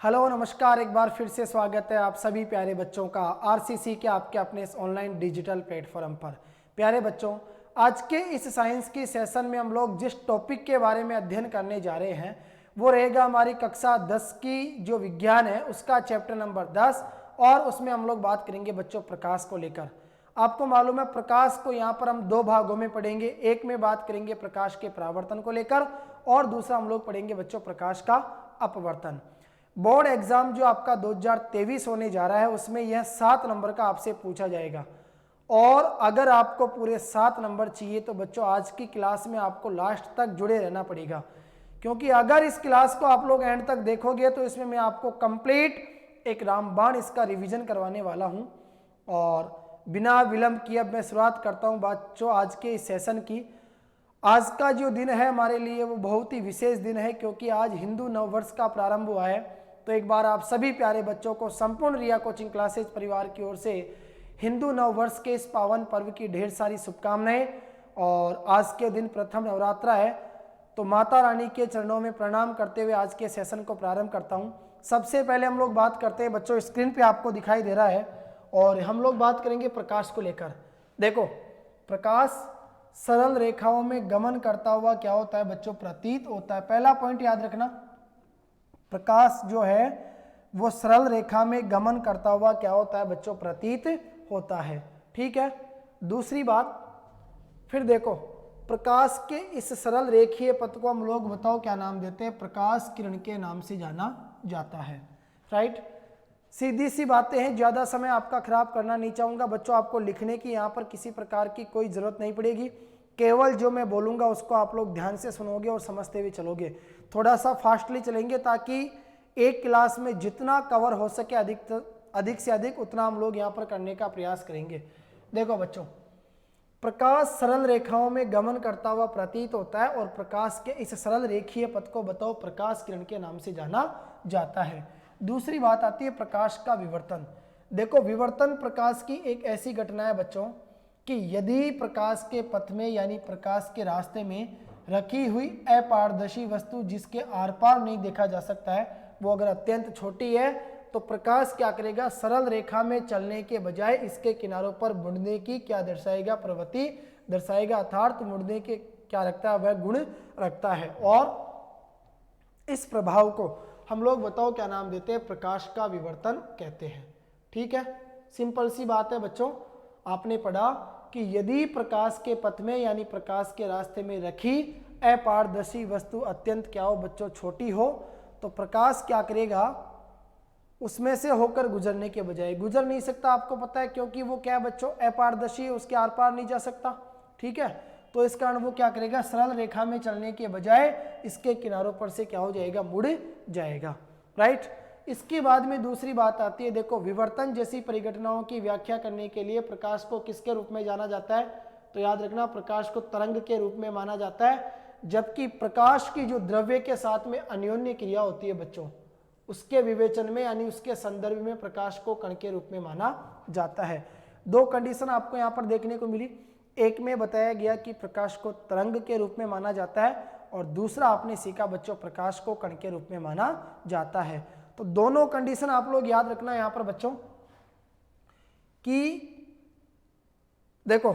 Hello नमस्कार, एक बार फिर से स्वागत है आप सभी प्यारे बच्चों का आरसीसी के आपके अपने इस ऑनलाइन डिजिटल प्लेटफॉर्म पर। प्यारे बच्चों, आज के इस साइंस की सेशन में हम लोग जिस टॉपिक के बारे में अध्ययन करने जा रहे हैं वो रहेगा हमारी कक्षा 10 की जो विज्ञान है उसका चैप्टर नंबर 10। और उसमें हम लोग बात करेंगे बच्चों प्रकाश को लेकर। आपको मालूम है प्रकाश को यहाँ पर हम दो भागों में पढ़ेंगे। एक में बात करेंगे प्रकाश के परावर्तन को लेकर और दूसरा हम लोग पढ़ेंगे बच्चों प्रकाश का अपवर्तन। बोर्ड एग्जाम जो आपका 2023 होने जा रहा है उसमें यह 7 नंबर का आपसे पूछा जाएगा। और अगर आपको पूरे 7 नंबर चाहिए तो बच्चों आज की क्लास में आपको लास्ट तक जुड़े रहना पड़ेगा, क्योंकि अगर इस क्लास को आप लोग एंड तक देखोगे तो इसमें मैं आपको कंप्लीट एक रामबाण इसका रिवीजन करवाने वाला हूं। और बिना विलंब किए अब मैं शुरुआत करता हूं बच्चों आज के इस सेशन की। आज का जो दिन है हमारे लिए वो बहुत ही विशेष दिन है, क्योंकि आज हिंदू नववर्ष का प्रारंभ हुआ है। तो एक बार आप सभी प्यारे बच्चों को संपूर्ण रिया कोचिंग क्लासेज परिवार की ओर से हिंदू नववर्ष के इस पावन पर्व की ढेर सारी शुभकामनाएं। और आज के दिन प्रथम नवरात्रा है, तो माता रानी के चरणों में प्रणाम करते हुए आज के सेशन को प्रारंभ करता हूं। सबसे पहले हम लोग बात करते हैं बच्चों, स्क्रीन पे आपको दिखाई दे रहा है, और हम लोग बात करेंगे प्रकाश को लेकर। देखो, प्रकाश सरल रेखाओं में गमन करता हुआ क्या होता है बच्चों? प्रतीत होता है। पहला पॉइंट याद रखना, प्रकाश जो है वो सरल रेखा में गमन करता हुआ क्या होता है बच्चों? प्रतीत होता है। ठीक है। दूसरी बात, फिर देखो प्रकाश के इस सरल रेखीय पथ को हम लोग बताओ क्या नाम देते हैं? प्रकाश किरण के नाम से जाना जाता है। राइट। सीधी सी बातें हैं, ज्यादा समय आपका खराब करना नहीं चाहूंगा बच्चों। आपको लिखने की यहाँ पर किसी प्रकार की कोई जरूरत नहीं पड़ेगी, केवल जो मैं बोलूंगा उसको आप लोग ध्यान से सुनोगे और समझते हुए चलोगे। थोड़ा सा फास्टली चलेंगे ताकि एक क्लास में जितना कवर हो सके अधिक से अधिक उतना हम लोग यहाँ पर करने का प्रयास करेंगे। देखो बच्चों, प्रकाश सरल रेखाओं में गमन करता हुआ प्रतीत होता है और प्रकाश के इस सरल रेखीय पथ को बताओ प्रकाश किरण के नाम से जाना जाता है। दूसरी बात आती है प्रकाश का विवर्तन। देखो, विवर्तन प्रकाश की एक ऐसी घटना है बच्चों कि यदि प्रकाश के पथ में यानी प्रकाश के रास्ते में रखी हुई अपारदर्शी वस्तु जिसके आर पार नहीं देखा जा सकता है वो अगर अत्यंत छोटी है तो प्रकाश क्या करेगा? सरल रेखा में चलने के बजाय इसके किनारों पर मुड़ने की क्या दर्शाएगा? प्रवृत्ति दर्शाएगा, अर्थात मुड़ने के क्या रखता है? वह गुण रखता है। और इस प्रभाव को हम लोग बताओ क्या नाम देते हैं? प्रकाश का विवर्तन कहते हैं। ठीक है, सिंपल सी बात है बच्चों। आपने पढ़ा कि यदि प्रकाश के पथ में यानी प्रकाश के रास्ते में रखी अपारदर्शी वस्तु अत्यंत क्या हो बच्चों? छोटी हो, तो प्रकाश क्या करेगा? उसमें से होकर गुजरने के बजाय गुजर नहीं सकता। आपको पता है, क्योंकि वो क्या है बच्चों? अपारदर्शी है, उसके आर पार नहीं जा सकता। ठीक है, तो इस कारण वो क्या करेगा? सरल रेखा में चलने के बजाय इसके किनारों पर से क्या हो जाएगा? मुड़ जाएगा। राइट। इसके बाद में दूसरी बात आती है, देखो, विवर्तन जैसी परिघटनाओं की व्याख्या करने के लिए प्रकाश को किसके रूप में जाना जाता है? तो याद रखना, प्रकाश को तरंग के रूप में माना जाता है। जबकि प्रकाश की जो द्रव्य के साथ में अन्योन्य क्रिया होती है बच्चों, उसके विवेचन में यानी उसके संदर्भ में प्रकाश को कण के रूप में माना जाता है। दो कंडीशन आपको यहाँ पर देखने को मिली। एक में बताया गया कि प्रकाश को तरंग के रूप में माना जाता है, और दूसरा आपने सीखा बच्चों प्रकाश को कण के रूप में माना जाता है। तो दोनों कंडीशन आप लोग याद रखना यहाँ पर बच्चों कि देखो,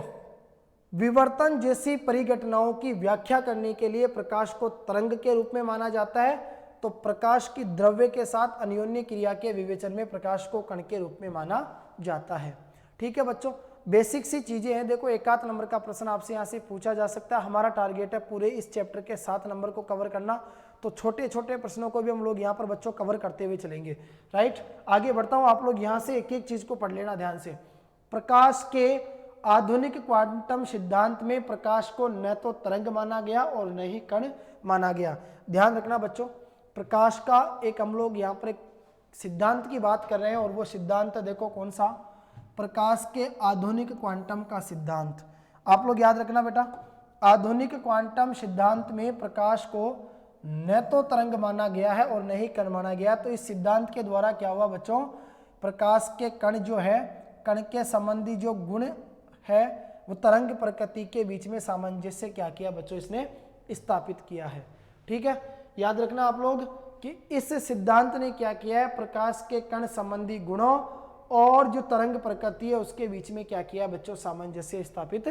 विवर्तन जैसी परिघटनाओं की व्याख्या करने के लिए प्रकाश को तरंग के रूप में माना जाता है, तो प्रकाश की द्रव्य के साथ अन्योन्य क्रिया के विवेचन में प्रकाश को कण के रूप में माना जाता है। ठीक है बच्चों, बेसिक सी चीजें हैं। देखो, 1 नंबर का प्रश्न आपसे यहाँ से पूछा जा सकता है। हमारा टारगेट है पूरे इस चैप्टर के 7 नंबर को कवर करना, तो छोटे छोटे प्रश्नों को भी हम लोग यहाँ पर बच्चों कवर करते हुए चलेंगे। राइट, आगे बढ़ता हूँ। आप लोग यहाँ से एक एक चीज को पढ़ लेना ध्यान से। प्रकाश के आधुनिक क्वांटम सिद्धांत में प्रकाश को न तो तरंग माना गया और न ही कण माना गया। ध्यान रखना बच्चों, प्रकाश का एक हम लोग यहाँ पर एक सिद्धांत की बात कर रहे हैं, और वो सिद्धांत देखो कौन सा? प्रकाश के आधुनिक क्वांटम का सिद्धांत। आप लोग याद रखना बेटा, आधुनिक क्वांटम सिद्धांत में प्रकाश को न तो तरंग माना गया है और न ही कण माना गया। तो इस सिद्धांत के द्वारा क्या हुआ बच्चों? प्रकाश के कण जो है, कण के संबंधी जो गुण है वो तरंग प्रकृति के बीच में सामंजस्य क्या किया बच्चों? इसने स्थापित किया है। ठीक है, याद रखना आप लोग कि इस सिद्धांत ने क्या किया है, प्रकाश के कण संबंधी गुणों और जो तरंग प्रकृति है उसके बीच में क्या किया बच्चों, सामंजस्य स्थापित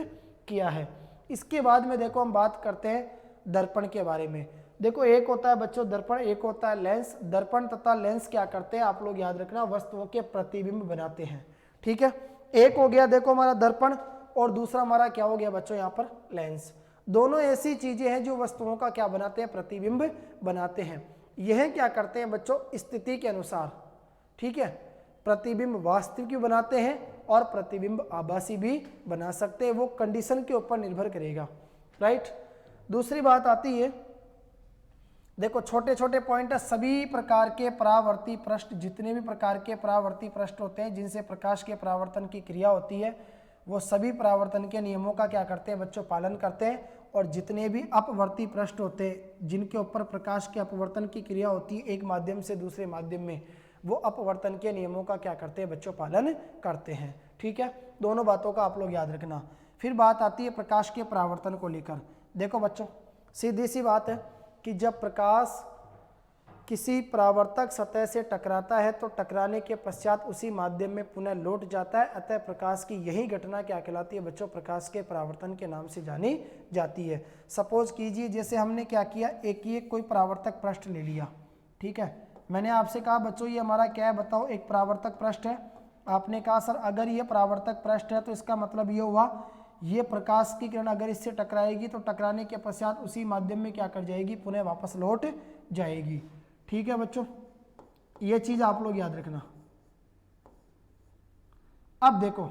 किया है। इसके बाद में देखो हम बात करते हैं दर्पण के बारे में। देखो एक होता है बच्चों दर्पण, एक होता है लेंस। दर्पण तथा लेंस क्या करते हैं, आप लोग याद रखना, वस्तुओं के प्रतिबिंब बनाते हैं। ठीक है, एक हो गया देखो हमारा दर्पण और दूसरा हमारा क्या हो गया बच्चों यहाँ पर लेंस। दोनों ऐसी चीजें हैं जो वस्तुओं का क्या बनाते हैं, प्रतिबिंब बनाते हैं। यह क्या करते हैं बच्चों, स्थिति के अनुसार, ठीक है, प्रतिबिंब वास्तविक भी बनाते हैं और प्रतिबिंब आभासी भी बना सकते हैं, वो कंडीशन के ऊपर निर्भर करेगा। राइट। दूसरी बात आती है, देखो छोटे छोटे पॉइंट है, सभी प्रकार के परावर्ती पृष्ठ, जितने भी प्रकार के परावर्ती पृष्ठ होते हैं जिनसे प्रकाश के परावर्तन की क्रिया होती है, वो सभी परावर्तन के नियमों का क्या करते हैं बच्चों, पालन करते हैं। और जितने भी अपवर्ती पृष्ठ होते हैं जिनके ऊपर प्रकाश के अपवर्तन की क्रिया होती है एक माध्यम से दूसरे माध्यम में, वो अपवर्तन के नियमों का क्या करते हैं बच्चों, पालन करते हैं। ठीक है, दोनों बातों का आप लोग याद रखना। फिर बात आती है प्रकाश के परावर्तन को लेकर। देखो बच्चों सीधी सी बात है कि जब प्रकाश किसी परावर्तक सतह से टकराता है तो टकराने के पश्चात उसी माध्यम में पुनः लौट जाता है, अतः प्रकाश की यही घटना क्या कहलाती है बच्चों, प्रकाश के परावर्तन के नाम से जानी जाती है। सपोज कीजिए जैसे हमने क्या किया, एक कोई परावर्तक पृष्ठ ले लिया। ठीक है, मैंने आपसे कहा बच्चों ये हमारा क्या है बताओ, एक परावर्तक पृष्ठ है। आपने कहा सर अगर ये परावर्तक पृष्ठ है तो इसका मतलब ये हुआ ये प्रकाश की किरण अगर इससे टकराएगी तो टकराने के पश्चात उसी माध्यम में क्या कर जाएगी, पुनः वापस लौट जाएगी। ठीक है बच्चों, ये चीज आप लोग याद रखना। अब देखो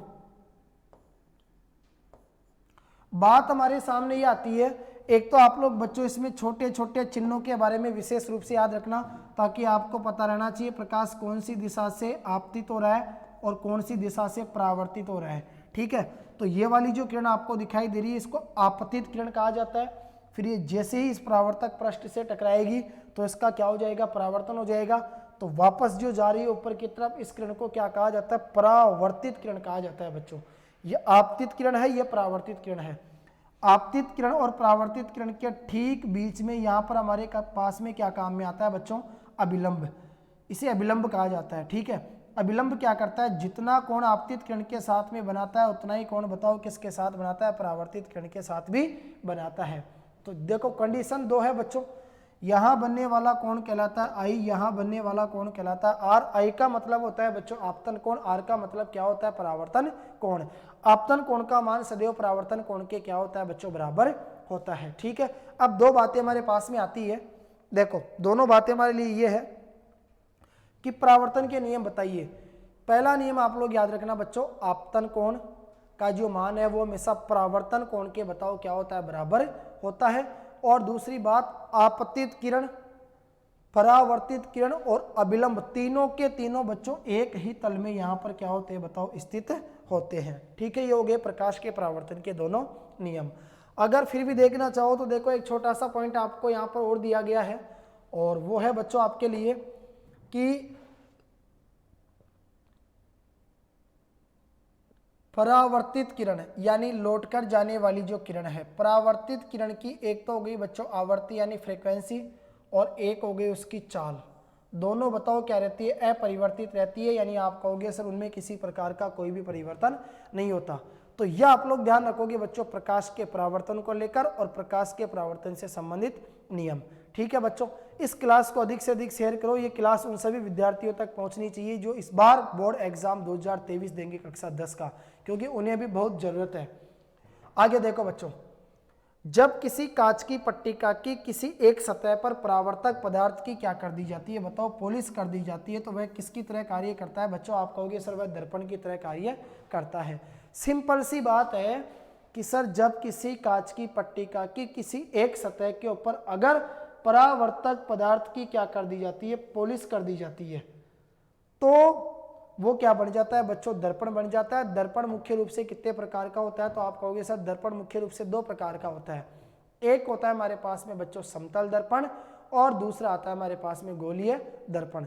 बात हमारे सामने ये आती है, एक तो आप लोग बच्चों इसमें छोटे छोटे चिन्हों के बारे में विशेष रूप से याद रखना ताकि आपको पता रहना चाहिए प्रकाश कौन सी दिशा से आपतित हो रहा है और कौन सी दिशा से परावर्तित हो रहा है। ठीक है, तो ये वाली जो किरण आपको दिखाई दे रही है इसको आपतित किरण कहा जाता है। फिर ये जैसे ही इस परावर्तक पृष्ठ से टकराएगी तो इसका क्या हो जाएगा, परावर्तन हो जाएगा। तो वापस जो जा रही है ऊपर की तरफ इस किरण को क्या कहा जाता है, परावर्तित किरण कहा जाता है बच्चों। ये आपतित किरण है, ये परावर्तित किरण है। आपतित किरण और परावर्तित किरण के ठीक बीच में यहाँ पर हमारे पास में क्या काम में आता है बच्चों, अभिलंब। इसे अभिलंब कहा जाता है। ठीक है, अभिलंब क्या करता है, जितना कोण आपतित किरण के साथ में बनाता है उतना ही कोण बताओ किसके साथ बनाता है, परावर्तित किरण के साथ भी बनाता है। तो देखो कंडीशन दो है बच्चों, यहाँ बनने वाला कोण कहलाता है आई, यहाँ बनने वाला कोण कहलाता है आर। आई का मतलब होता है बच्चों आपतन कोण, आर का मतलब क्या होता है, परावर्तन कोण। आपतन कोण का मान सदैव परावर्तन कोण के क्या होता है बच्चों, बराबर होता है। ठीक है, अब दो बातें हमारे पास में आती है। देखो दोनों बातें हमारे लिए ये है कि परावर्तन के नियम बताइए। पहला नियम आप लोग याद रखना बच्चों, आपतन कोण का जो मान है वो हमेशा परावर्तन कोण के बताओ क्या होता है, बराबर होता है। और दूसरी बात, आपतित किरण, परावर्तित किरण और अभिलंब तीनों के तीनों बच्चों एक ही तल में यहाँ पर क्या होते हैं बताओ, स्थित होते हैं। ठीक है, ये हो गए प्रकाश के परावर्तन के दोनों नियम। अगर फिर भी देखना चाहो तो देखो एक छोटा सा पॉइंट आपको यहाँ पर और दिया गया है और वो है बच्चों आपके लिए कि परावर्तित किरण यानी लौटकर जाने वाली जो किरण है, परावर्तित किरण की एक तो हो गई बच्चों आवृत्ति यानी फ्रीक्वेंसी और एक हो गई उसकी चाल। दोनों बताओ क्या रहती है, अपरिवर्तित रहती है, यानी आप कहोगे सर उनमें किसी प्रकार का कोई भी परिवर्तन नहीं होता। तो यह आप लोग ध्यान रखोगे बच्चों प्रकाश के परावर्तन को लेकर और प्रकाश के परावर्तन से संबंधित नियम। ठीक है बच्चों, इस क्लास को अधिक से अधिक शेयर करो। ये क्लास उन सभी विद्यार्थियों तक पहुंचनी चाहिए जो इस बार बोर्ड एग्जाम 2023 देंगे कक्षा 10 का, क्योंकि उन्हें भी बहुत जरूरत है। आगे देखो बच्चों, जब किसी कांच की पट्टिका की किसी एक सतह पर परावर्तक पदार्थ की क्या कर दी जाती है बताओ, पॉलिश कर दी जाती है, तो वह किसकी तरह कार्य करता है बच्चों, आप कहोगे सर वह दर्पण की तरह कार्य करता है। सिंपल सी बात है कि सर जब किसी कांच की पट्टिका की किसी एक सतह के ऊपर अगर परावर्तक पदार्थ की क्या कर दी जाती है, पॉलिश कर दी जाती है, तो वो क्या बन जाता है बच्चों, दर्पण बन जाता है। दर्पण मुख्य रूप से कितने प्रकार का होता है, तो आप कहोगे सर दर्पण मुख्य रूप से दो प्रकार का होता है। एक होता है हमारे पास में बच्चों समतल दर्पण और दूसरा आता है हमारे पास में गोलीय दर्पण।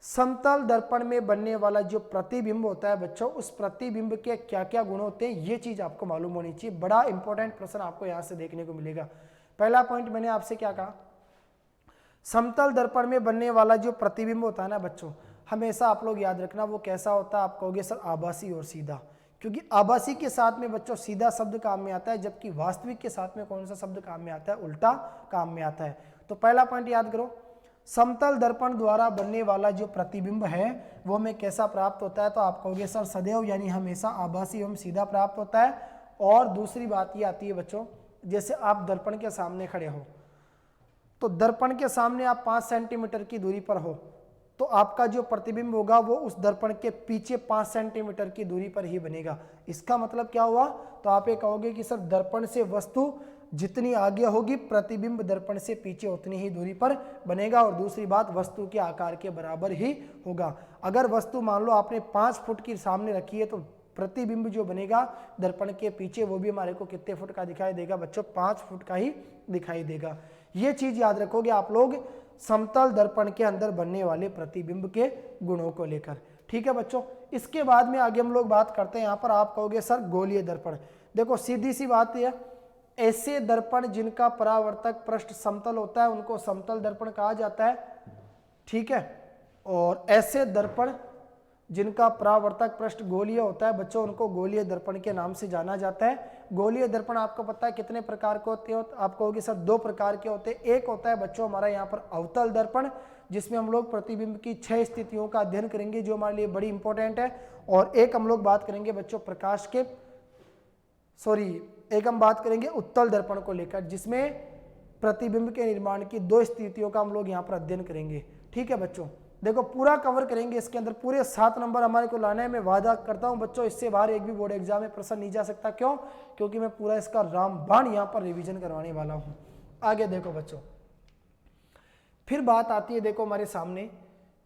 समतल दर्पण में बनने वाला जो प्रतिबिंब होता है बच्चों, उस प्रतिबिंब के क्या क्या गुण होते हैं ये चीज आपको मालूम होनी चाहिए। बड़ा इंपॉर्टेंट प्रश्न आपको यहाँ से देखने को मिलेगा। पहला पॉइंट मैंने आपसे क्या कहा, समतल दर्पण में बनने वाला जो प्रतिबिंब होता है ना बच्चों, हमेशा आप लोग याद रखना वो कैसा होता है। आप कहोगे सर आभासी और सीधा, क्योंकि आभासी के साथ में बच्चों सीधा शब्द काम में आता है, जबकि वास्तविक के साथ में कौन सा शब्द काम में आता है, उल्टा काम में आता है। तो पहला पॉइंट याद करो, समतल दर्पण द्वारा बनने वाला जो प्रतिबिंब है वो हमें कैसा प्राप्त होता है, तो आप कहोगे सर सदैव यानी हमेशा आभासी एवं सीधा प्राप्त होता है। और दूसरी बात ये आती है बच्चों, जैसे आप दर्पण के सामने खड़े हो, तो दर्पण के सामने आप 5 सेंटीमीटर की दूरी पर हो, तो आपका जो प्रतिबिंब होगा वो उस दर्पण के पीछे 5 सेंटीमीटर की दूरी पर ही बनेगा। इसका मतलब क्या हुआ, तो आप ये कहोगे कि सर दर्पण से वस्तु जितनी आगे होगी प्रतिबिंब दर्पण से पीछे उतनी ही दूरी पर बनेगा। और दूसरी बात, वस्तु के आकार के बराबर ही होगा। अगर वस्तु मान लो आपने 5 फुट की सामने रखी है, तो प्रतिबिंब जो बनेगा दर्पण के पीछे वो भी हमारे को कितने फुट का दिखाई देगा बच्चों, 5 फुट का ही दिखाई देगा। ये चीज याद रखोगे आप लोग समतल दर्पण के अंदर बनने वाले प्रतिबिंब के गुणों को लेकर। ठीक है बच्चों, इसके बाद में आगे हम लोग बात करते हैं। यहाँ पर आप कहोगे सर गोलीय दर्पण। देखो सीधी सी बात है, ऐसे दर्पण जिनका परावर्तक पृष्ठ समतल होता है उनको समतल दर्पण कहा जाता है। ठीक है, और ऐसे दर्पण जिनका परावर्तक पृष्ठ गोलीय होता है बच्चों, उनको गोलीय दर्पण के नाम से जाना जाता है। गोलीय दर्पण आपको पता है कितने प्रकार के होते हैं, आप कहोगे सर 2 प्रकार के होते हैं। एक होता है बच्चों हमारा यहाँ पर अवतल दर्पण, जिसमें हम लोग प्रतिबिंब की 6 स्थितियों का अध्ययन करेंगे जो हमारे लिए बड़ी इंपॉर्टेंट है। और एक हम लोग बात करेंगे बच्चों प्रकाश के एक हम बात करेंगे उत्तल दर्पण को लेकर, जिसमें प्रतिबिंब के निर्माण की 2 स्थितियों का हम लोग यहाँ पर अध्ययन करेंगे। ठीक है बच्चों, देखो पूरा कवर करेंगे इसके अंदर, पूरे 7 नंबर हमारे को लाना है। मैं वादा करता हूं बच्चों इससे बाहर एक भी बोर्ड एग्जाम में प्रश्न नहीं जा सकता। क्यों? क्योंकि मैं पूरा इसका रामबाण यहाँ पर रिवीजन करवाने वाला हूं। आगे देखो बच्चों, फिर बात आती है देखो हमारे सामने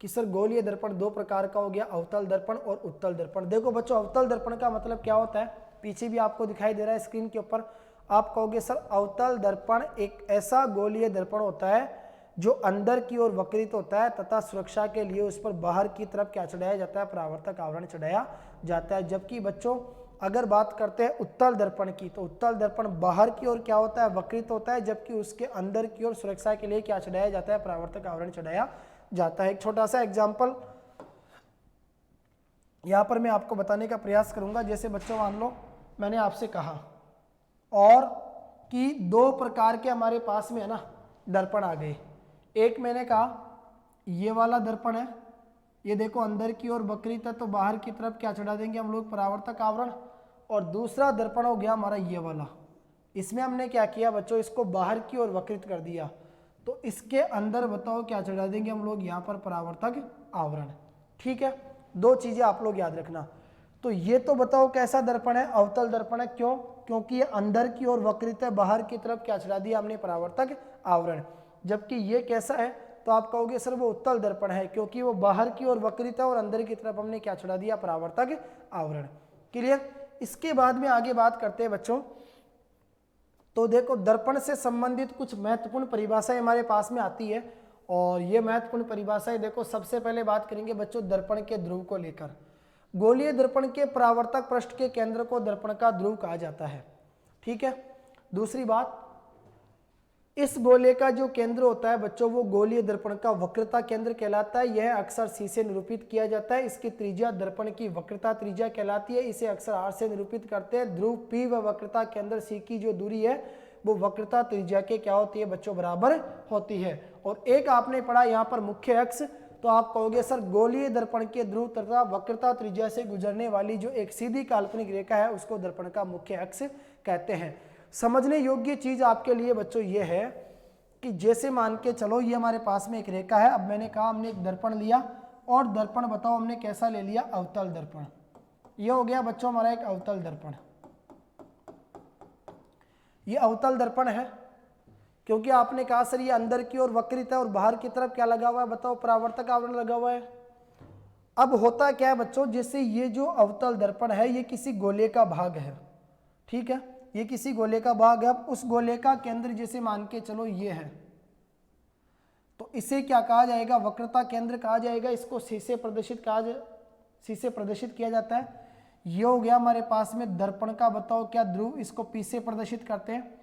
कि सर गोलीय दर्पण 2 प्रकार का हो गया, अवतल दर्पण और उत्तल दर्पण। देखो बच्चों अवतल दर्पण का मतलब क्या होता है, पीछे भी आपको दिखाई दे रहा है स्क्रीन के ऊपर। आप कहोगे सर अवतल दर्पण एक ऐसा गोलीय दर्पण होता है जो अंदर की ओर वक्रित होता है तथा सुरक्षा के लिए उस पर बाहर की तरफ क्या चढ़ाया जाता है, परावर्तक आवरण चढ़ाया जाता है। जबकि बच्चों अगर बात करते हैं उत्तल दर्पण की, तो उत्तल दर्पण बाहर की ओर क्या होता है, वक्रित होता है, जबकि उसके अंदर की ओर सुरक्षा के लिए क्या चढ़ाया जाता है, परावर्तक आवरण चढ़ाया जाता है। एक छोटा सा एग्जाम्पल यहाँ पर मैं आपको बताने का प्रयास करूंगा। जैसे बच्चों मान लो मैंने आपसे कहा और कि 2 प्रकार के हमारे पास में है ना दर्पण आ गए। एक मैंने कहा ये वाला दर्पण है, ये देखो अंदर की ओर वक्रित है, तो बाहर की तरफ क्या चढ़ा देंगे हम लोग, परावर्तक आवरण। और दूसरा दर्पण हो गया हमारा ये वाला, इसमें हमने क्या किया बच्चों, इसको बाहर की ओर वक्रित कर दिया, तो इसके अंदर बताओ क्या चढ़ा देंगे हम लोग, यहाँ पर परावर्तक आवरण। ठीक है, 2 चीजें आप लोग याद रखना। तो ये तो बताओ कैसा दर्पण है, अवतल दर्पण है। क्यों? क्योंकि ये अंदर की ओर वक्रित है, बाहर की तरफ क्या चढ़ा दिया हमने, परावर्तक आवरण। जबकि ये कैसा है, तो आप कहोगे सर वो उत्तल दर्पण है, क्योंकि वो बाहर की ओर वक्रित है और अंदर की तरफ हमने क्या चढ़ा दिया, परावर्तक आवरण। क्लियर? इसके बाद में आगे बात करते हैं बच्चों। तो देखो दर्पण से संबंधित कुछ महत्वपूर्ण परिभाषाएं हमारे पास में आती है, और ये महत्वपूर्ण परिभाषाएं देखो सबसे पहले बात करेंगे बच्चों दर्पण के ध्रुव को लेकर। गोलीय दर्पण के परावर्तक पृष्ठ के केंद्र को दर्पण का ध्रुव कहा जाता है। ठीक है, दूसरी बात, इस गोले का जो केंद्र होता है बच्चों वो गोलीय दर्पण का वक्रता केंद्र कहलाता है। यह अक्सर सी से निरूपित किया जाता है। इसकी त्रिज्या दर्पण की वक्रता त्रिज्या कहलाती है। इसे अक्सर आर से निरूपित करते हैं। ध्रुव पी व वक्रता केंद्र सी की जो दूरी है वो वक्रता त्रिज्या के क्या होती है बच्चों, बराबर होती है। और एक आपने पढ़ा यहाँ पर मुख्य अक्ष, तो आप कहोगे सर गोलीय दर्पण के ध्रुव तथा वक्रता त्रिज्या से गुजरने वाली जो एक सीधी काल्पनिक रेखा है उसको दर्पण का मुख्य अक्ष कहते हैं। समझने योग्य चीज आपके लिए बच्चों ये है कि जैसे मान के चलो ये हमारे पास में एक रेखा है। अब मैंने कहा हमने एक दर्पण लिया, और दर्पण बताओ हमने कैसा ले लिया, अवतल दर्पण। ये हो गया बच्चों हमारा एक अवतल दर्पण। ये अवतल दर्पण है क्योंकि आपने कहा सर ये अंदर की ओर वक्रित है और बाहर की तरफ क्या लगा हुआ है बताओ, परावर्तक आवरण लगा हुआ है। अब होता क्या है बच्चों, जैसे ये जो अवतल दर्पण है ये किसी गोले का भाग है। ठीक है, ये किसी गोले का भाग है। अब उस गोले का केंद्र जैसे मान के चलो ये है, तो इसे क्या कहा जाएगा, वक्रता केंद्र कहा जाएगा। इसको सी से प्रदर्शित किया जाता है। ये हो गया हमारे पास में दर्पण का बताओ क्या ध्रुव, इसको पी से प्रदर्शित करते हैं।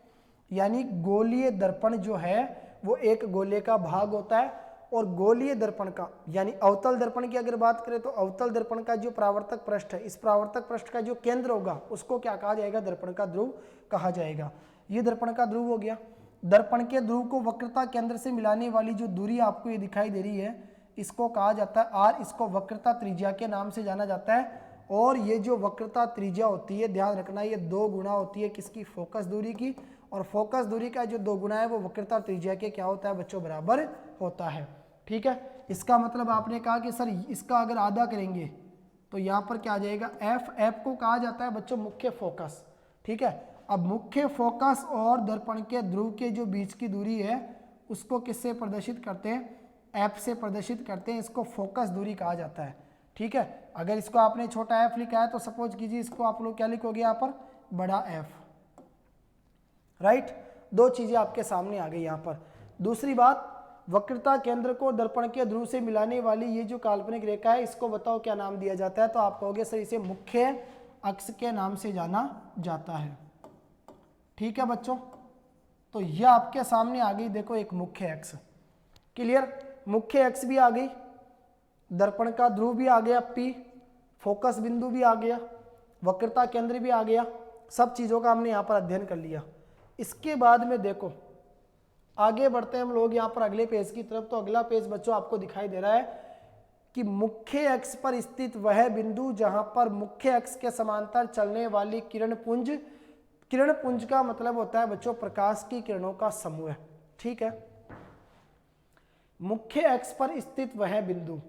यानी गोलीय दर्पण जो है वो एक गोले का भाग होता है। और गोलीय दर्पण का यानी अवतल दर्पण की अगर बात करें तो अवतल दर्पण का जो परावर्तक पृष्ठ है, इस परावर्तक पृष्ठ का जो केंद्र होगा उसको क्या कहा जाएगा, दर्पण का ध्रुव कहा जाएगा। ये दर्पण का ध्रुव हो गया। दर्पण के ध्रुव को वक्रता केंद्र से मिलाने वाली जो दूरी आपको ये दिखाई दे रही है इसको कहा जाता है आर, इसको वक्रता त्रिज्या के नाम से जाना जाता है। और ये जो वक्रता त्रिज्या होती है, ध्यान रखना, ये 2 गुना होती है किसकी, फोकस दूरी की। और फोकस दूरी का जो 2 गुना है वो वक्रता त्रिज्या के क्या होता है बच्चों, बराबर होता है। ठीक है, इसका मतलब आपने कहा कि सर इसका अगर आधा करेंगे तो यहाँ पर क्या आ जाएगा एफ। एफ को कहा जाता है बच्चों मुख्य फोकस। ठीक है, अब मुख्य फोकस और दर्पण के ध्रुव के जो बीच की दूरी है उसको किससे प्रदर्शित करते हैं, एफ से प्रदर्शित करते हैं। इसको फोकस दूरी कहा जाता है। ठीक है, अगर इसको आपने छोटा एफ लिखा है तो सपोज कीजिए इसको आप लोग क्या लिखोगे यहाँ पर, बड़ा एफ। राइट, 2 चीजें आपके सामने आ गई यहाँ पर। दूसरी बात, वक्रता केंद्र को दर्पण के ध्रुव से मिलाने वाली ये जो काल्पनिक रेखा है इसको बताओ क्या नाम दिया जाता है, तो आप कहोगे सर इसे मुख्य अक्ष के नाम से जाना जाता है। ठीक है बच्चों, तो यह आपके सामने आ गई, देखो एक मुख्य अक्ष। क्लियर, मुख्य अक्ष भी आ गई, दर्पण का ध्रुव भी आ गया पी, फोकस बिंदु भी आ गया, वक्रता केंद्र भी आ गया, सब चीजों का हमने यहाँ पर अध्ययन कर लिया। इसके बाद में देखो आगे बढ़ते हैं हम लोग यहाँ पर अगले पेज की तरफ। तो अगला पेज बच्चों आपको दिखाई दे रहा है कि मुख्य अक्ष पर स्थित वह बिंदु जहां पर मुख्य अक्ष के समांतर चलने वाली किरण पुंज का मतलब होता है बच्चों प्रकाश की किरणों का समूह। ठीक है, मुख्य अक्ष पर स्थित वह बिंदु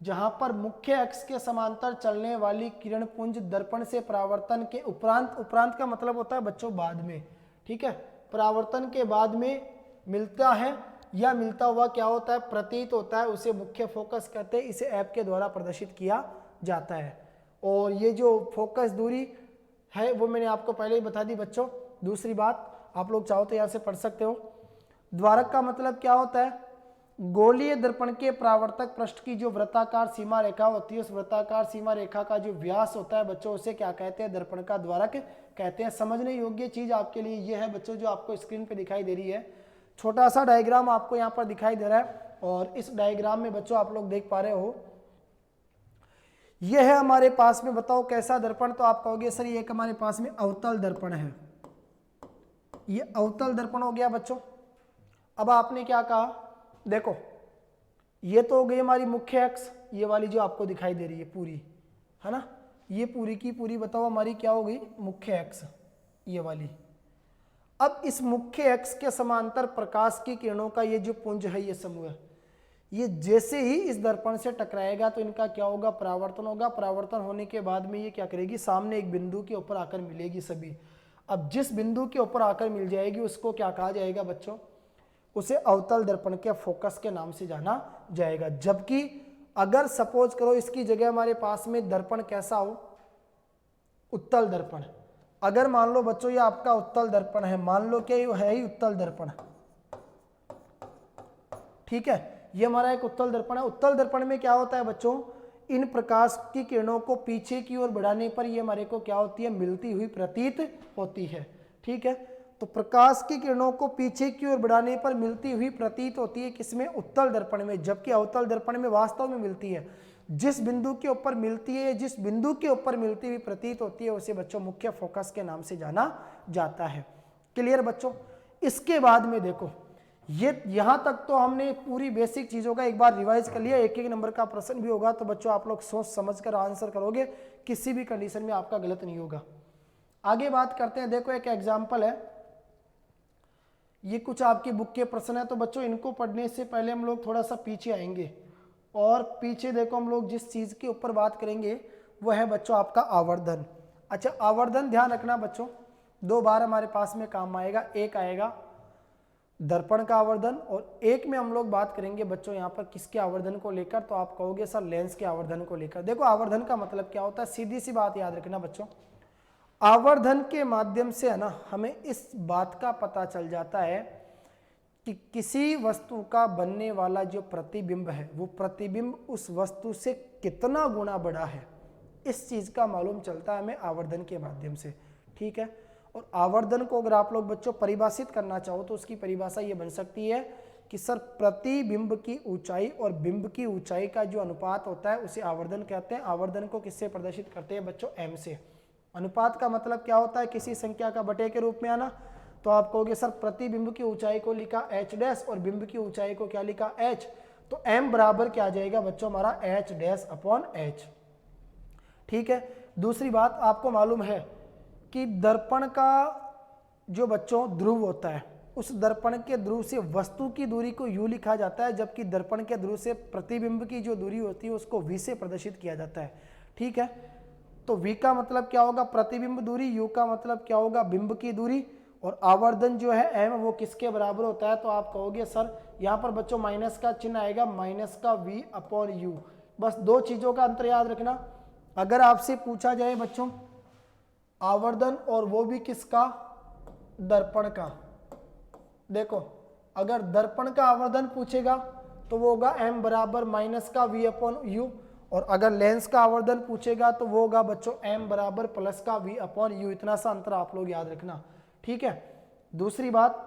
जहां पर मुख्य अक्ष के समांतर चलने वाली किरण पुंज दर्पण से परावर्तन के उपरांत का मतलब होता है बच्चों बाद में। ठीक है, परावर्तन के बाद में मिलता है या मिलता हुआ क्या होता है, प्रतीत होता है, उसे मुख्य फोकस कहते हैं। इसे ऐप के द्वारा प्रदर्शित किया जाता है। और ये जो फोकस दूरी है वो मैंने आपको पहले ही बता दी बच्चों। दूसरी बात आप लोग चाहो तो यहाँ से पढ़ सकते हो। द्वारक का मतलब क्या होता है, गोलीय दर्पण के परावर्तक पृष्ठ की जो वृत्ताकार सीमा रेखा होती है उस वृत्ताकार सीमा रेखा का जो व्यास होता है बच्चों उसे क्या कहते हैं, दर्पण का द्वारक कहते हैं। समझने योग्य चीज आपके लिए ये है बच्चों जो आपको स्क्रीन पे दिखाई दे रही है, छोटा सा डायग्राम आपको यहाँ पर दिखाई दे रहा है। और इस डायग्राम में बच्चों आप लोग देख पा रहे हो यह है हमारे पास में, बताओ कैसा दर्पण, तो आप कहोगे सर ये एक हमारे पास में अवतल दर्पण है। ये अवतल दर्पण हो गया बच्चों। अब आपने क्या कहा, देखो ये तो हो गई हमारी मुख्य अक्ष, ये वाली जो आपको दिखाई दे रही है पूरी, है ना, ये पूरी की पूरी बताओ हमारी क्या हो गई, मुख्य अक्ष ये वाली। अब इस मुख्य अक्ष के समांतर प्रकाश की किरणों का ये जो पुंज है, ये समूह, ये जैसे ही इस दर्पण से टकराएगा तो इनका क्या होगा, परावर्तन होगा। परावर्तन होने के बाद में ये क्या करेगी, सामने एक बिंदु के ऊपर आकर मिलेगी सभी। अब जिस बिंदु के ऊपर आकर मिल जाएगी उसको क्या कहा जाएगा बच्चों, उसे अवतल दर्पण के फोकस के नाम से जाना जाएगा। जबकि अगर सपोज करो इसकी जगह हमारे पास में दर्पण कैसा हो, उत्तल दर्पण, अगर मान लो बच्चों ये आपका उत्तल दर्पण है, मान लो कि ये है ही उत्तल दर्पण, ठीक है, ये हमारा एक उत्तल दर्पण है। उत्तल दर्पण में क्या होता है बच्चों, इन प्रकाश की किरणों को पीछे की ओर बढ़ाने पर ये हमारे को क्या होती है, मिलती हुई प्रतीत होती है। ठीक है, तो प्रकाश की किरणों को पीछे की ओर बढ़ाने पर मिलती हुई प्रतीत होती है किसमें, उत्तल दर्पण में। जबकि अवतल दर्पण में वास्तव में मिलती है, जिस बिंदु के ऊपर मिलती है, जिस बिंदु के ऊपर मिलती हुई प्रतीत होती है उसे बच्चों मुख्य फोकस के नाम से जाना जाता है। क्लियर बच्चों। इसके बाद में देखो ये यहां तक तो हमने पूरी बेसिक चीजों का एक बार रिवाइज कर लिया। एक एक नंबर का प्रश्न भी होगा तो बच्चों आप लोग सोच समझ कर आंसर करोगे, किसी भी कंडीशन में आपका गलत नहीं होगा। आगे बात करते हैं, देखो एक एग्जाम्पल है, ये कुछ आपकी बुक के प्रश्न है, तो बच्चों इनको पढ़ने से पहले हम लोग थोड़ा सा पीछे आएंगे। और पीछे देखो हम लोग जिस चीज के ऊपर बात करेंगे वो है बच्चों आपका आवर्धन। अच्छा, आवर्धन ध्यान रखना बच्चों, 2 बार हमारे पास में काम आएगा। एक आएगा दर्पण का आवर्धन और एक में हम लोग बात करेंगे बच्चों यहाँ पर किसके आवर्धन को लेकर, तो आप कहोगे सर लेंस के आवर्धन को लेकर। देखो आवर्धन का मतलब क्या होता है, सीधी सी बात याद रखना बच्चों, आवर्धन के माध्यम से है ना हमें इस बात का पता चल जाता है कि किसी वस्तु का बनने वाला जो प्रतिबिंब है वो प्रतिबिंब उस वस्तु से कितना गुना बड़ा है, इस चीज का मालूम चलता है हमें आवर्धन के माध्यम से। ठीक है, और आवर्धन को अगर आप लोग बच्चों परिभाषित करना चाहो तो उसकी परिभाषा ये बन सकती है कि सर प्रतिबिंब की ऊंचाई और बिंब की ऊंचाई का जो अनुपात होता है उसे आवर्धन कहते हैं। आवर्धन को किससे प्रदर्शित करते हैं बच्चों? m से। अनुपात का मतलब क्या होता है? किसी संख्या का बटे के रूप में आना। तो आप कहोगे सर प्रतिबिंब की ऊंचाई को लिखा h डैश और बिंब की ऊंचाई को क्या लिखा? h। तो m बराबर क्या आ जाएगा बच्चों? हमारा h डैश अपॉन h। ठीक है। दूसरी बात, आपको मालूम है कि दर्पण का जो बच्चों ध्रुव होता है, उस दर्पण के ध्रुव से वस्तु की दूरी को u लिखा जाता है, जबकि दर्पण के ध्रुव से प्रतिबिंब की जो दूरी होती है उसको v से प्रदर्शित किया जाता है। ठीक है। तो v का मतलब क्या होगा? प्रतिबिंब दूरी। u का मतलब क्या होगा? बिंब की दूरी। और आवर्धन जो है m वो किसके बराबर होता है? तो आप कहोगे सर यहाँ पर बच्चों माइनस का चिन्ह आएगा, माइनस का v अपॉन u। बस दो चीजों का अंतर याद रखना। अगर आपसे पूछा जाए बच्चों आवर्धन और वो भी किसका? दर्पण का। देखो अगर दर्पण का आवर्धन पूछेगा तो वो होगा m बराबर माइनस का v अपॉन u, और अगर लेंस का आवर्धन पूछेगा तो वो होगा बच्चों m बराबर प्लस का v अपॉन u। इतना सा अंतर आप लोग याद रखना। ठीक है। दूसरी बात,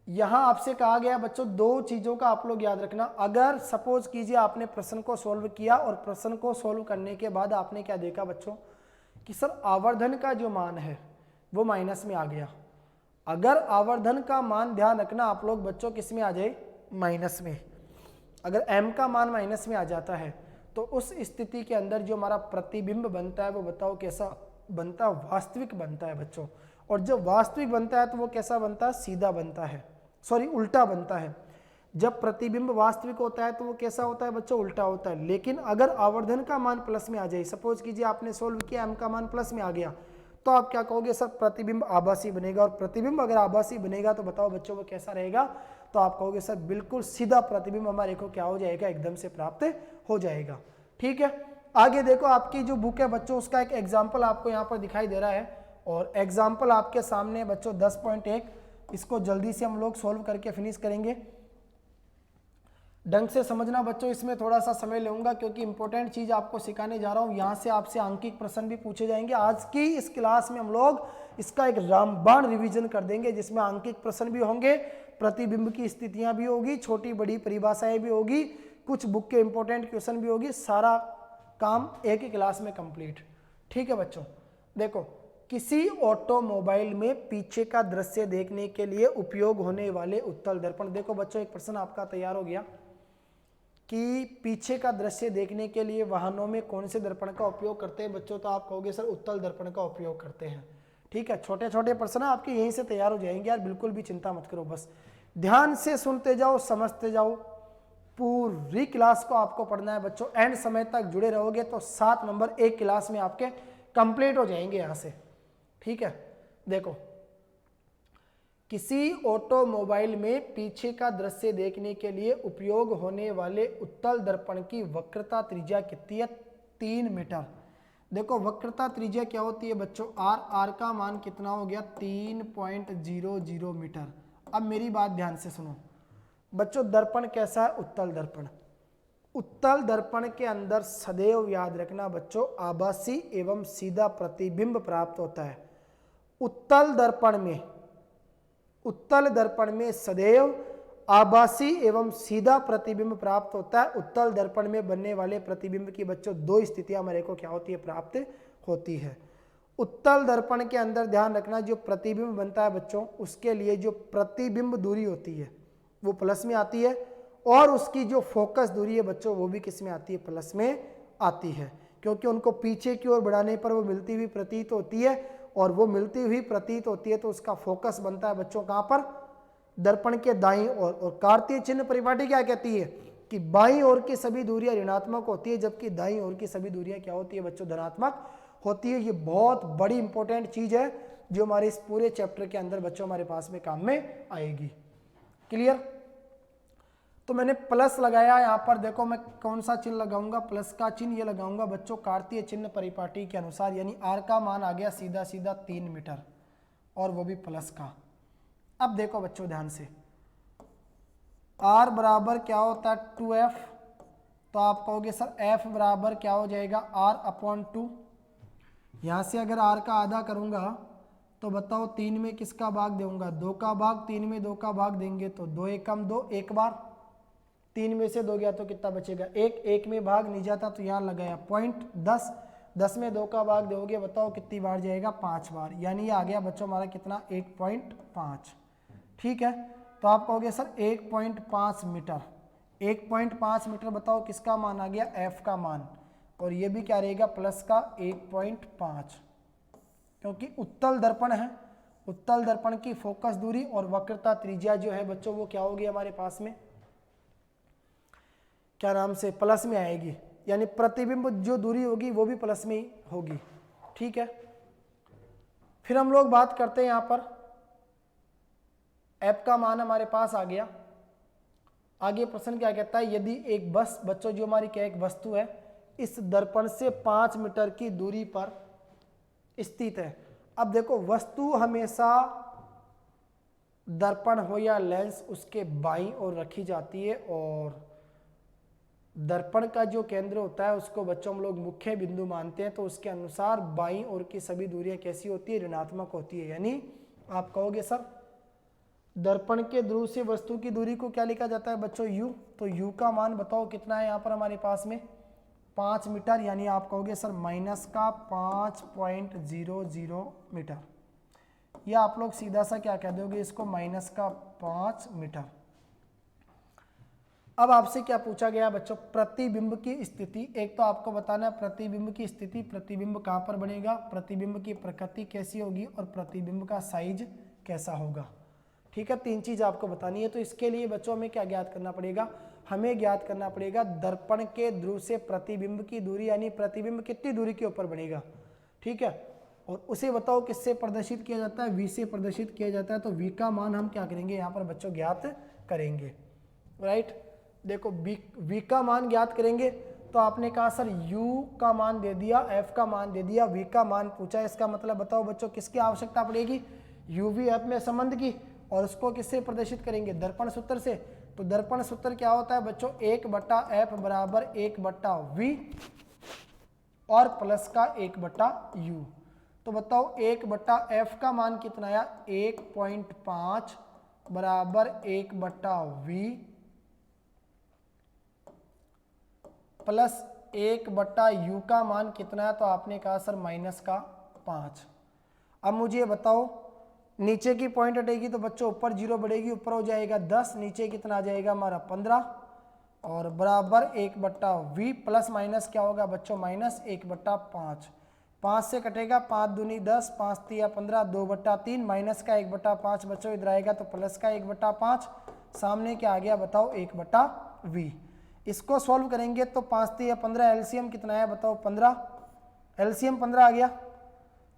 यहां आपसे कहा गया बच्चों दो चीजों का आप लोग याद रखना। अगर सपोज कीजिए आपने प्रश्न को सॉल्व किया और प्रश्न को सॉल्व करने के बाद आपने क्या देखा बच्चों कि सर आवर्धन का जो मान है वो माइनस में आ गया। अगर आवर्धन का मान, ध्यान रखना आप लोग बच्चों, किस में आ जाए? माइनस में। अगर m का मान माइनस में आ जाता है तो उस स्थिति के अंदर जो हमारा प्रतिबिंब बनता है वो बताओ कैसा बनता है? वास्तविक बनता है बच्चों। और जब वास्तविक बनता है तो वो कैसा बनता है? सीधा बनता है, सॉरी उल्टा बनता है। जब प्रतिबिंब वास्तविक होता है तो वो कैसा होता है बच्चों? उल्टा होता है। लेकिन अगर आवर्धन का मान प्लस में आ जाए, सपोज कीजिए आपने सोल्व किया, m का मान प्लस में आ गया, तो आप क्या कहोगे? सर प्रतिबिंब आभासी बनेगा। और प्रतिबिंब अगर आभासी बनेगा तो बताओ बच्चों वो कैसा रहेगा? तो आप कहोगे सर बिल्कुल सीधा प्रतिबिंब हमारे को क्या हो जाएगा? एकदम से प्राप्त हो जाएगा। ठीक है। आगे देखो, आपकी जो बुक है बच्चों उसका एक एग्जाम्पल आपको यहाँ पर दिखाई दे रहा है, और एग्जाम्पल आपके सामने बच्चों 10.1। इसको जल्दी से हम लोग सोल्व करके फिनिश करेंगे। ढंग से समझना बच्चों, इसमें थोड़ा सा समय लूंगा क्योंकि इंपॉर्टेंट चीज आपको सिखाने जा रहा हूं। यहां से आपसे अंकित प्रश्न भी पूछे जाएंगे। आज की इस क्लास में हम लोग इसका एक रामबाण रिवीजन कर देंगे, जिसमें अंकित प्रश्न भी होंगे, प्रतिबिंब की स्थितियां भी होगी, छोटी बड़ी परिभाषाएं भी होगी, कुछ बुक के इंपॉर्टेंट क्वेश्चन भी होगी। सारा काम एक ही क्लास में कंप्लीट। ठीक है बच्चों। देखो, किसी ऑटोमोबाइल में पीछे का दृश्य देखने के लिए उपयोग होने वाले उत्तल दर्पण। देखो बच्चों, एक प्रश्न आपका तैयार हो गया कि पीछे का दृश्य देखने के लिए वाहनों में कौन से दर्पण का उपयोग करते हैं बच्चों? तो आप कहोगे सर उत्तल दर्पण का उपयोग करते हैं। ठीक है। छोटे छोटे प्रश्न आपके यहीं से तैयार हो जाएंगे यार, बिल्कुल भी चिंता मत करो, बस ध्यान से सुनते जाओ, समझते जाओ। पूरी क्लास को आपको पढ़ना है बच्चों, एंड समय तक जुड़े रहोगे तो 7 नंबर एक क्लास में आपके कंप्लीट हो जाएंगे यहां से। ठीक है। देखो, किसी ऑटोमोबाइल में पीछे का दृश्य देखने के लिए उपयोग होने वाले उत्तल दर्पण की वक्रता त्रिज्या कितनी है? 3 मीटर। देखो वक्रता त्रिज्या क्या होती है बच्चों? आर का मान कितना हो गया? 3.00 मीटर। अब मेरी बात ध्यान से सुनो बच्चों, दर्पण कैसा है? उत्तल दर्पण। उत्तल दर्पण के अंदर सदैव याद रखना बच्चों, आभासी एवं सीधा प्रतिबिंब प्राप्त होता है। उत्तल दर्पण में सदैव आभासी एवं सीधा प्रतिबिंब प्राप्त होता है। उत्तल दर्पण में बनने वाले प्रतिबिंब की बच्चों दो स्थितियां हमारे को क्या होती है? प्राप्त होती है। उत्तल दर्पण के अंदर ध्यान रखना, जो प्रतिबिंब बनता है बच्चों उसके लिए जो प्रतिबिंब दूरी होती है वो प्लस में आती है, और उसकी जो फोकस दूरी है बच्चों वो भी किस में आती है? प्लस में आती है, क्योंकि उनको पीछे की ओर बढ़ाने पर वो मिलती हुई प्रतीत होती है, और वो मिलती हुई प्रतीत होती है तो उसका फोकस बनता है बच्चों कहां पर? दर्पण के दाईं ओर। और कार्तीय चिन्ह परिपाटी क्या कहती है कि बाईं ओर की सभी दूरियां ऋणात्मक होती है, जबकि दाईं ओर की सभी दूरियां क्या होती है बच्चों? धनात्मक होती है। ये बहुत बड़ी इंपॉर्टेंट चीज है जो हमारे इस पूरे चैप्टर के अंदर बच्चों हमारे पास में काम में आएगी। क्लियर? तो मैंने प्लस लगाया यहाँ पर। देखो मैं कौन सा चिन्ह लगाऊंगा? प्लस का चिन्ह ये लगाऊंगा बच्चों कार्तीय चिन्ह परिपाटी के अनुसार, यानी आर का मान आ गया सीधा सीधा 3 मीटर, और वो भी प्लस का। अब देखो बच्चों ध्यान से, आर बराबर क्या होता है? 2f। तो आप कहोगे सर f बराबर क्या हो जाएगा? r/2। यहां से अगर r का आधा करूंगा तो बताओ 3 में किसका भाग दूंगा, 2 का भाग, 3 में 2 का भाग देंगे तो 2 एकम 2, एक बार 3 में से 2 गया तो कितना बचेगा 1, 1 में भाग नहीं जाता तो यहाँ लगाया पॉइंट 10, 10 में 2 का भाग दोगे बताओ कितनी बार जाएगा 5 बार, यानी ये आ गया बच्चों हमारा कितना 1.5। ठीक है, तो आप कहोगे सर 1.5 मीटर, 1.5 मीटर बताओ किसका मान आ गया एफ का मान, और ये भी क्या रहेगा प्लस का 1.5, क्योंकि उत्तल दर्पण है, उत्तल दर्पण की फोकस दूरी और वक्रता त्रिज्या जो है बच्चों वो क्या होगी हमारे पास में, क्या नाम से प्लस में आएगी, यानी प्रतिबिंब जो दूरी होगी वो भी प्लस में ही होगी। ठीक है, फिर हम लोग बात करते हैं यहां पर एफ का मान हमारे पास आ गया। आगे प्रश्न क्या कहता है, यदि एक बस बच्चों जो हमारी क्या एक वस्तु है इस दर्पण से 5 मीटर की दूरी पर स्थित है। अब देखो वस्तु हमेशा दर्पण हो या लेंस उसके बाईं ओर रखी जाती है, और दर्पण का जो केंद्र होता है उसको बच्चों हम लोग मुख्य बिंदु मानते हैं, तो उसके अनुसार बाईं ओर की सभी दूरियां कैसी होती है ऋणात्मक होती है। यानी आप कहोगे सर दर्पण के ध्रुव से वस्तु की दूरी को क्या लिखा जाता है बच्चों u, तो u का मान बताओ कितना है यहाँ पर हमारे पास में 5 मीटर, यानी आप कहोगे सर माइनस का 5.00 मीटर, या आप लोग सीधा सा क्या कह दोगे इसको माइनस का 5 मीटर। अब आपसे क्या पूछा गया बच्चों, प्रतिबिंब की स्थिति, एक तो आपको बताना है प्रतिबिंब की स्थिति, प्रतिबिंब कहाँ पर बनेगा, प्रतिबिंब की प्रकृति कैसी होगी और प्रतिबिंब का साइज कैसा होगा। ठीक है, 3 चीज आपको बतानी है। तो इसके लिए बच्चों हमें क्या ज्ञात करना पड़ेगा, हमें ज्ञात करना पड़ेगा दर्पण के ध्रुव से प्रतिबिंब की दूरी, यानी प्रतिबिंब कितनी दूरी के ऊपर बनेगा। ठीक है, और उसे बताओ किससे प्रदर्शित किया जाता है, v से प्रदर्शित किया जाता है। तो v का मान हम क्या करेंगे यहाँ पर बच्चों ज्ञात करेंगे। राइट, देखो v का मान ज्ञात करेंगे, तो आपने कहा सर u का मान दे दिया, f का मान दे दिया, v का मान पूछा, इसका मतलब बताओ बच्चों किसकी आवश्यकता पड़ेगी, uv f में संबंध की, और उसको किससे प्रदर्शित करेंगे दर्पण सूत्र से। तो दर्पण सूत्र क्या होता है बच्चों 1/f बराबर 1/v और प्लस का 1/u। तो बताओ 1/f का मान कितना आया 1.5 बराबर 1/v प्लस 1/u का मान कितना है, तो आपने कहा सर माइनस का 5। अब मुझे ये बताओ नीचे की पॉइंट हटेगी तो बच्चों ऊपर 0 बढ़ेगी, ऊपर हो जाएगा 10, नीचे कितना आ जाएगा हमारा 15 और बराबर 1/v प्लस माइनस क्या होगा बच्चों माइनस 1/5। 5 से कटेगा 5 दूनी 10, 5 तिया 15, 2/3 माइनस का 1/5 बच्चों इधर आएगा तो प्लस का 1/5, सामने क्या आ गया बताओ 1/v। इसको सॉल्व करेंगे तो 5 तिया 15, एलसीएम कितना है बताओ 15, एलसीएम 15 आ गया।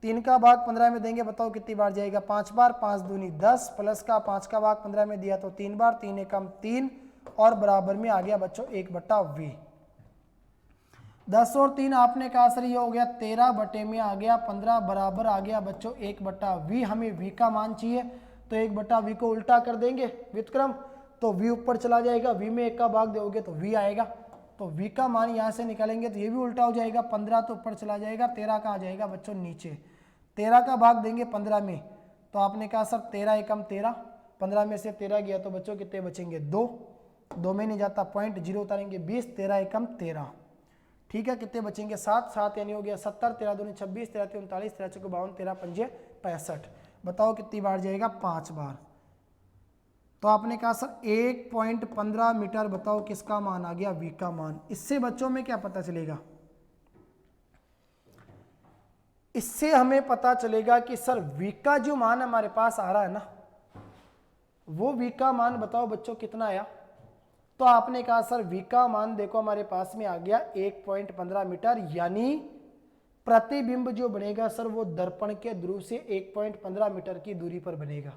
3 का भाग 15 में देंगे बताओ कितनी बार जाएगा 5 बार, 5 दूनी 10 प्लस का 5 का भाग 15 में दिया तो 3 बार, 3 एकम 3 और बराबर में आ गया बच्चों 1/v। 10 और 3 आपने कहा सर ये हो गया 13 बटे में आ गया 15 बराबर आ गया बच्चों 1/v। हमें v का मान चाहिए तो 1/v को उल्टा कर देंगे व्युत्क्रम, तो v ऊपर चला जाएगा, v में 1 का भाग दोगे तो v आएगा, तो v का मान यहाँ से निकालेंगे तो ये भी उल्टा हो जाएगा, 15 तो ऊपर चला जाएगा, 13 का आ जाएगा बच्चों नीचे। 13 का भाग देंगे 15 में तो आपने कहा सर 13 एकम 13, 15 में से 13 गया तो बच्चों कितने बचेंगे 2, 2 में नहीं जाता पॉइंट 0 उतारेंगे 20, 13 एकम 13। ठीक है, कितने बचेंगे 7, 7 यानी हो गया 70, 13 दूनी 26, 13 तीन 39, 13 चौके 52, 13 पंजे 65। बताओ कितनी बार जाएगा 5 बार। तो आपने कहा सर 1.15 मीटर, बताओ किसका मान आ गया v का मान। इससे बच्चों में क्या पता चलेगा, इससे हमें पता चलेगा कि सर v का जो मान हमारे पास आ रहा है ना, वो v का मान बताओ बच्चों कितना आया। तो आपने कहा सर v का मान देखो हमारे पास में आ गया 1.15 मीटर, यानी प्रतिबिंब जो बनेगा सर वो दर्पण के ध्रुव से 1.15 मीटर की दूरी पर बनेगा।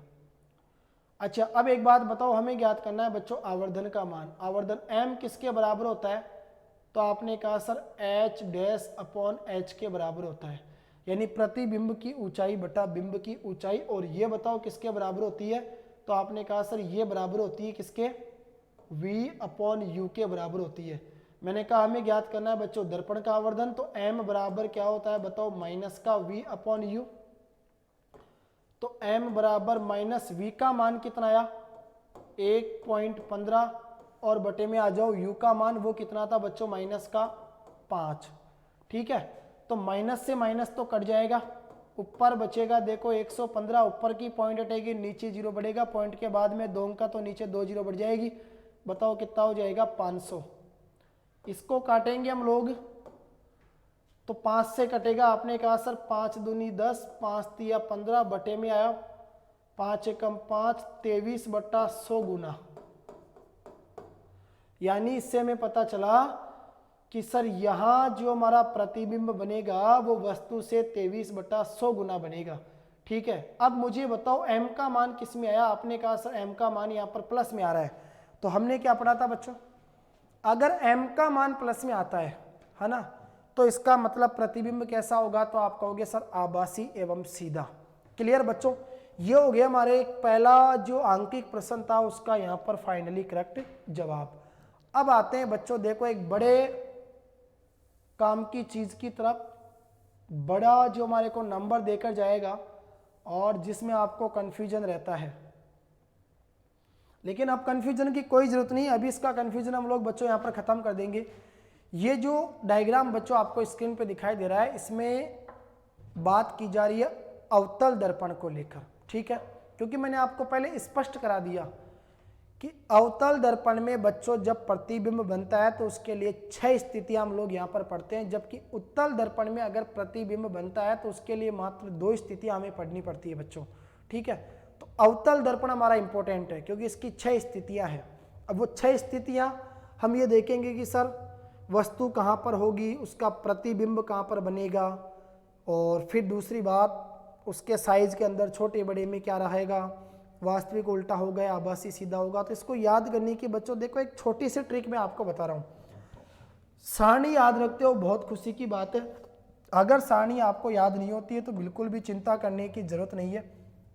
अच्छा, अब एक बात बताओ, हमें ज्ञात करना है बच्चों आवर्धन का मान। आवर्धन m किसके बराबर होता है, तो आपने कहा sir h dash upon h के बराबर होता है, यानी प्रतिबिंब की ऊंचाई बटा बिंब की ऊंचाई। और ये बताओ किसके बराबर होती है, तो आपने कहा सर ये बराबर होती है किसके, v अपॉन u के बराबर होती है। मैंने कहा हमें ज्ञात करना है बच्चों दर्पण का आवर्धन, तो m बराबर क्या होता है बताओ माइनस का v अपॉन u। तो m बराबर माइनस v का मान कितना आया 1.15 और बटे में आ जाओ u का मान वो कितना था बच्चों माइनस का 5। ठीक है, तो माइनस से माइनस तो कट जाएगा, ऊपर बचेगा देखो 115, ऊपर की पॉइंट हटेगी, नीचे 0 बढ़ेगा, पॉइंट के बाद में 2 अंक का तो नीचे 2 0 बढ़ जाएगी। बताओ कितना हो जाएगा 500। इसको काटेंगे हम लोग तो 5 से कटेगा, आपने कहा सर 5 दूनी 10, 5 तिया 15, बटे में आया 5 एकम 5, 23/100 गुना। यानी इससे हमें पता चला कि सर यहाँ जो हमारा प्रतिबिंब बनेगा वो वस्तु से 23/100 गुना बनेगा। ठीक है, अब मुझे बताओ m का मान किस में आया। आपने कहा सर m का मान यहाँ पर प्लस में आ रहा है, तो हमने क्या पढ़ा था बच्चों, अगर m का मान प्लस में आता है ना, तो इसका मतलब प्रतिबिंब कैसा होगा, तो आप कहोगे सर आभासी एवं सीधा। क्लियर बच्चों, ये हो गया हमारे पहला जो आंकिक प्रश्न था उसका यहाँ पर फाइनली करेक्ट जवाब। अब आते हैं बच्चों देखो एक बड़े काम की चीज की तरफ, बड़ा जो हमारे को नंबर देकर जाएगा और जिसमें आपको कंफ्यूजन रहता है। लेकिन अब कंफ्यूजन की कोई जरूरत नहीं, अभी इसका कंफ्यूजन हम लोग बच्चों यहाँ पर खत्म कर देंगे। ये जो डायग्राम बच्चों आपको स्क्रीन पे दिखाई दे रहा है, इसमें बात की जा रही है अवतल दर्पण को लेकर। ठीक है, क्योंकि मैंने आपको पहले स्पष्ट करा दिया कि अवतल दर्पण में बच्चों जब प्रतिबिंब बनता है तो उसके लिए 6 स्थितियां हम लोग यहाँ पर पढ़ते हैं, जबकि उत्तल दर्पण में अगर प्रतिबिंब बनता है तो उसके लिए मात्र 2 स्थितियां हमें पढ़नी पड़ती है बच्चों। ठीक है, तो अवतल दर्पण हमारा इंपॉर्टेंट है क्योंकि इसकी 6 स्थितियां हैं। अब वो 6 स्थितियां हम ये देखेंगे कि सर वस्तु कहाँ पर होगी, उसका प्रतिबिंब कहाँ पर बनेगा, और फिर दूसरी बात उसके साइज के अंदर छोटे बड़े में क्या रहेगा, वास्तविक उल्टा होगा या आभासी सीधा होगा। तो इसको याद करने की बच्चों देखो एक छोटी सी ट्रिक मैं आपको बता रहा हूँ। सारणी याद रखते हो बहुत खुशी की बात है, अगर सारणी आपको याद नहीं होती है तो बिल्कुल भी चिंता करने की जरूरत नहीं है।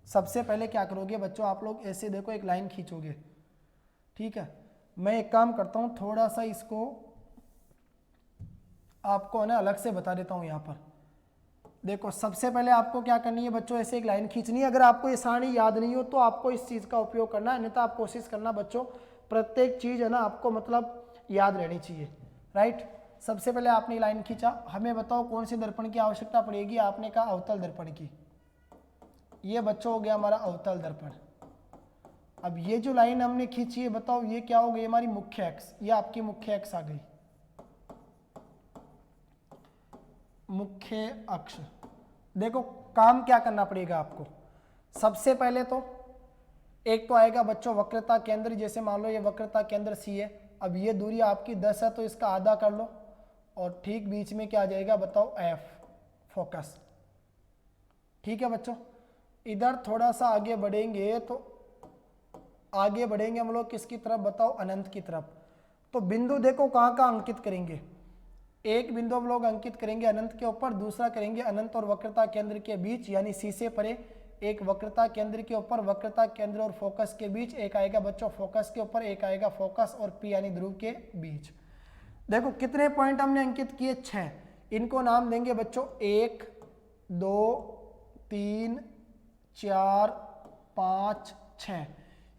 सबसे पहले क्या करोगे बच्चों, आप लोग ऐसे देखो एक लाइन खींचोगे। ठीक है, मैं एक काम करता हूँ, थोड़ा सा इसको आपको ना अलग से बता देता हूँ। यहाँ पर देखो सबसे पहले आपको क्या करनी है बच्चों, ऐसे एक लाइन खींचनी है। अगर आपको ये सारणी याद नहीं हो तो आपको इस चीज़ का उपयोग करना है, अन्यथा आप कोशिश करना बच्चों प्रत्येक चीज़ है ना आपको मतलब याद रहनी चाहिए। राइट, सबसे पहले आपने लाइन खींचा, हमें बताओ कौन सी दर्पण की आवश्यकता पड़ेगी। आपने कहा अवतल दर्पण की। ये बच्चों हो गया हमारा अवतल दर्पण। अब ये जो लाइन हमने खींची है बताओ ये क्या हो गई, हमारी मुख्य अक्ष। ये आपकी मुख्य अक्ष आ गई, मुख्य अक्ष। देखो काम क्या करना पड़ेगा आपको, सबसे पहले तो एक तो आएगा बच्चों वक्रता केंद्र। जैसे मान लो ये वक्रता केंद्र सी है, अब ये दूरी आपकी 10 है तो इसका आधा कर लो, और ठीक बीच में क्या आ जाएगा बताओ एफ, फोकस। ठीक है बच्चों, इधर थोड़ा सा आगे बढ़ेंगे तो आगे बढ़ेंगे हम लोग किसकी तरफ बताओ, अनंत की तरफ। तो बिंदु देखो कहाँ कहाँ अंकित करेंगे, एक बिंदु हम लोग अंकित करेंगे अनंत के ऊपर, दूसरा करेंगे अनंत और वक्रता केंद्र के बीच यानी सी से परे, एक वक्रता केंद्र के ऊपर, वक्रता केंद्र और फोकस के बीच, एक आएगा बच्चों फोकस के ऊपर, एक आएगा फोकस और पी यानी ध्रुव के बीच। देखो कितने पॉइंट हमने अंकित किए, 6। इनको नाम देंगे बच्चों 1 2 3 4 5 6।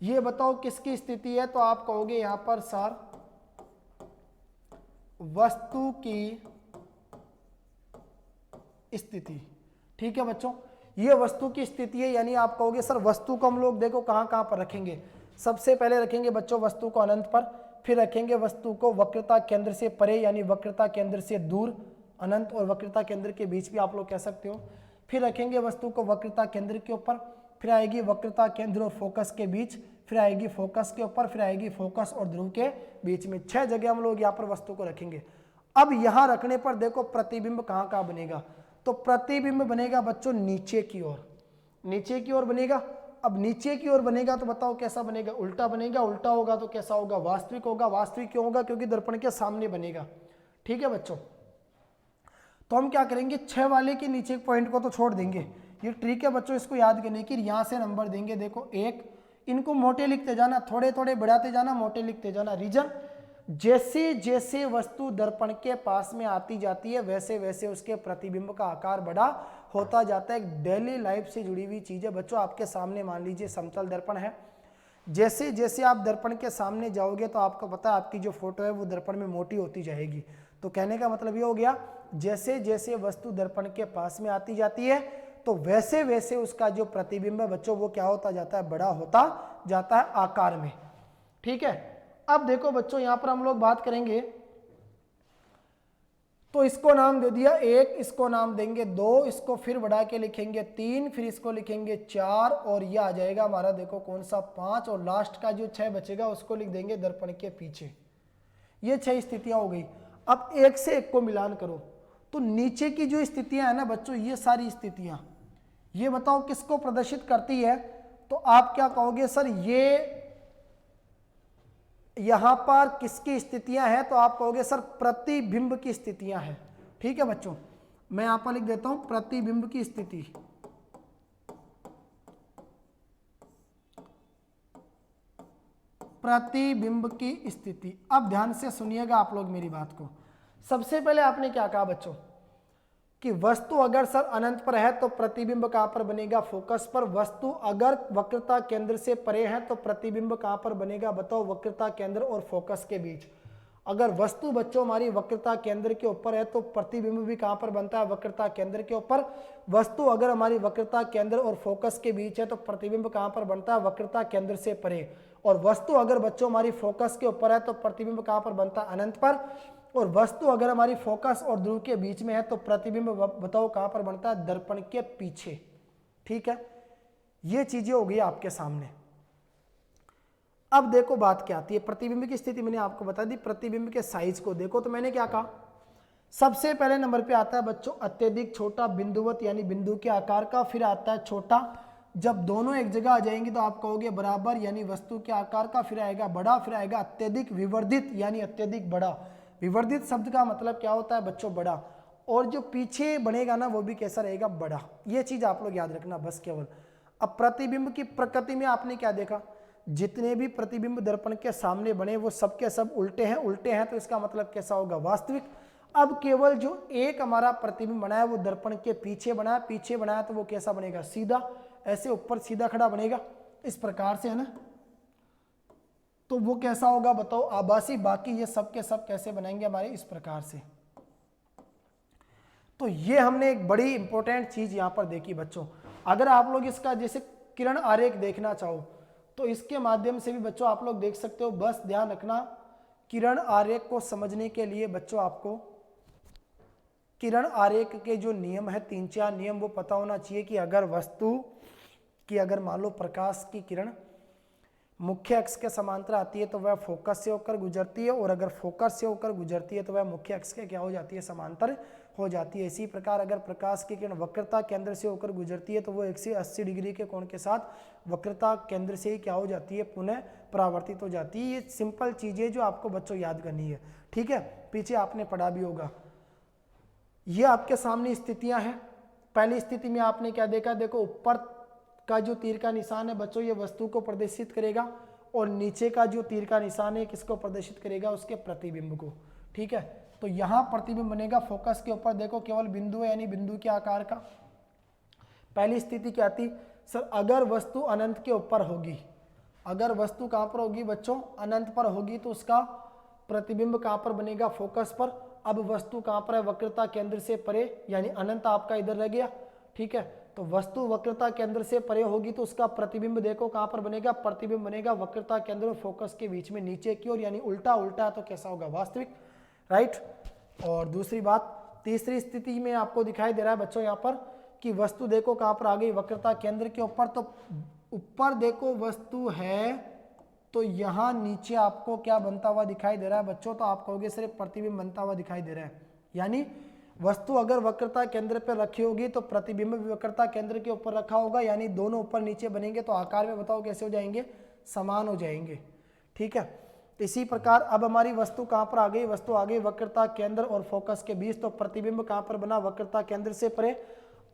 ये बताओ किसकी स्थिति है, तो आप कहोगे यहां पर सर वस्तु की स्थिति। ठीक है बच्चों, ये वस्तु की स्थिति है, यानी आप कहोगे सर वस्तु को हम लोग देखो कहां कहां पर रखेंगे। सबसे पहले रखेंगे बच्चों वस्तु को अनंत पर, फिर रखेंगे वस्तु को वक्रता केंद्र से परे यानी वक्रता केंद्र से दूर, अनंत और वक्रता केंद्र के बीच भी आप लोग कह सकते हो, फिर रखेंगे वस्तु को वक्रता केंद्र के ऊपर, फिर आएगी वक्रता केंद्र और फोकस के बीच, फिर आएगी फोकस के ऊपर, फिर आएगी फोकस और ध्रुव के बीच में। 6 जगह हम लोग यहाँ पर वस्तु को रखेंगे। अब यहाँ रखने पर देखो प्रतिबिंब कहाँ कहाँ बनेगा, तो प्रतिबिंब बनेगा बच्चों नीचे की ओर, नीचे की ओर बनेगा। अब नीचे की ओर बनेगा तो बताओ कैसा बनेगा, उल्टा बनेगा। उल्टा होगा तो कैसा होगा, वास्तविक होगा। वास्तविक क्यों होगा, क्योंकि दर्पण के सामने बनेगा। ठीक है बच्चों, तो हम क्या करेंगे 6 वाले के नीचे पॉइंट को तो छोड़ देंगे। ये ट्रिक है बच्चों इसको याद करने की, यहाँ से नंबर देंगे देखो 1, इनको मोटे लिखते जाना, थोड़े थोड़े बढ़ाते जाना, मोटे लिखते जाना। रीजन, जैसे जैसे वस्तु दर्पण के पास में आती जाती है वैसे वैसे उसके प्रतिबिंब का आकार बड़ा होता जाता है, एक डेली लाइफ से जुड़ी हुई चीज़ है बच्चों। आपके सामने मान लीजिए समतल दर्पण है, जैसे जैसे आप दर्पण के सामने जाओगे तो आपको पता है आपकी जो फोटो है वो दर्पण में मोटी होती जाएगी। तो कहने का मतलब ये हो गया, जैसे जैसे वस्तु दर्पण के पास में आती जाती है तो वैसे वैसे उसका जो प्रतिबिंब है बच्चों वो क्या होता जाता है, बड़ा होता जाता है आकार में। ठीक है, अब देखो बच्चों यहां पर हम लोग बात करेंगे, तो इसको नाम दे दिया 1, इसको नाम देंगे 2, इसको फिर बढ़ा के लिखेंगे 3, फिर इसको लिखेंगे 4 और ये आ जाएगा हमारा देखो कौन सा 5, और लास्ट का जो 6 बचेगा उसको लिख देंगे दर्पण के पीछे। ये 6 स्थितियां हो गई। अब 1 से 1 को मिलान करो तो नीचे की जो स्थितियां है ना बच्चों, ये सारी स्थितियां ये बताओ किसको प्रदर्शित करती है। तो आप क्या कहोगे सर ये यहां पर किसकी स्थितियां हैं, तो आप कहोगे सर प्रतिबिंब की स्थितियां हैं। ठीक है बच्चों, मैं यहां पर लिख देता हूं प्रतिबिंब की स्थिति। प्रतिबिंब की स्थिति। अब ध्यान से सुनिएगा आप लोग मेरी बात को। सबसे पहले आपने क्या कहा बच्चों कि वस्तु अगर सर अनंत पर है तो प्रतिबिंब कहां पर बनेगा, फोकस पर। वस्तु अगर वक्रता केंद्र से परे है तो प्रतिबिंब कहां पर बनेगा, बताओ, वक्रता केंद्र और फोकस के बीच। अगर वस्तु बच्चों हमारी वक्रता केंद्र के ऊपर है तो प्रतिबिंब भी कहां पर बनता है, वक्रता केंद्र के ऊपर। वस्तु अगर हमारी वक्रता केंद्र और फोकस के बीच है तो प्रतिबिंब कहां पर बनता है, वक्रता केंद्र से परे। और वस्तु अगर बच्चों हमारी फोकस के ऊपर है तो प्रतिबिंब कहां पर बनता है, अनंत पर। और वस्तु अगर हमारी फोकस और ध्रुव के बीच में है तो प्रतिबिंब बताओ कहां पर बनता है, दर्पण के पीछे। ठीक है, ये चीजें हो गई आपके सामने। अब देखो बात क्या आती है, प्रतिबिंब की स्थिति मैंने आपको बता दी। प्रतिबिंब के साइज को देखो तो मैंने क्या कहा, सबसे पहले नंबर पे आता है बच्चों अत्यधिक छोटा बिंदुवत यानी बिंदु के आकार का, फिर आता है छोटा। जब दोनों एक जगह आ जाएंगे तो आप कहोगे बराबर यानी वस्तु के आकार का, फिर आएगा बड़ा, फिर आएगा अत्यधिक विवर्धित यानी अत्यधिक बड़ा। विवर्धित शब्द का मतलब क्या होता है बच्चों, बड़ा। और जो पीछे बनेगा ना वो भी कैसा रहेगा, बड़ा। ये चीज आप लोग याद रखना बस केवल। अब प्रतिबिंब की प्रकृति में आपने क्या देखा, जितने भी प्रतिबिंब दर्पण के सामने बने वो सब के सब उल्टे हैं। उल्टे हैं तो इसका मतलब कैसा होगा, वास्तविक। अब केवल जो एक हमारा प्रतिबिंब बना है वो दर्पण के पीछे बना है, पीछे बना है तो वो कैसा बनेगा, सीधा, ऐसे ऊपर सीधा खड़ा बनेगा इस प्रकार से, है ना। तो वो कैसा होगा बताओ, आभासी। बाकी ये सब के सब कैसे बनाएंगे हमारे, इस प्रकार से। तो ये हमने एक बड़ी इंपॉर्टेंट चीज यहां पर देखी बच्चों। अगर आप लोग इसका जैसे किरण आरेख देखना चाहो तो इसके माध्यम से भी बच्चों आप लोग देख सकते हो। बस ध्यान रखना, किरण आरेख को समझने के लिए बच्चों आपको किरण आरेख के जो नियम है, 3-4 नियम, वो पता होना चाहिए कि अगर वस्तु की अगर मान लो प्रकाश की किरण मुख्य अक्ष के समांतर आती है तो वह फोकस से होकर गुजरती है, और अगर फोकस से होकर गुजरती है तो वह मुख्य अक्ष के क्या हो जाती है, समांतर हो जाती है। इसी प्रकार अगर प्रकाश की किरण वक्रता केंद्र से होकर गुजरती है तो वो 180 डिग्री के कोण के साथ वक्रता केंद्र से ही क्या हो जाती है, पुनः परावर्तित हो जाती है। ये सिंपल चीजें जो आपको बच्चों याद करनी है। ठीक है, पीछे आपने पढ़ा भी होगा। ये आपके सामने स्थितियां हैं। पहली स्थिति में आपने क्या देखा, देखो ऊपर का जो तीर का निशान है बच्चों ये वस्तु को प्रदर्शित करेगा, और नीचे का जो तीर का निशान है किसको प्रदर्शित करेगा, उसके प्रतिबिंब को। ठीक है, तो यहां प्रतिबिंब बनेगा फोकस के ऊपर, देखो केवल बिंदु है यानी बिंदु के आकार का। पहली स्थिति क्या थी सर, अगर वस्तु अनंत के ऊपर होगी, अगर वस्तु कहां पर होगी बच्चों, अनंत पर होगी, तो उसका प्रतिबिंब कहां पर बनेगा, फोकस पर। अब वस्तु कहां पर है, वक्रता केंद्र से परे, यानी अनंत आपका इधर रह गया। ठीक है, तो वस्तु वक्रता केंद्र से परे होगी तो उसका प्रतिबिंब देखो कहां पर बनेगा, प्रतिबिंब बनेगा वक्रता केंद्र और फोकस के बीच में नीचे की ओर, यानी उल्टा। उल्टा तो कैसा होगा, वास्तविक, राइट। और दूसरी बात, तीसरी स्थिति में आपको दिखाई दे रहा है बच्चों यहाँ पर कि वस्तु देखो कहां पर आ गई, वक्रता केंद्र के ऊपर। तो ऊपर देखो वस्तु है तो यहां नीचे आपको क्या बनता हुआ दिखाई दे रहा है बच्चों, तो आप कहोगे सिर्फ प्रतिबिंब बनता हुआ दिखाई दे रहा है। यानी वस्तु अगर वक्रता केंद्र पर रखी होगी तो प्रतिबिंब भी वक्रता केंद्र के ऊपर रखा होगा, यानी दोनों ऊपर नीचे बनेंगे तो आकार में बताओ कैसे हो जाएंगे, समान हो जाएंगे। ठीक है, इसी प्रकार अब हमारी वस्तु कहां पर आ गई, वस्तु आ गई वक्रता केंद्र और फोकस के बीच, तो प्रतिबिंब कहां पर बना, वक्रता केंद्र से परे।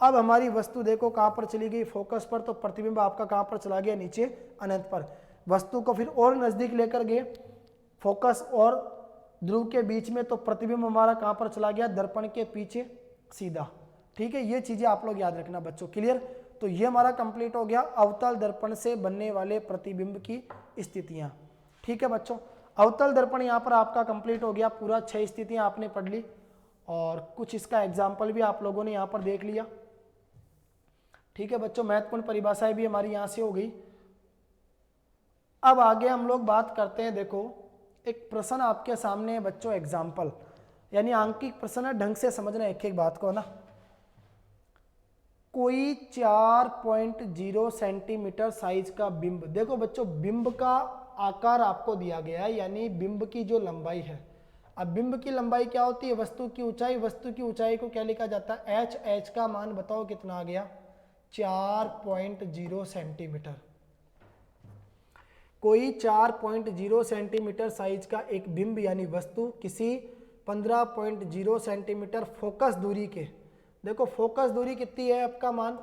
अब हमारी वस्तु देखो कहां पर चली गई, फोकस पर, तो प्रतिबिंब आपका कहां पर चला गया, नीचे अनंत पर। वस्तु को फिर और नजदीक लेकर गए फोकस और ध्रुव के बीच में, तो प्रतिबिंब हमारा कहां पर चला गया, दर्पण के पीछे सीधा। ठीक है, ये चीजें आप लोग याद रखना बच्चों। क्लियर? तो ये हमारा कंप्लीट हो गया अवतल दर्पण से बनने वाले प्रतिबिंब की स्थितियां। ठीक है बच्चों, अवतल दर्पण यहाँ पर आपका कंप्लीट हो गया, पूरा 6 स्थितियां आपने पढ़ ली और कुछ इसका एग्जाम्पल भी आप लोगों ने यहाँ पर देख लिया। ठीक है बच्चों, महत्वपूर्ण परिभाषाएं भी हमारी यहाँ से हो गई। अब आगे हम लोग बात करते हैं, देखो एक प्रश्न आपके सामने है बच्चों, एग्जाम्पल यानी आंकिक प्रश्न है, ढंग से समझना एक एक बात को ना। कोई 4.0 सेंटीमीटर साइज का बिंब, देखो बच्चों बिंब का आकार आपको दिया गया है, यानी बिंब की जो लंबाई है। अब बिंब की लंबाई क्या होती है? वस्तु की ऊंचाई। वस्तु की ऊंचाई को क्या लिखा जाता है? h। h का मान बताओ कितना आ गया? 4.0 सेंटीमीटर। कोई 4.0 सेंटीमीटर साइज का एक बिंब यानी वस्तु किसी 15.0 सेंटीमीटर फोकस दूरी के, देखो फोकस दूरी कितनी है एफ का मान?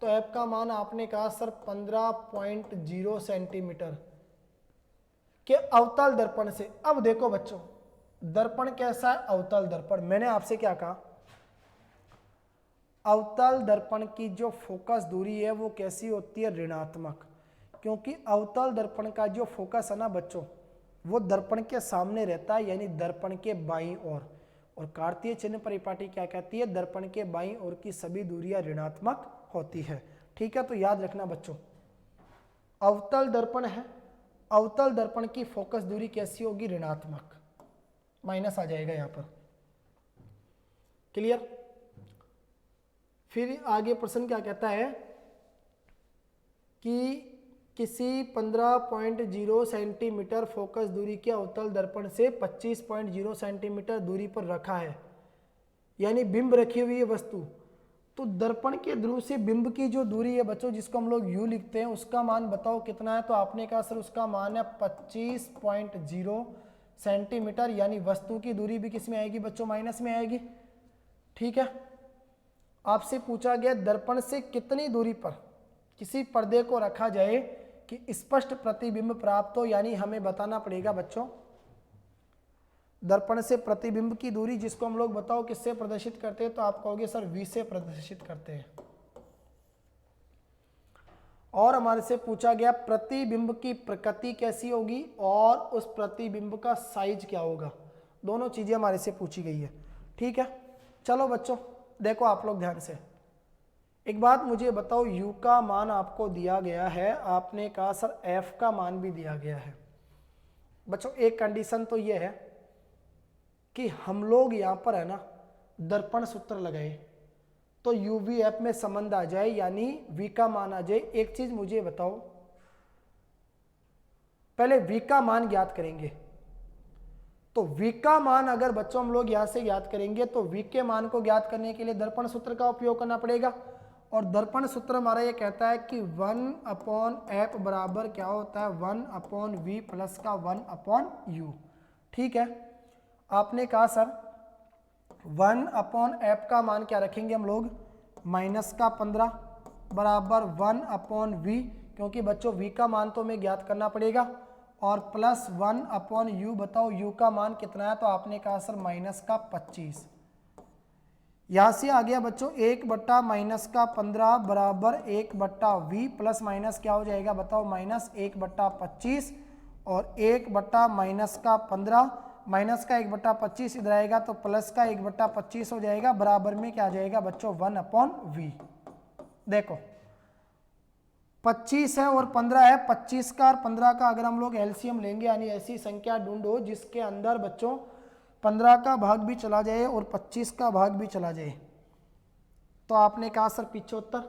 तो एफ का मान आपने कहा सर 15.0 सेंटीमीटर के अवतल दर्पण से। अब देखो बच्चों दर्पण कैसा है? अवतल दर्पण। मैंने आपसे क्या कहा? अवतल दर्पण की जो फोकस दूरी है वो कैसी होती है? ऋणात्मक। क्योंकि अवतल दर्पण का जो फोकस है ना बच्चों, वो दर्पण के सामने रहता है, यानी दर्पण के बाईं ओर। और कार्तीय चिन्ह परिपाटी क्या कहती है? दर्पण के बाईं ओर की सभी दूरियां ऋणात्मक होती है। ठीक है, तो याद रखना बच्चों, अवतल दर्पण है, अवतल दर्पण की फोकस दूरी कैसी होगी? ऋणात्मक, माइनस आ जाएगा यहां पर। क्लियर? फिर आगे प्रश्न क्या कहता है कि किसी 15.0 सेंटीमीटर फोकस दूरी के अवतल दर्पण से 25.0 सेंटीमीटर दूरी पर रखा है, यानी बिंब रखी हुई है वस्तु। तो दर्पण के ध्रुव से बिंब की जो दूरी है बच्चों, जिसको हम लोग यू लिखते हैं, उसका मान बताओ कितना है? तो आपने कहा सर उसका मान है 25.0 सेंटीमीटर, यानी वस्तु की दूरी भी किस में आएगी बच्चों? माइनस में आएगी। ठीक है, आपसे पूछा गया दर्पण से कितनी दूरी पर किसी पर्दे को रखा जाए कि स्पष्ट प्रतिबिंब प्राप्त हो, यानी हमें बताना पड़ेगा बच्चों दर्पण से प्रतिबिंब की दूरी, जिसको हम लोग बताओ किससे प्रदर्शित करते हैं? तो आप कहोगे सर v से प्रदर्शित करते हैं। और हमारे से पूछा गया प्रतिबिंब की प्रकृति कैसी होगी और उस प्रतिबिंब का साइज क्या होगा। दोनों चीजें हमारे से पूछी गई है। ठीक है, चलो बच्चों देखो आप लोग ध्यान से एक बात मुझे बताओ, u का मान आपको दिया गया है, आपने कहा सर f का मान भी दिया गया है। बच्चों एक कंडीशन तो ये है कि हम लोग यहाँ पर है ना दर्पण सूत्र लगाए तो UVF में संबंध आ जाए, यानी v का मान आ जाए। एक चीज मुझे बताओ, पहले v का मान ज्ञात करेंगे। तो v का मान अगर बच्चों हम लोग यहाँ से ज्ञात करेंगे तो v के मान को ज्ञात करने के लिए दर्पण सूत्र का उपयोग करना पड़ेगा। और दर्पण सूत्र हमारा ये कहता है कि 1/f बराबर क्या होता है? 1/v प्लस का 1/u। ठीक है, आपने कहा सर 1/f का मान क्या रखेंगे हम लोग? माइनस का 15 बराबर 1/v, क्योंकि बच्चों v का मान तो हमें ज्ञात करना पड़ेगा, और प्लस 1/u। बताओ u का मान कितना है? तो आपने कहा सर माइनस का 25। यहां से आ गया बच्चों 1/- माइनस का 15 बराबर 1/v प्लस माइनस क्या हो जाएगा बताओ? माइनस 1/25 और 1/ माइनस का 15 माइनस का 1/25 इधर आएगा तो प्लस का 1/25 हो जाएगा, बराबर में क्या आ जाएगा बच्चों? 1/v। देखो 25 है और 15 है, 25 का और 15 का अगर हम लोग एलसीएम लेंगे, यानी ऐसी संख्या ढूंढो जिसके अंदर बच्चों 15 का भाग भी चला जाए और 25 का भाग भी चला जाए। तो आपने कहा सर 75,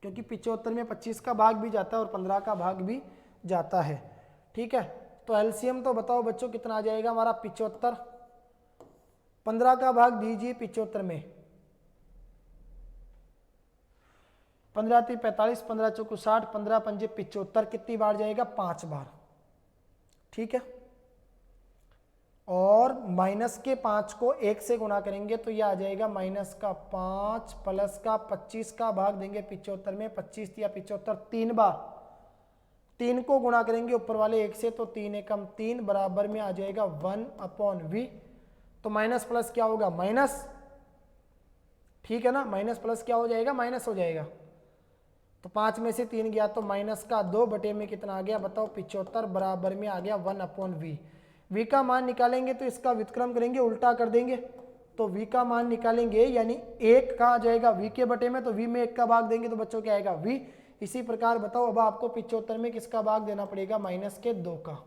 क्योंकि 75 में 25 का भाग भी जाता है और 15 का भाग भी जाता है। ठीक है, तो एलसीएम तो बताओ बच्चों कितना आ जाएगा हमारा? 75। 15 का भाग दीजिए 75 में, 15 × 45, 15 × 60, 15 × 5 = 75। कितनी बार जाएगा? 5 बार। ठीक है, और माइनस के 5 को 1 से गुणा करेंगे तो यह आ जाएगा माइनस का 5 प्लस का 25 का भाग देंगे 75 में, 25 या 75 3 बार, 3 को गुणा करेंगे ऊपर वाले 1 से तो 3 एकम 3 बराबर में आ जाएगा 1/v। तो माइनस प्लस क्या होगा? माइनस, ठीक है ना, माइनस प्लस क्या हो जाएगा, माइनस हो जाएगा। तो 5 में से 3 गया तो माइनस का 2 बटे में कितना आ गया बताओ 75 बराबर में आ गया 1/v। v का मान निकालेंगे तो इसका व्युत्क्रम करेंगे, उल्टा कर देंगे, तो v का मान निकालेंगे यानी 1 कहाँ आ जाएगा v के बटे में, तो v में 1 का भाग देंगे तो बच्चों क्या आएगा v। इसी प्रकार बताओ अब आपको 75 में किसका भाग देना पड़ेगा, माइनस के 2 का।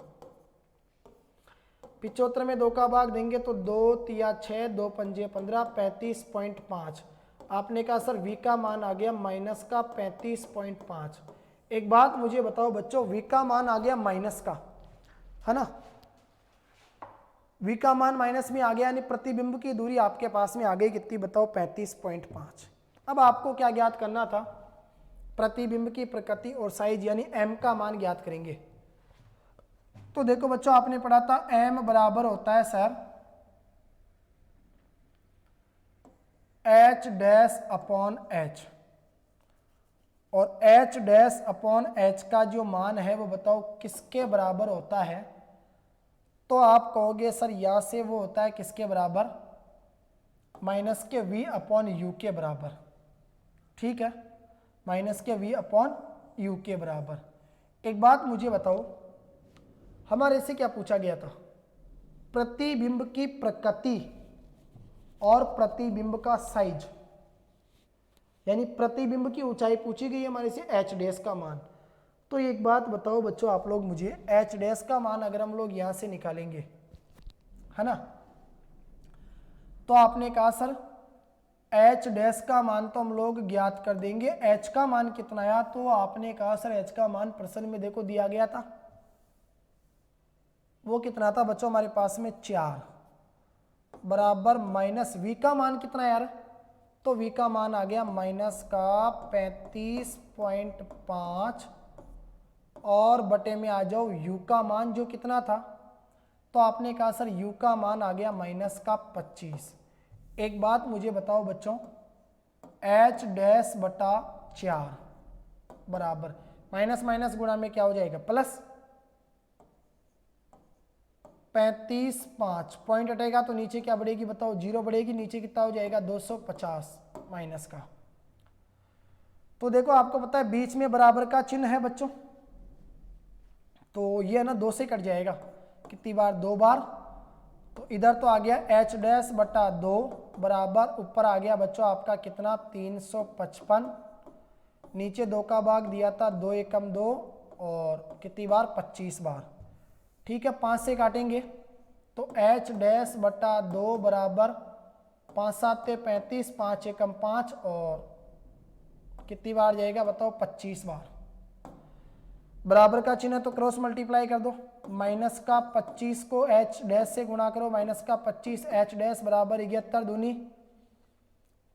75 में 2 का भाग देंगे तो 2 तिया 6, 2 पंजे 15, 35.5। आपने कहा सर v का मान आ गया माइनस का 35.5। एक बात मुझे बताओ बच्चों, v का मान आ गया माइनस का, है ना, v का मान माइनस में आ गया, यानी प्रतिबिंब की दूरी आपके पास में आ गई कितनी बताओ 35.5। अब आपको क्या ज्ञात करना था, प्रतिबिंब की प्रकृति और साइज यानी m का मान ज्ञात करेंगे। तो देखो बच्चों आपने पढ़ा था m बराबर होता है sir h dash upon h, और h डैश अपॉन h का जो मान है वो बताओ किसके बराबर होता है, तो आप कहोगे सर यहाँ से वो होता है किसके बराबर, माइनस के v अपॉन यू के बराबर। ठीक है, माइनस के v अपॉन यू के बराबर। एक बात मुझे बताओ, हमारे से क्या पूछा गया था, प्रतिबिंब की प्रकृति और प्रतिबिंब का साइज, यानी प्रतिबिंब की ऊंचाई पूछी गई हमारे से, एच डैश का मान। तो एक बात बताओ बच्चों आप लोग मुझे, एच डैश का मान अगर हम लोग यहां से निकालेंगे, है ना, तो आपने कहा सर एच डैश का मान तो हम लोग ज्ञात कर देंगे, एच का मान कितना आया, तो आपने कहा सर एच का मान प्रश्न में देखो दिया गया था, वो कितना था बच्चों हमारे पास में 4 बराबर माइनस v का मान कितना यार, तो v का मान आ गया माइनस का 35.5 और बटे में आ जाओ u का मान जो कितना था, तो आपने कहा सर u का मान आ गया माइनस का 25। एक बात मुझे बताओ बच्चों, h डैश बटा 4 बराबर माइनस माइनस गुणा में क्या हो जाएगा प्लस 35.5, पॉइंट हटेगा तो नीचे क्या बढ़ेगी बताओ, 0 बढ़ेगी, नीचे कितना हो जाएगा 250 माइनस का। तो देखो आपको पता है बीच में बराबर का चिन्ह है बच्चों, तो ये है ना 2 से कट जाएगा, कितनी बार 2 बार, तो इधर तो आ गया h डैश बटा 2 बराबर ऊपर आ गया बच्चों आपका कितना 355, नीचे 2 का भाग दिया था 2 एकम 2 और कितनी बार 25 बार। ठीक है, 5 से काटेंगे तो h डैश बटा 2 बराबर 5 7 35, 5 एकम 5 और कितनी बार जाएगा बताओ 25 बार। बराबर का चिन्ह तो क्रॉस मल्टीप्लाई कर दो, माइनस का 25 को h डैश से गुणा करो, माइनस का 25 h डैश बराबर 71 दूनी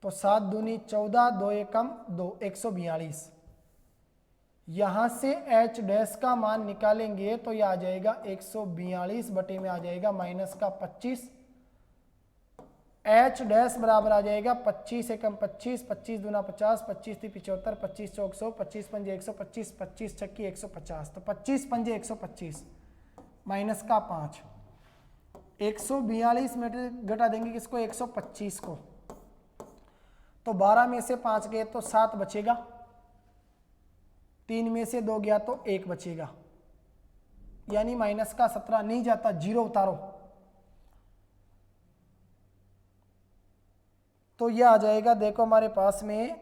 तो 7 दूनी 14, 2 एकम 2 142। यहाँ से h डैश का मान निकालेंगे तो यह आ जाएगा 142 बटे में आ जाएगा माइनस का 25, h डैश बराबर आ जाएगा 25 एकम 25, 25 दूना 50, 25 थी 75, 25 चौक 100, 25 पंजे 125, 25 छक्की 150, तो 25 पंजे 125 माइनस का 5, 142 में घटा देंगे किसको 125 को, तो 12 में से 5 गए तो 7 बचेगा, 3 में से 2 गया तो 1 बचेगा, यानी माइनस का 17 नहीं जाता, 0 उतारो, तो यह आ जाएगा देखो हमारे पास में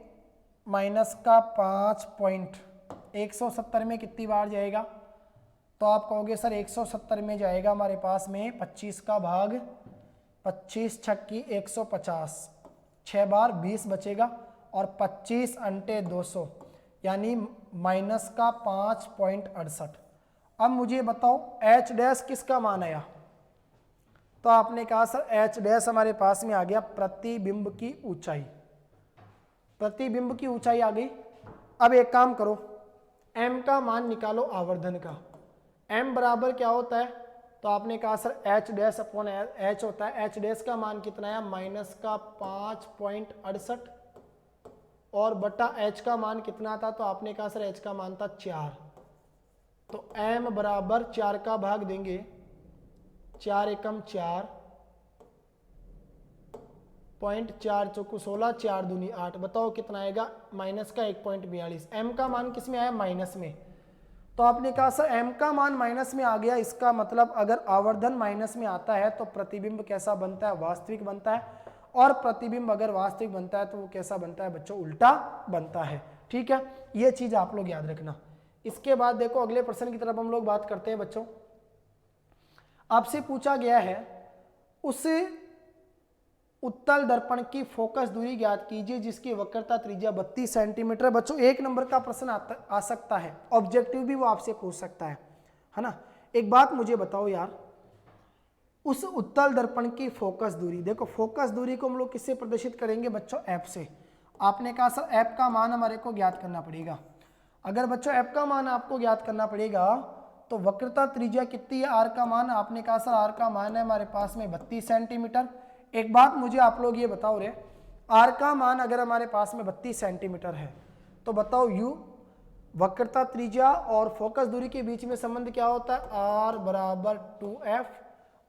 माइनस का 5 पॉइंट 170 में कितनी बार जाएगा, तो आप कहोगे सर 170 में जाएगा हमारे पास में 25 का भाग 25 छक्की 150, 6 बार 20 बचेगा और 25 अंटे 200 यानी माइनस का 5.68। अब मुझे बताओ h डैश किसका मान आया, तो आपने कहा सर h डैश हमारे पास में आ गया प्रतिबिंब की ऊंचाई, प्रतिबिंब की ऊंचाई आ गई। अब एक काम करो m का मान निकालो आवर्धन का, m बराबर क्या होता है, तो आपने कहा sir h dash upon h होता है, h डैश का मान कितना है माइनस का 5.68 और बटा h का मान कितना था, तो आपने कहा सर h का मान था 4, तो m बराबर 4 का भाग देंगे 4 एकम 4 0.4 चौको 16, 4 दूनी 8, बताओ कितना आएगा, माइनस का 1.42। एम का मान किस में आया, माइनस में। तो आपने कहा सर एम का मान माइनस में आ गया, इसका मतलब अगर आवर्धन माइनस में आता है तो प्रतिबिंब कैसा बनता है, वास्तविक बनता है, और प्रतिबिंब अगर वास्तविक बनता है तो वो कैसा बनता है बच्चों, उल्टा बनता है। ठीक है, ये चीज आप लोग याद रखना। इसके बाद देखो अगले प्रश्न की तरफ हम लोग बात करते हैं बच्चों। आपसे पूछा गया है उस उत्तल दर्पण की फोकस दूरी ज्ञात कीजिए जिसकी वक्रता त्रिज्या 32 सेंटीमीटर। बच्चों 1 नंबर का प्रश्न आ सकता है, ऑब्जेक्टिव भी वो आपसे पूछ सकता है ना। एक बात मुझे बताओ यार, उस उत्तल दर्पण की फोकस दूरी, देखो फोकस दूरी को हम लोग किससे प्रदर्शित करेंगे बच्चों, एफ से। आपने कहा सर एफ का मान हमारे को ज्ञात करना पड़ेगा। अगर बच्चों एफ का मान आपको ज्ञात करना पड़ेगा तो वक्रता त्रिज्या कितनी है, आर का मान, आपने कहा सर आर का मान है हमारे पास में 32 सेंटीमीटर। एक बात मुझे आप लोग ये बताओ रे, आर का मान अगर हमारे पास में 32 सेंटीमीटर है तो बताओ यू वक्रता त्रिज्या और फोकस दूरी के बीच में संबंध क्या होता है, आर बराबर 2f।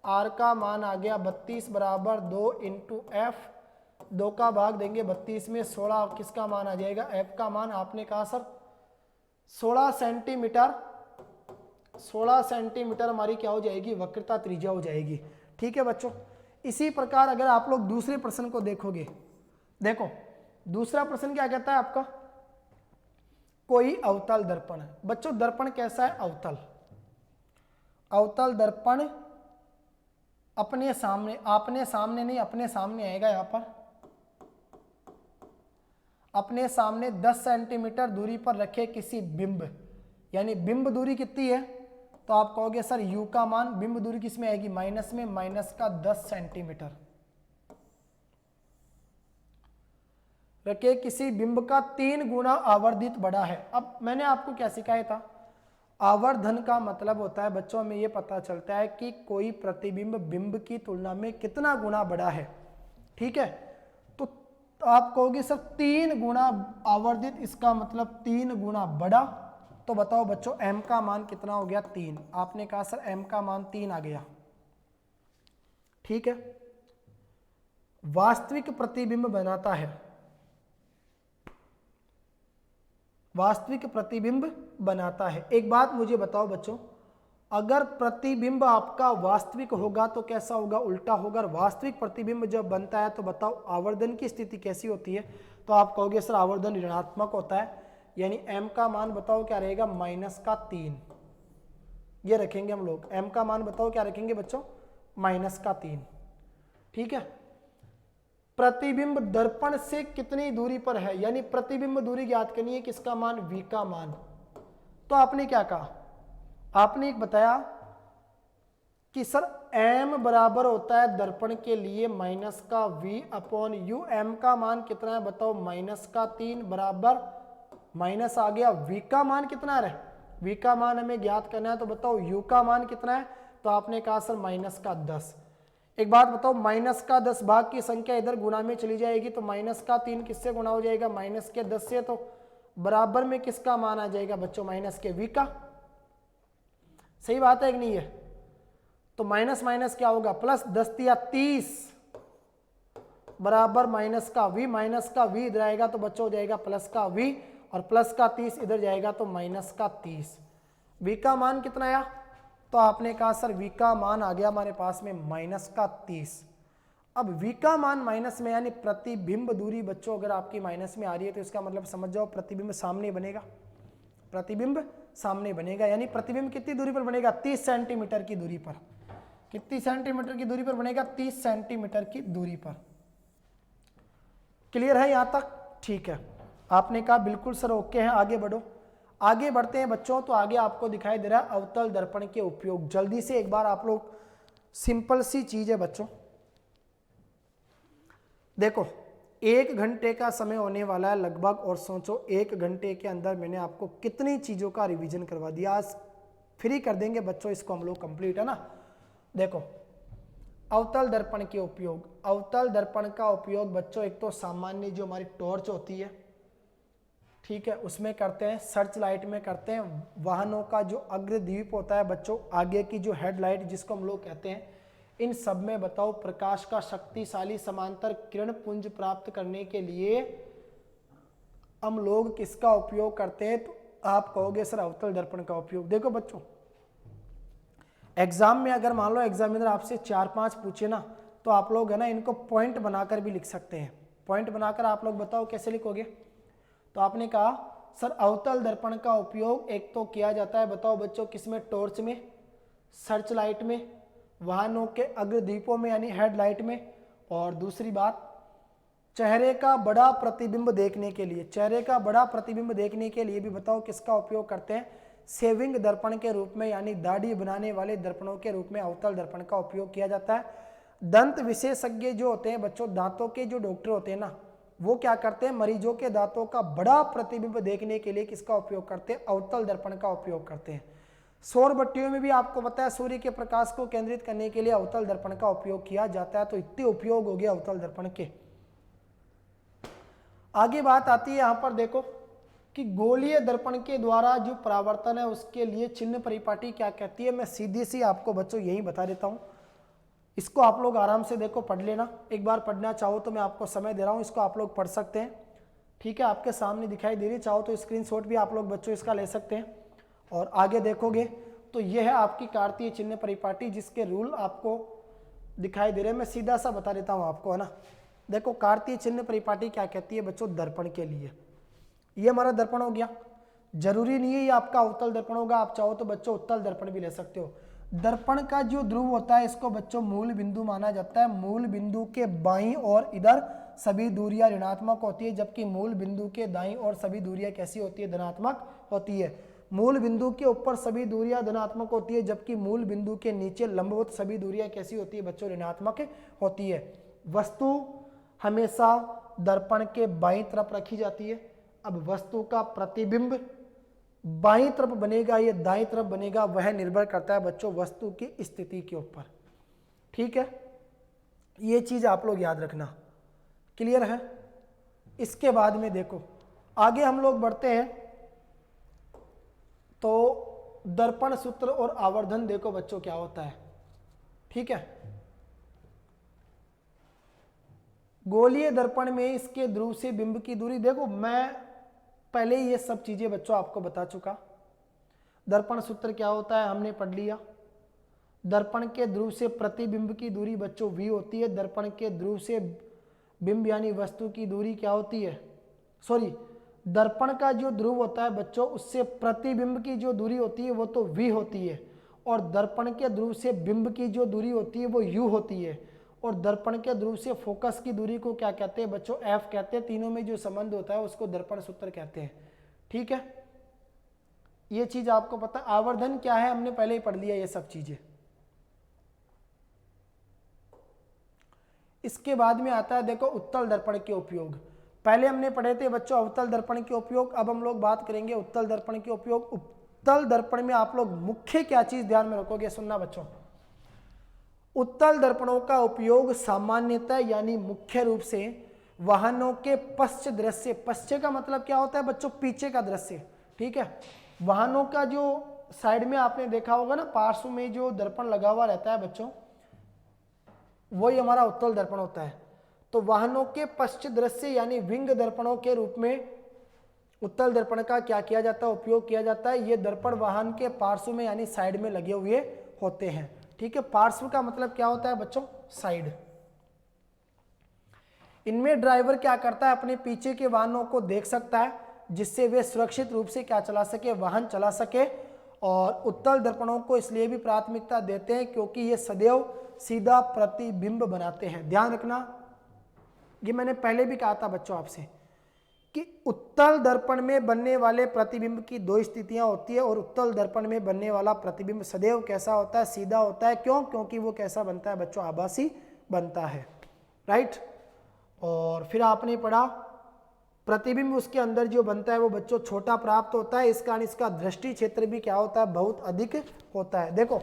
आर का मान आ गया 32 बराबर 2 इंटू एफ, 2 का भाग देंगे 32 में, 16 किसका मान आ जाएगा, एफ का मान। आपने कहा सर 16 सेंटीमीटर, 16 सेंटीमीटर हमारी क्या हो जाएगी, वक्रता त्रिज्या हो जाएगी। ठीक है बच्चों, इसी प्रकार अगर आप लोग दूसरे प्रश्न को देखोगे, देखो दूसरा प्रश्न क्या कहता है आपका, कोई अवतल दर्पण। बच्चों दर्पण कैसा है, अवतल। अवतल दर्पण अपने सामने, आपने सामने नहीं, अपने सामने आएगा यहां पर, अपने सामने 10 सेंटीमीटर दूरी पर रखे किसी बिंब, यानी बिंब दूरी कितनी है, तो आप कहोगे सर u का मान, बिंब दूरी किस में आएगी, माइनस में, माइनस का 10 सेंटीमीटर रखे किसी बिंब का 3 गुना आवर्धित बड़ा है। अब मैंने आपको क्या सिखाया था, आवर्धन का मतलब होता है बच्चों में ये पता चलता है कि कोई प्रतिबिंब बिंब की तुलना में कितना गुना बड़ा है। ठीक है, तो आप कहोगे सर 3 गुना आवर्धित, इसका मतलब 3 गुना बड़ा। तो बताओ बच्चों m का मान कितना हो गया, 3। आपने कहा सर m का मान 3 आ गया। ठीक है, वास्तविक प्रतिबिंब बनाता है, वास्तविक प्रतिबिंब बनाता है। एक बात मुझे बताओ बच्चों, अगर प्रतिबिंब आपका वास्तविक होगा तो कैसा होगा, उल्टा होगा। वास्तविक प्रतिबिंब जब बनता है तो बताओ आवर्धन की स्थिति कैसी होती है, तो आप कहोगे सर आवर्धन ऋणात्मक होता है, यानी m का मान बताओ क्या रहेगा, माइनस का 3। ये रखेंगे हम लोग, m का मान बताओ क्या रखेंगे बच्चों, माइनस का 3। ठीक है, प्रतिबिंब दर्पण से कितनी दूरी पर है, यानी प्रतिबिंब दूरी ज्ञात करनी है, किसका मान, v का मान। तो आपने क्या कहा, आपने एक बताया कि सर m बराबर होता है दर्पण के लिए माइनस का v अपॉन u। m का मान कितना है बताओ, माइनस का 3 बराबर माइनस आ गया, v का मान कितना है, v का मान हमें ज्ञात करना है, तो बताओ u का मान कितना है, तो आपने कहा सर माइनस का 10। एक बात बताओ, माइनस का 10 भाग की संख्या इधर गुणा में चली जाएगी तो माइनस का 3 किससे गुणा हो जाएगा, माइनस के 10 से, तो बराबर में किसका मान आ जाएगा बच्चों, माइनस के v का। सही बात है कि नहीं है, तो माइनस माइनस क्या होगा, प्लस 10 या 30 बराबर माइनस का v, माइनस का v इधर आएगा तो बच्चों हो जाएगा प्लस का v, और प्लस का 30 इधर जाएगा तो माइनस का 30। v का मान कितना आया, तो आपने कहा सर v का मान आ गया हमारे पास में माइनस का 30। अब v का मान माइनस में, यानी प्रतिबिंब दूरी बच्चों अगर आपकी माइनस में आ रही है तो इसका मतलब समझ जाओ प्रतिबिंब सामने बनेगा, प्रतिबिंब सामने बनेगा, यानी प्रतिबिंब कितनी दूरी पर बनेगा, 30 सेंटीमीटर की दूरी पर। कितनी सेंटीमीटर की दूरी पर बनेगा, 30 सेंटीमीटर की दूरी पर। क्लियर है यहां तक, ठीक है। आपने कहा बिल्कुल सर ओके है, आगे बढ़ो। आगे बढ़ते हैं बच्चों, तो आगे आपको दिखाई दे रहा है अवतल दर्पण के उपयोग। जल्दी से एक बार आप लोग, सिंपल सी चीज है बच्चों, देखो 1 घंटे का समय होने वाला है लगभग, और सोचो 1 घंटे के अंदर मैंने आपको कितनी चीजों का रिवीजन करवा दिया। आज फ्री कर देंगे बच्चों इसको हम लोग, कंप्लीट है ना। देखो अवतल दर्पण के उपयोग, अवतल दर्पण का उपयोग बच्चों एक तो सामान्य जो हमारी टॉर्च होती है, ठीक है, उसमें करते हैं, सर्च लाइट में करते हैं, वाहनों का जो अग्रदीप होता है बच्चों, आगे की जो हेडलाइट जिसको हम लोग कहते हैं, इन सब में बताओ प्रकाश का शक्तिशाली समांतर किरण पुंज प्राप्त करने के लिए हम लोग किसका उपयोग करते हैं? तो आप कहोगे सर अवतल दर्पण का उपयोग। देखो बच्चों, एग्जाम में अगर मान लो एग्जामिनर आपसे 4-5 पूछे ना, तो आप लोग है ना इनको पॉइंट बनाकर भी लिख सकते हैं। पॉइंट बनाकर आप लोग बताओ कैसे लिखोगे? तो आपने कहा सर अवतल दर्पण का उपयोग एक तो किया जाता है, बताओ बच्चों किसमें? टॉर्च में, सर्च लाइट में, वाहनों के अग्रदीपों में यानी हेडलाइट में, और दूसरी बात चेहरे का बड़ा प्रतिबिंब देखने के लिए। चेहरे का बड़ा प्रतिबिंब देखने के लिए भी बताओ किसका उपयोग करते हैं? सेविंग दर्पण के रूप में यानी दाढ़ी बनाने वाले दर्पणों के रूप में अवतल दर्पण का उपयोग किया जाता है। दंत विशेषज्ञ जो होते हैं बच्चों, दांतों के जो डॉक्टर होते हैं ना, वो क्या करते हैं? मरीजों के दांतों का बड़ा प्रतिबिंब देखने के लिए किसका उपयोग करते हैं? अवतल दर्पण का उपयोग करते हैं। सौर बत्तियों में भी आपको पता है सूर्य के प्रकाश को केंद्रित करने के लिए अवतल दर्पण का उपयोग किया जाता है। तो इतने उपयोग हो गए अवतल दर्पण के। आगे बात आती है यहां पर देखो कि गोलीय दर्पण के द्वारा जो परावर्तन है उसके लिए चिन्ह परिपाटी क्या कहती है? मैं सीधी सी आपको बच्चों यही बता देता हूं। इसको आप लोग आराम से देखो पढ़ लेना, एक बार पढ़ना चाहो तो मैं आपको समय दे रहा हूं, इसको आप लोग पढ़ सकते हैं। ठीक है, आपके सामने दिखाई दे रही, चाहो तो स्क्रीनशॉट भी आप लोग बच्चों इसका ले सकते हैं। और आगे देखोगे तो यह है आपकी कार्तीय चिन्ह परिपाटी, जिसके रूल आपको दिखाई दे रहे हैं। मैं सीधा सा बता देता हूं आपको, है ना। देखो कार्तीय चिन्ह परिपाटी क्या कहती है बच्चों? दर्पण के लिए ये हमारा दर्पण हो गया। जरूरी नहीं है ये आपका अवतल दर्पण होगा, आप चाहो तो बच्चों उत्तल दर्पण भी ले सकते हो। दर्पण का जो ध्रुव होता है इसको बच्चों मूल बिंदु माना जाता है। मूल बिंदु के बाईं और इधर सभी दूरियां ऋणात्मक होती है, जबकि मूल बिंदु के दाईं और सभी दूरियां कैसी होती है? धनात्मक होती है। मूल बिंदु के ऊपर सभी दूरियां धनात्मक होती है, जबकि मूल बिंदु के नीचे लंबवत सभी दूरियां कैसी होती है बच्चों? ऋणात्मक होती है। वस्तु हमेशा दर्पण के बाईं तरफ रखी जाती है। अब वस्तु का प्रतिबिंब बाईं तरफ बनेगा या दाईं तरफ बनेगा, वह निर्भर करता है बच्चों वस्तु की स्थिति के ऊपर। ठीक है, ये चीज आप लोग याद रखना। क्लियर है? इसके बाद में देखो आगे हम लोग बढ़ते हैं, तो दर्पण सूत्र और आवर्धन देखो बच्चों क्या होता है। ठीक है, गोलीय दर्पण में इसके ध्रुव से बिंब की दूरी, देखो मैं पहले ये सब चीजें बच्चों आपको बता चुका। दर्पण सूत्र क्या होता है हमने पढ़ लिया। दर्पण के ध्रुव से प्रतिबिंब की दूरी बच्चों v होती है। दर्पण के ध्रुव से बिंब यानी वस्तु की दूरी क्या होती है? सॉरी, दर्पण का जो ध्रुव होता है बच्चों उससे प्रतिबिंब की जो दूरी होती है वो तो v होती है, और दर्पण के ध्रुव से बिंब की जो दूरी होती है वो u होती है, और दर्पण के ध्रुव से फोकस की दूरी को क्या कहते हैं बच्चों? f कहते हैं। तीनों में जो संबंध होता है उसको दर्पण सूत्र कहते हैं। ठीक है, ये चीज आपको पता। आवर्धन क्या है हमने पहले ही पढ़ लिया ये सब चीजें। इसके बाद में आता है देखो उत्तल दर्पण के उपयोग। पहले हमने पढ़े थे बच्चों अवतल दर्पण के उपयोग, अब हम लोग बात करेंगे उत्तल दर्पण के उपयोग। उत्तल दर्पण में आप लोग मुख्य क्या चीज ध्यान में रखोगे? सुनना बच्चों, उत्तल दर्पणों का उपयोग सामान्यतः यानी मुख्य रूप से वाहनों के पश्च दृश्य, पश्च का मतलब क्या होता है बच्चों? पीछे का दृश्य। ठीक है, वाहनों का जो साइड में आपने देखा होगा ना, पार्श्व में जो दर्पण लगा हुआ रहता है बच्चों, वही हमारा उत्तल दर्पण होता है। तो वाहनों के पश्च दृश्य यानी विंग दर्पणों के रूप में उत्तल दर्पण का क्या किया जाता है? उपयोग किया जाता है। ये दर्पण वाहन के पार्श्व में यानी साइड में लगे हुए होते हैं। ठीक है, पार्श्व का मतलब क्या होता है बच्चों? साइड। इनमें ड्राइवर क्या करता है? अपने पीछे के वाहनों को देख सकता है, जिससे वे सुरक्षित रूप से क्या चला सके? वाहन चला सके। और उत्तल दर्पणों को इसलिए भी प्राथमिकता देते हैं क्योंकि ये सदैव सीधा प्रतिबिंब बनाते हैं। ध्यान रखना, ये मैंने पहले भी कहा था बच्चों आपसे कि उत्तल दर्पण में बनने वाले प्रतिबिंब की दो स्थितियां होती है, और उत्तल दर्पण में बनने वाला प्रतिबिंब सदैव कैसा होता है? सीधा होता है। क्यों? क्योंकि वो कैसा बनता है बच्चों? आभासी बनता है। राइट। और फिर आपने पढ़ा प्रतिबिंब उसके अंदर जो बनता है वो बच्चों छोटा प्राप्त होता है, इस कारण इसका दृष्टि क्षेत्र भी क्या होता है? बहुत अधिक होता है। देखो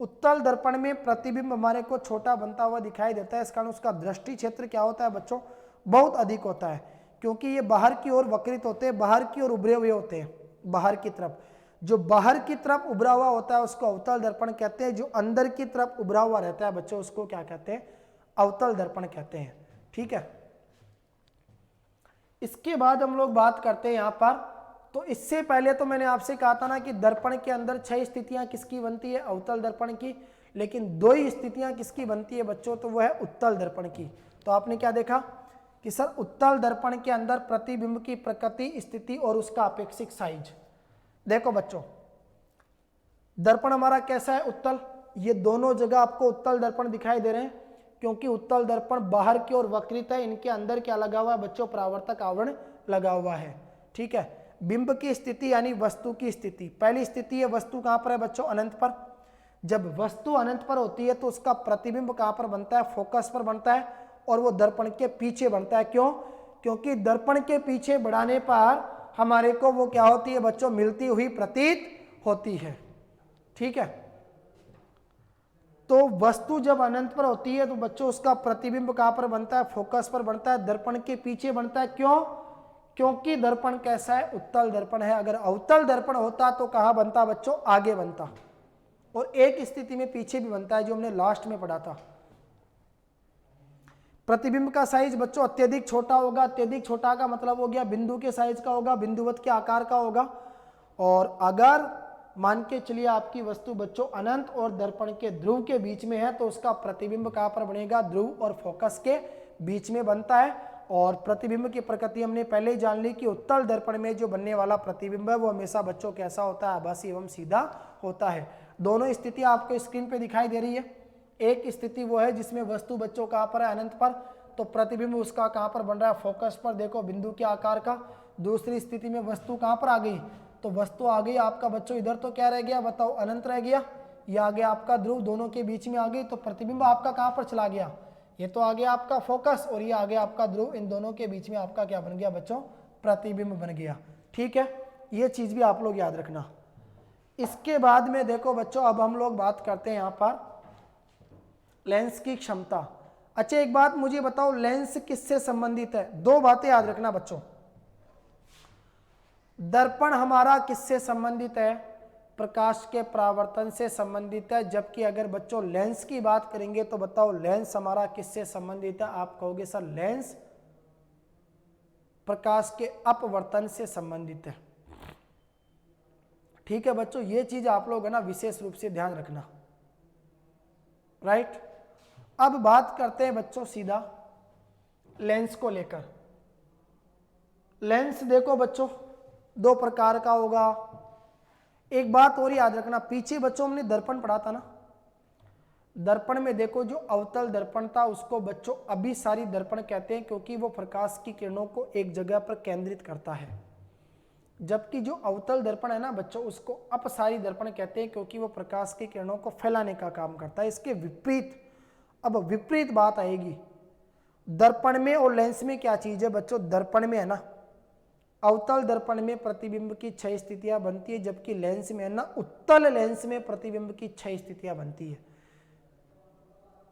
उत्तल दर्पण में प्रतिबिंब हमारे को छोटा बनता हुआ दिखाई देता है, इस कारण उसका दृष्टि क्षेत्र क्या होता है बच्चों? बहुत अधिक होता है, क्योंकि ये बाहर की ओर वक्रित होते हैं, बाहर की ओर उभरे हुए होते हैं बाहर की तरफ। जो बाहर की तरफ उभरा हुआ होता है उसको अवतल दर्पण कहते हैं, जो अंदर की तरफ उभरा हुआ रहता है बच्चों उसको क्या कहते हैं, अवतल दर्पण कहते हैं। ठीक है, इसके बाद हम लोग बात करते हैं यहां पर, तो इससे पहले तो मैंने आपसे कहा था ना कि दर्पण के अंदर 6 स्थितियां किसकी बनती है, अवतल दर्पण की, लेकिन 2 ही स्थितियां किसकी बनती है बच्चों, तो वो है उत्तल दर्पण की। तो आपने क्या देखा कि सर उत्तल दर्पण के अंदर प्रतिबिंब की प्रकृति, स्थिति और उसका अपेक्षिक साइज। देखो बच्चों, दर्पण हमारा कैसा है, उत्तल, ये दोनों जगह आपको उत्तल दर्पण दिखाई दे रहे हैं, क्योंकि उत्तल दर्पण बाहर की ओर वक्रित है, इनके अंदर क्या लगा हुआ है बच्चों, परावर्तक आवरण लगा हुआ है। ठीक है, बिंब की स्थिति यानी वस्तु की स्थिति, पहली स्थिति है वस्तु कहां पर है बच्चों, अनंत पर। जब वस्तु अनंत पर होती है तो उसका प्रतिबिंब कहां पर बनता है, फोकस पर बनता है, और वो दर्पण के पीछे बनता है। क्यों, क्योंकि दर्पण के पीछे बढ़ाने पर हमारे को वो क्या होती है बच्चों, मिलती हुई प्रतीत होती है। ठीक है, तो वस्तु जब अनंत पर होती है तो बच्चों उसका प्रतिबिंब कहां पर बनता है, फोकस पर बनता है, दर्पण के पीछे बनता है। क्यों, क्योंकि दर्पण कैसा है, उत्तल दर्पण है। अगर अवतल दर्पण होता तो कहां बनता बच्चों, आगे बनता, और एक स्थिति में पीछे भी बनता है, जो हमने लास्ट में पढ़ा था। प्रतिबिंब का साइज बच्चों अत्यधिक छोटा होगा, अत्यधिक छोटा का मतलब हो गया बिंदु के साइज का होगा, बिंदुवत के आकार का होगा। और अगर मान के चलिए आपकी वस्तु बच्चों अनंत और दर्पण के ध्रुव के बीच में है तो उसका प्रतिबिंब कहां पर बनेगा, ध्रुव और फोकस के बीच में बनता है। और प्रतिबिंब की प्रकृति हमने पहले ही जान ली कि उत्तल दर्पण में जो बनने वाला प्रतिबिंब है वो हमेशा बच्चों कैसा होता है, आभासी एवं सीधा होता है। दोनों स्थितियां आपको स्क्रीन पे दिखाई दे रही है। एक स्थिति वो है जिसमें वस्तु बच्चों कहां पर है, अनंत पर, तो प्रतिबिंब उसका कहां पर बन रहा है, फोकस पर, देखो बिंदु के आकार का। दूसरी स्थिति में वस्तु कहां पर आ गई, तो वस्तु आ गई आपका बच्चों इधर, तो क्या रह गया बताओ, अनंत रह गया। ये आ गया आपका ध्रुव, दोनों के बीच में आ गई, तो प्रतिबिंब आपका कहां पर चला गया, ये तो आ गया आपका फोकस, और ये आ गया आपका ध्रुव, इन दोनों के बीच में आपका क्या बन गया बच्चों, प्रतिबिंब बन गया। ठीक है, ये चीज भी आप लोग याद रखना। इसके बाद में देखो बच्चों, अब हम लोग बात करते हैं यहां पर लेंस की क्षमता। अच्छा एक बात मुझे बताओ, लेंस किससे संबंधित है, 2 बातें याद रखना बच्चों। दर्पण हमारा किससे संबंधित है, प्रकाश के परावर्तन से संबंधित है, जबकि अगर बच्चों लेंस की बात करेंगे तो बताओ लेंस हमारा किससे संबंधित है, आप कहोगे सर लेंस प्रकाश के अपवर्तन से संबंधित है। ठीक है बच्चों, ये चीज आप लोग है ना विशेष रूप से ध्यान रखना, राइट। अब बात करते हैं बच्चों सीधा लेंस को लेकर। लेंस देखो बच्चों 2 प्रकार का होगा। एक बात और याद रखना, पीछे बच्चों हमने दर्पण पढ़ा था ना, दर्पण में देखो जो अवतल दर्पण था उसको बच्चों अभिसारी दर्पण कहते हैं, क्योंकि वो प्रकाश की किरणों को एक जगह पर केंद्रित करता है। जबकि जो अवतल दर्पण है ना बच्चों उसको अपसारी दर्पण कहते हैं, क्योंकि वो प्रकाश की किरणों को फैलाने का काम करता है। इसके विपरीत, अब विपरीत बात आएगी, दर्पण में और लेंस में क्या चीज है बच्चों, दर्पण में है ना अवतल दर्पण में प्रतिबिंब की 6 स्थितियां बनती है, जबकि लेंस में है ना उत्तल लेंस में प्रतिबिंब की 6 स्थितियां बनती है।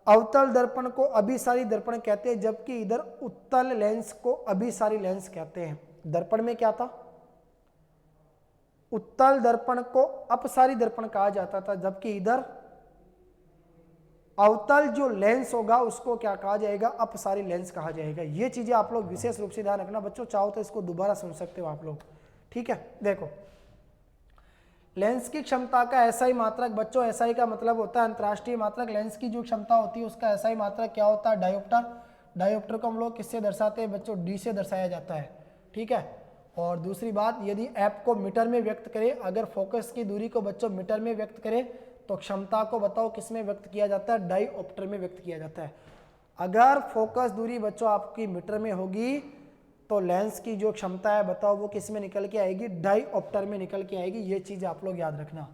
अवतल दर्पण को अभिसारी दर्पण कहते हैं, जबकि इधर उत्तल लेंस को अभिसारी लेंस कहते हैं। दर्पण में क्या था, उत्तल दर्पण को अपसारी दर्पण कहा जाता था, जबकि इधर अवतल जो लेंस होगा उसको क्या कहा जाएगा, अपसारी लेंस कहा जाएगा। ये चीजें आप लोग विशेष रूप से ध्यान रखना बच्चों, चाहो तो इसको दोबारा सुन सकते हो आप लोग। ठीक है, देखो लेंस की क्षमता का एसआई मात्रक बच्चों, एसआई का मतलब होता है अंतरराष्ट्रीय मात्रक। लेंस की जो क्षमता होती है उसका एसआई मात्रक क्या होता है, डायोप्टर। डायोप्टर को हम लोग किससे दर्शाते हैं बच्चों, डी से दर्शाया जाता है। ठीक है, और दूसरी बात, यदि ऐप को मीटर में व्यक्त करें, अगर फोकस की दूरी को बच्चों मीटर में व्यक्त करें तो क्षमता को बताओ किस में व्यक्त किया जाता है, डायोप्टर में व्यक्त किया जाता है। अगर फोकस दूरी बच्चों आपकी मीटर में होगी तो लेंस की जो क्षमता है बताओ वो किस में निकल के आएगी, डायोप्टर में निकल के आएगी। ये चीज आप लोग याद रखना।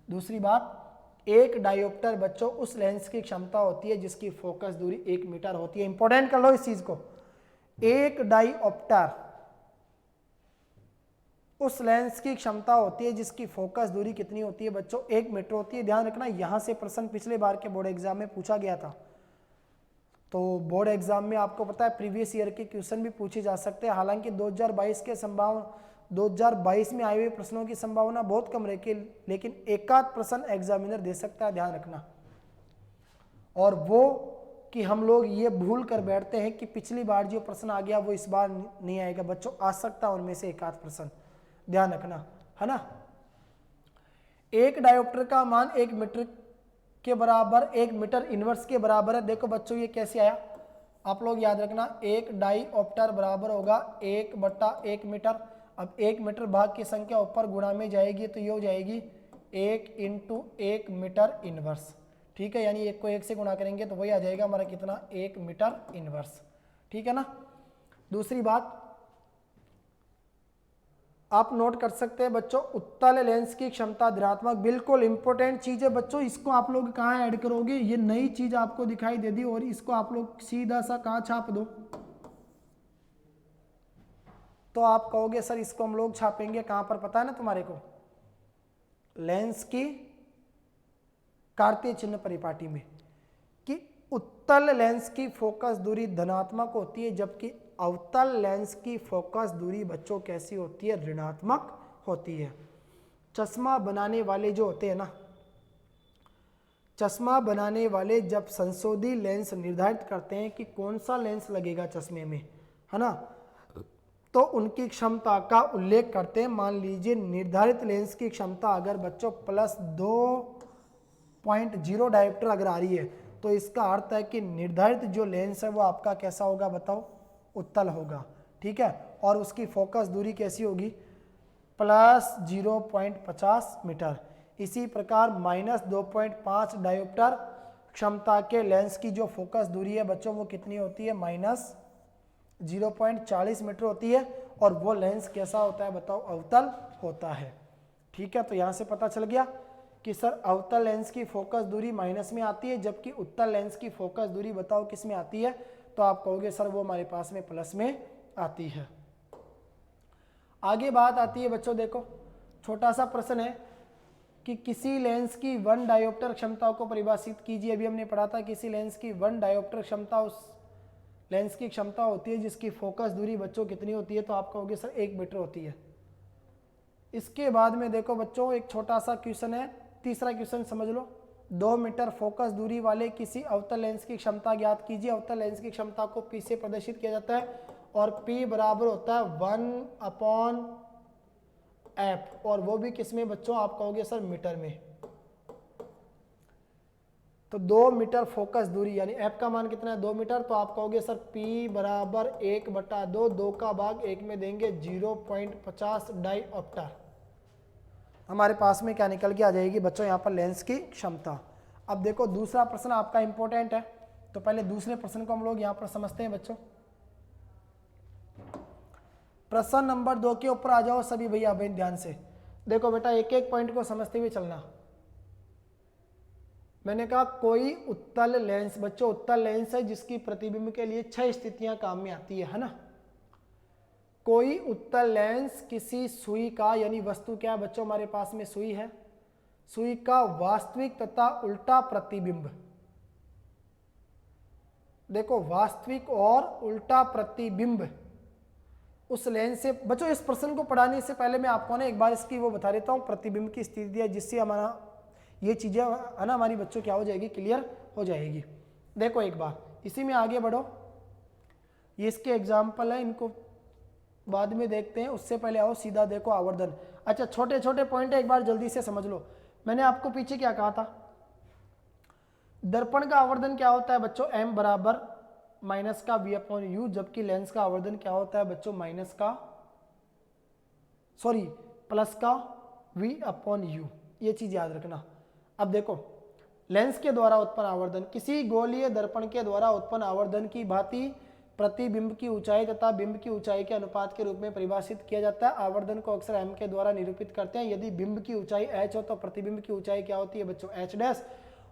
दूसरी बात, एक डायोप्टर बच्चों उस लेंस की क्षमता होती है जिसकी फोकस दूरी 1 मीटर होती है। इंपॉर्टेंट कर लो इस चीज को, एक डायोप्टर उस लेंस की क्षमता होती है जिसकी फोकस दूरी कितनी होती है बच्चों, 1 मीटर होती है। ध्यान रखना, यहां से प्रश्न पिछले बार के बोर्ड एग्जाम में पूछा गया था। तो बोर्ड एग्जाम में आपको पता है प्रीवियस ईयर के क्वेश्चन भी पूछे जा सकते हैं। हालांकि 2022 के 2022 में आए हुए प्रश्नों की संभावना बहुत कम रही, लेकिन एकाध प्रश्न एग्जामिनर दे सकता है, ध्यान रखना। और वो कि हम लोग ये भूल कर बैठते हैं कि पिछली बार जो प्रश्न आ गया वो इस बार नहीं आएगा। बच्चों आ सकता है उनमें से एकाध प्रश्न, ध्यान रखना, है ना। एक डायोप्टर का मान 1 मीटर के बराबर, 1 मीटर इनवर्स के बराबर है। देखो बच्चों ये कैसे आया, आप लोग याद रखना, एक डाईऑप्टर बराबर होगा 1/1 मीटर। अब 1 मीटर भाग की संख्या ऊपर गुणा में जाएगी तो ये हो जाएगी 1 × 1 मीटर इनवर्स, ठीक है। यानी 1 को 1 से गुणा करेंगे तो वही आ जाएगा हमारा कितना, 1 मीटर इनवर्स, ठीक है ना। दूसरी बात आप नोट कर सकते हैं बच्चों, उत्तल लेंस की क्षमता धनात्मक, बिल्कुल इंपॉर्टेंट चीज है बच्चों। इसको आप लोग कहाँ ऐड करोगे, ये नई चीज आपको दिखाई दे दी और इसको आप लोग सीधा सा कहाँ छाप दो, तो आप कहोगे सर इसको हम लोग छापेंगे कहां पर, पता है ना तुम्हारे को, लेंस की कार्तीय चिन्ह परिपाटी में, कि उत्तल लेंस की फोकस दूरी धनात्मक होती है, जबकि अवतल लेंस की फोकस दूरी बच्चों कैसी होती है, ऋणात्मक होती है। चश्मा बनाने वाले जो होते हैं ना, चश्मा बनाने वाले जब संशोधित लेंस निर्धारित करते हैं कि कौन सा लेंस लगेगा चश्मे में, है ना, तो उनकी क्षमता का उल्लेख करते हैं। मान लीजिए निर्धारित लेंस की क्षमता अगर बच्चों +2.0 डायोप्टर अगर आ रही है, तो इसका अर्थ है कि निर्धारित जो लेंस है वो आपका कैसा होगा बताओ, उत्तल होगा, ठीक है। और उसकी फोकस दूरी कैसी होगी, +0.50 मीटर। इसी प्रकार -2.5 डायोप्टर क्षमता के लेंस की जो फोकस दूरी है बच्चों वो कितनी होती है, -0.40 मीटर होती है। और वो लेंस कैसा होता है बताओ, अवतल होता है, ठीक है। तो यहाँ से पता चल गया कि सर अवतल लेंस की फोकस दूरी माइनस में आती है, जबकि उत्तल लेंस की फोकस दूरी बताओ किस में आती है, तो आप कहोगे सर वो हमारे पास में प्लस में आती है। आगे बात आती है बच्चों, देखो छोटा सा प्रश्न है कि किसी लेंस की 1 डायोप्टर क्षमता को परिभाषित कीजिए। अभी हमने पढ़ा था किसी लेंस की 1 डायोप्टर क्षमता उस लेंस की क्षमता होती है जिसकी फोकस दूरी बच्चों कितनी होती है, तो आप कहोगे सर 1 मीटर होती है। इसके बाद में देखो बच्चों एक छोटा सा क्वेश्चन है, तीसरा क्वेश्चन समझ लो, 2 मीटर फोकस दूरी वाले किसी अवतल लेंस की क्षमता ज्ञात कीजिए। अवतल लेंस की क्षमता को P से प्रदर्शित किया जाता है और P बराबर होता है 1/f, और वो भी किस में बच्चों, आप कहोगे सर मीटर में। तो 2 मीटर फोकस दूरी यानी f का मान कितना है, 2 मीटर, तो आप कहोगे सर P बराबर 1/2, 2 का भाग 1 में देंगे 0.50 डायोप्टर। हमारे पास में क्या निकल के आ जाएगी बच्चों यहाँ पर लेंस की क्षमता। अब देखो दूसरा प्रश्न आपका इंपॉर्टेंट है, तो पहले दूसरे प्रश्न को हम लोग यहाँ पर समझते हैं बच्चों। प्रश्न नंबर 2 के ऊपर आ जाओ सभी भैया बहन ध्यान से। देखो बेटा एक एक पॉइंट को समझते हुए चलना। मैंने कहा कोई उत्तल लेंस, बच्चों उत्तल लेंस है जिसकी प्रतिबिंब के लिए 6 स्थितियां काम में आती है ना। कोई उत्तल लेंस किसी सुई का, यानी वस्तु क्या है बच्चों हमारे पास में सुई है, सुई का वास्तविक तथा उल्टा प्रतिबिंब, देखो वास्तविक और उल्टा प्रतिबिंब उस लेंस से, बच्चों इस प्रश्न को पढ़ाने से पहले मैं आपको ना एक बार इसकी वो बता देता हूँ प्रतिबिंब की स्थिति है, जिससे हमारा ये चीजें है ना हमारी बच्चों क्या हो जाएगी, क्लियर हो जाएगी। देखो एक बार इसी में आगे बढ़ो, ये इसके एग्जाम्पल है, इनको बाद में देखते हैं, उससे पहले आओ सीधा देखो आवर्धन। अच्छा छोटे छोटे पॉइंट है, एक बार जल्दी से समझ लो। मैंने आपको पीछे क्या कहा था, दर्पण का आवर्धन क्या होता है बच्चों, m बराबर माइनस का v/u, जबकि लेंस का आवर्धन क्या होता है बच्चों, प्लस का v/u। ये चीज याद रखना। अब देखो लेंस के द्वारा उत्पन्न आवर्धन, किसी गोलीय दर्पण के द्वारा उत्पन्न आवर्धन की भांति प्रतिबिंब की ऊंचाई तथा बिंब की ऊंचाई के अनुपात के रूप में परिभाषित किया जाता है। आवर्धन को अक्सर m के द्वारा निरूपित करते हैं। यदि बिंब की ऊंचाई h हो तो प्रतिबिंब की ऊंचाई क्या होती है बच्चों, h'।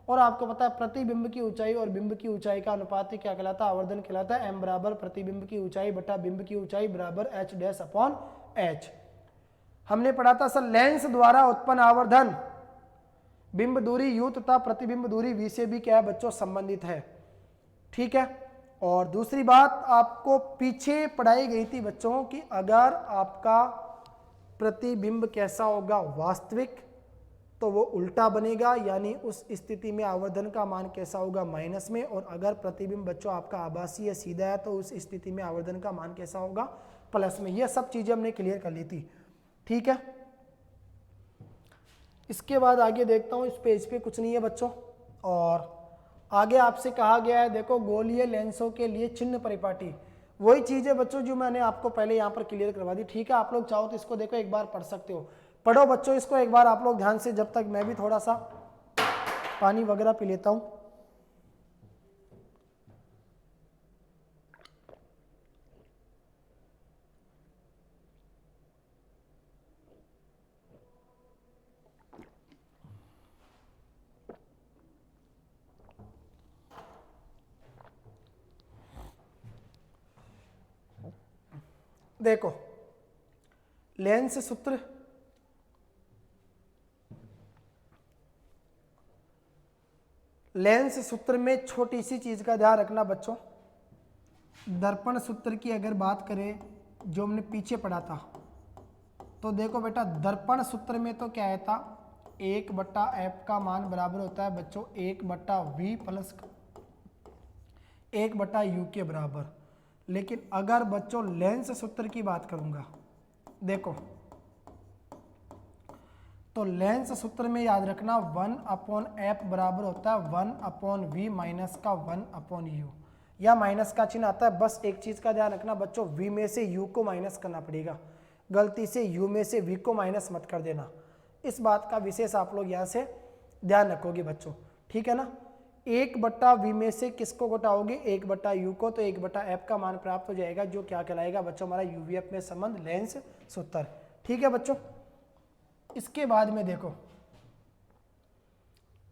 और आपको पता है प्रतिबिंब की ऊंचाई और बिंब की ऊंचाई का अनुपात क्या कहलाता है, आवर्धन कहलाता है। m बराबर प्रतिबिंब की ऊंचाई बटा बिंब की ऊंचाई बराबर h'/h। हमने पढ़ा था सर लेंस द्वारा उत्पन्न आवर्धन बिंब दूरी u तथा प्रतिबिंब दूरी v से भी क्या है बच्चों, संबंधित है, ठीक है। और दूसरी बात आपको पीछे पढ़ाई गई थी बच्चों कि अगर आपका प्रतिबिंब कैसा होगा, वास्तविक, तो वो उल्टा बनेगा, यानी उस स्थिति में आवर्धन का मान कैसा होगा, माइनस में। और अगर प्रतिबिंब बच्चों आपका आभासी या सीधा है तो उस स्थिति में आवर्धन का मान कैसा होगा, प्लस में। ये सब चीजें हमने क्लियर कर ली थी, ठीक है। इसके बाद आगे देखता हूं, इस पेज पे कुछ नहीं है बच्चों। और आगे आपसे कहा गया है, देखो गोलीय लेंसों के लिए चिन्ह परिपाटी, वही चीज है बच्चों जो मैंने आपको पहले यहाँ पर क्लियर करवा दी, ठीक है। आप लोग चाहो तो इसको देखो, एक बार पढ़ सकते हो, पढ़ो बच्चों इसको एक बार आप लोग ध्यान से, जब तक मैं भी थोड़ा सा पानी वगैरह पी लेता हूं। देखो लेंस सूत्र, लेंस सूत्र में छोटी सी चीज का ध्यान रखना बच्चों, दर्पण सूत्र की अगर बात करें जो हमने पीछे पढ़ा था, तो देखो बेटा दर्पण सूत्र में तो क्या है था, 1/f का मान बराबर होता है बच्चों 1/v प्लस 1/u के बराबर। लेकिन अगर बच्चों लेंस सूत्र की बात करूंगा, देखो तो लेंस सूत्र में याद रखना 1/f बराबर होता है 1/v माइनस का 1/u, या माइनस का चिन्ह आता है। बस एक चीज का ध्यान रखना बच्चों, v में से u को माइनस करना पड़ेगा, गलती से u में से v को माइनस मत कर देना। इस बात का विशेष आप लोग यहाँ से ध्यान रखोगे बच्चों, ठीक है ना। 1/v में से किसको घटाओगे, 1/u को, तो 1/f का मान प्राप्त हो जाएगा, जो क्या कहलाएगा बच्चों, हमारा uvf में संबंध लेंस सूत्र, ठीक है बच्चों। इसके बाद में देखो,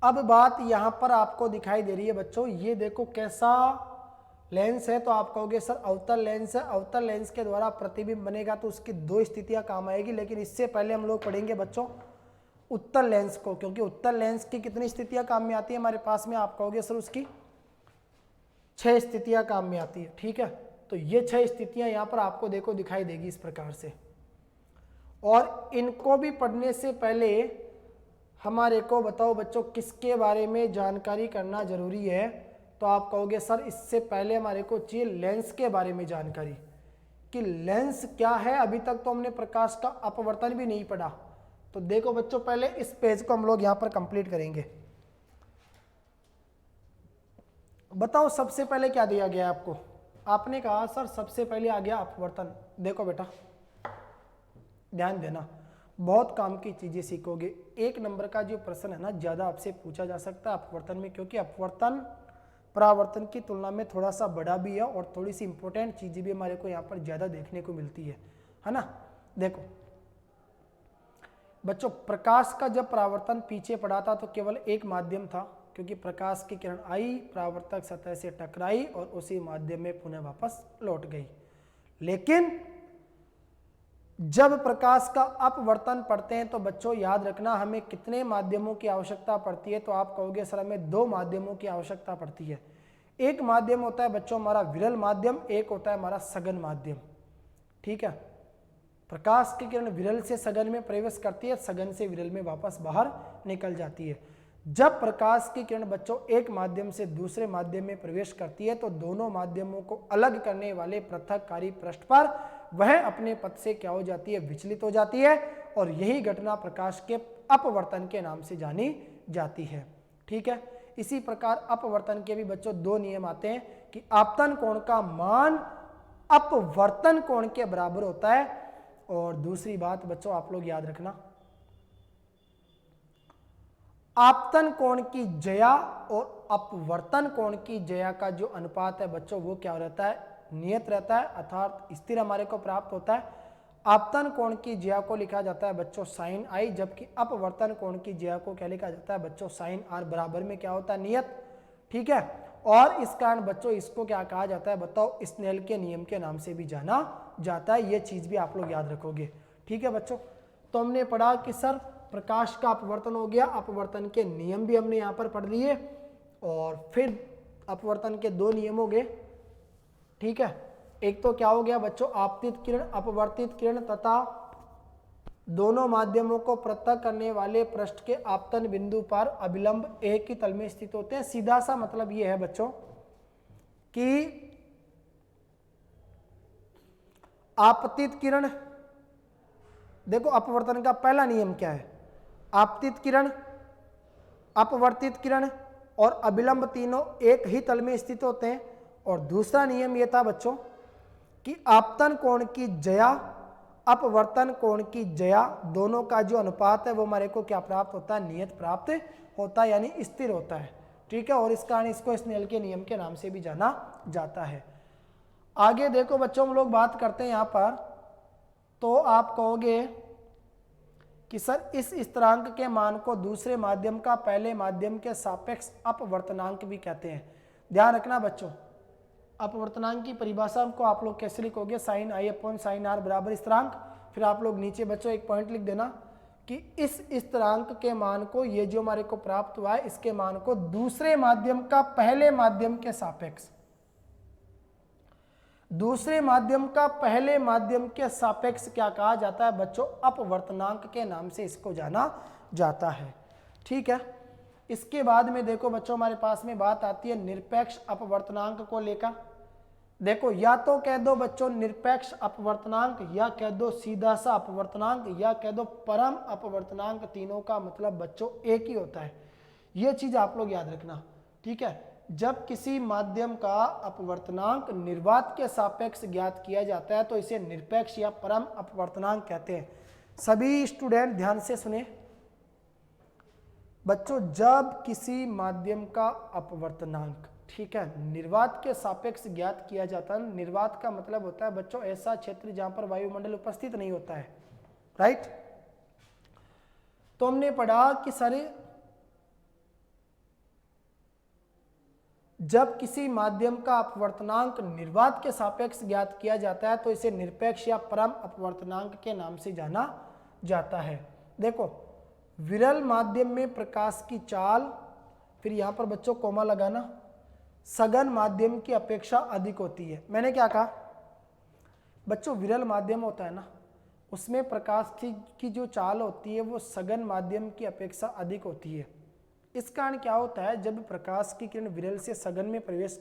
अब बात यहां पर आपको दिखाई दे रही है बच्चों, ये देखो कैसा लेंस है, तो आप कहोगे सर अवतल लेंस है, अवतल लेंस के द्वारा प्रतिबिंब बनेगा तो उसकी दो स्थितियां काम आएगी। लेकिन इससे पहले हम लोग पढ़ेंगे बच्चों उत्तल लेंस को, क्योंकि उत्तल लेंस की कितनी स्थितियां काम में आती है हमारे पास में, आप कहोगे सर उसकी 6 स्थितियां काम में आती है, ठीक है। तो ये 6 स्थितियां यहां पर आपको देखो दिखाई देगी इस प्रकार से। और इनको भी पढ़ने से पहले हमारे को बताओ बच्चों किसके बारे में जानकारी करना जरूरी है, तो आप कहोगे सर इससे पहले हमारे को चाहिए लेंस के बारे में जानकारी, कि लेंस क्या है। अभी तक तो हमने प्रकाश का अपवर्तन भी नहीं पढ़ा, तो देखो बच्चों पहले इस पेज को हम लोग यहां पर कंप्लीट करेंगे। बताओ सबसे पहले क्या दिया गया आपको, आपने कहा सर सबसे पहले आ गया अपवर्तन। देखो बेटा ध्यान देना, बहुत काम की चीजें सीखोगे। 1 नंबर का जो प्रश्न है ना, ज्यादा आपसे पूछा जा सकता है अपवर्तन में, क्योंकि अपवर्तन परावर्तन की तुलना में थोड़ा सा बड़ा भी है और थोड़ी सी इंपॉर्टेंट चीजें भी हमारे को यहाँ पर ज्यादा देखने को मिलती है ना। देखो बच्चों प्रकाश का जब परावर्तन पीछे पड़ा था तो केवल एक माध्यम था, क्योंकि प्रकाश की किरण आई, परावर्तक सतह से टकराई और उसी माध्यम में पुनः वापस लौट गई। लेकिन जब प्रकाश का अपवर्तन पढ़ते हैं तो बच्चों याद रखना हमें कितने माध्यमों की आवश्यकता पड़ती है, तो आप कहोगे सर हमें 2 माध्यमों की आवश्यकता पड़ती है। एक माध्यम होता है बच्चों हमारा विरल माध्यम, एक होता है हमारा सघन माध्यम, ठीक है। प्रकाश की किरण विरल से सघन में प्रवेश करती है, सघन से विरल में वापस बाहर निकल जाती है। जब प्रकाश की किरण बच्चों एक माध्यम से दूसरे माध्यम में प्रवेश करती है तो दोनों माध्यमों को अलग करने वाले पृथककारी पृष्ठ पर वह अपने पथ से क्या हो जाती है, विचलित हो जाती है, और यही घटना प्रकाश के अपवर्तन के नाम से जानी जाती है, ठीक है। इसी प्रकार अपवर्तन के भी बच्चों 2 नियम आते हैं कि आपतन कोण का मान अपवर्तन कोण के बराबर होता है, और दूसरी बात बच्चों आप लोग याद रखना, आपतन कोण की ज्या और अपवर्तन कोण की ज्या का जो अनुपात है बच्चों वो क्या रहता है, नियत रहता है, अर्थात स्थिर हमारे को प्राप्त होता है। आपतन कोण की ज्या को लिखा जाता है बच्चों साइन आई, जबकि अपवर्तन कोण की ज्या को क्या लिखा जाता है बच्चों साइन आर, बराबर में क्या होता है, नियत, ठीक है। और इस कारण बच्चों इसको क्या कहा जाता है बताओ, स्नेल के नियम के नाम से भी जाना जाता है। ये चीज भी आप लोग याद रखोगे, ठीक है बच्चों। तो हमने पढ़ा कि सर प्रकाश का अपवर्तन हो गया, अपवर्तन के नियम भी हमने यहाँ पर पढ़ लिए, और फिर अपवर्तन के 2 नियम हो गए, ठीक है। एक तो क्या हो गया बच्चों, आपतित किरण, अपवर्तित किरण तथा दोनों माध्यमों को पृथक करने वाले पृष्ठ के आपतन बिंदु पर अभिलंब एक ही तल में स्थित होते हैं। सीधा सा मतलब ये है बच्चों कि आपतित किरण, देखो अपवर्तन का पहला नियम क्या है, आपतित किरण, अपवर्तित किरण और अभिलंब तीनों एक ही तल में स्थित होते हैं। और दूसरा नियम यह था बच्चों कि आपतन कोण की ज्या, अपवर्तन कोण की ज्या, दोनों का जो अनुपात है वो हमारे को क्या प्राप्त होता है, नियत प्राप्त होता है, यानी स्थिर होता है। ठीक है, और इस कारण इसको स्नेल के नियम के नाम से भी जाना जाता है। आगे देखो बच्चों, हम लोग बात करते हैं यहाँ पर, तो आप कहोगे कि सर इस स्थिरांक के मान को दूसरे माध्यम का पहले माध्यम के सापेक्ष अपवर्तनांक भी कहते हैं। ध्यान रखना बच्चों, अपवर्तनांक की परिभाषा को आप लोग कैसे लिखोगे, sine i upon sine r बराबर स्थिरांक। फिर आप लोग नीचे बच्चों एक पॉइंट लिख देना कि इस स्थिरांक के मान को, ये जो हमारे को प्राप्त हुआ है, इसके मान को दूसरे माध्यम का पहले माध्यम के सापेक्ष, दूसरे माध्यम का पहले माध्यम के सापेक्ष क्या कहा जाता है बच्चों, अपवर्तनांक के नाम से इसको जाना जाता है। ठीक है, इसके बाद में देखो बच्चों हमारे पास में बात आती है निरपेक्ष अपवर्तनांक को लेकर। देखो या तो कह दो बच्चों निरपेक्ष अपवर्तनांक, या कह दो सीधा सा अपवर्तनांक, या कह दो परम अपवर्तनांक, तीनों का मतलब बच्चों एक ही होता है। ये चीज आप लोग याद रखना। ठीक है, जब किसी माध्यम का अपवर्तनांक निर्वात के सापेक्ष ज्ञात किया जाता है तो इसे निरपेक्ष या परम अपवर्तनांक कहते हैं। सभी स्टूडेंट ध्यान से सुने बच्चों, जब किसी माध्यम का अपवर्तनांक, ठीक है, निर्वात के सापेक्ष ज्ञात किया जाता है। निर्वात का मतलब होता है बच्चों ऐसा क्षेत्र जहां पर वायुमंडल उपस्थित नहीं होता है, राइट। तो हमने पढ़ा कि सारे जब किसी माध्यम का अपवर्तनांक निर्वात के सापेक्ष ज्ञात किया जाता है तो इसे निरपेक्ष या परम अपवर्तनांक के नाम से जाना जाता है। देखो विरल माध्यम में प्रकाश की चाल, फिर यहां पर बच्चों कोमा लगाना, सघन माध्यम की अपेक्षा अधिक होती है। मैंने क्या कहा बच्चों, विरल माध्यम होता है ना, उसमें प्रकाश की जो चाल होती है वो सघन माध्यम की अपेक्षा अधिक होती है। इस कारण क्या होता है, जब प्रकाश की किरण विरल से सघन में प्रवेश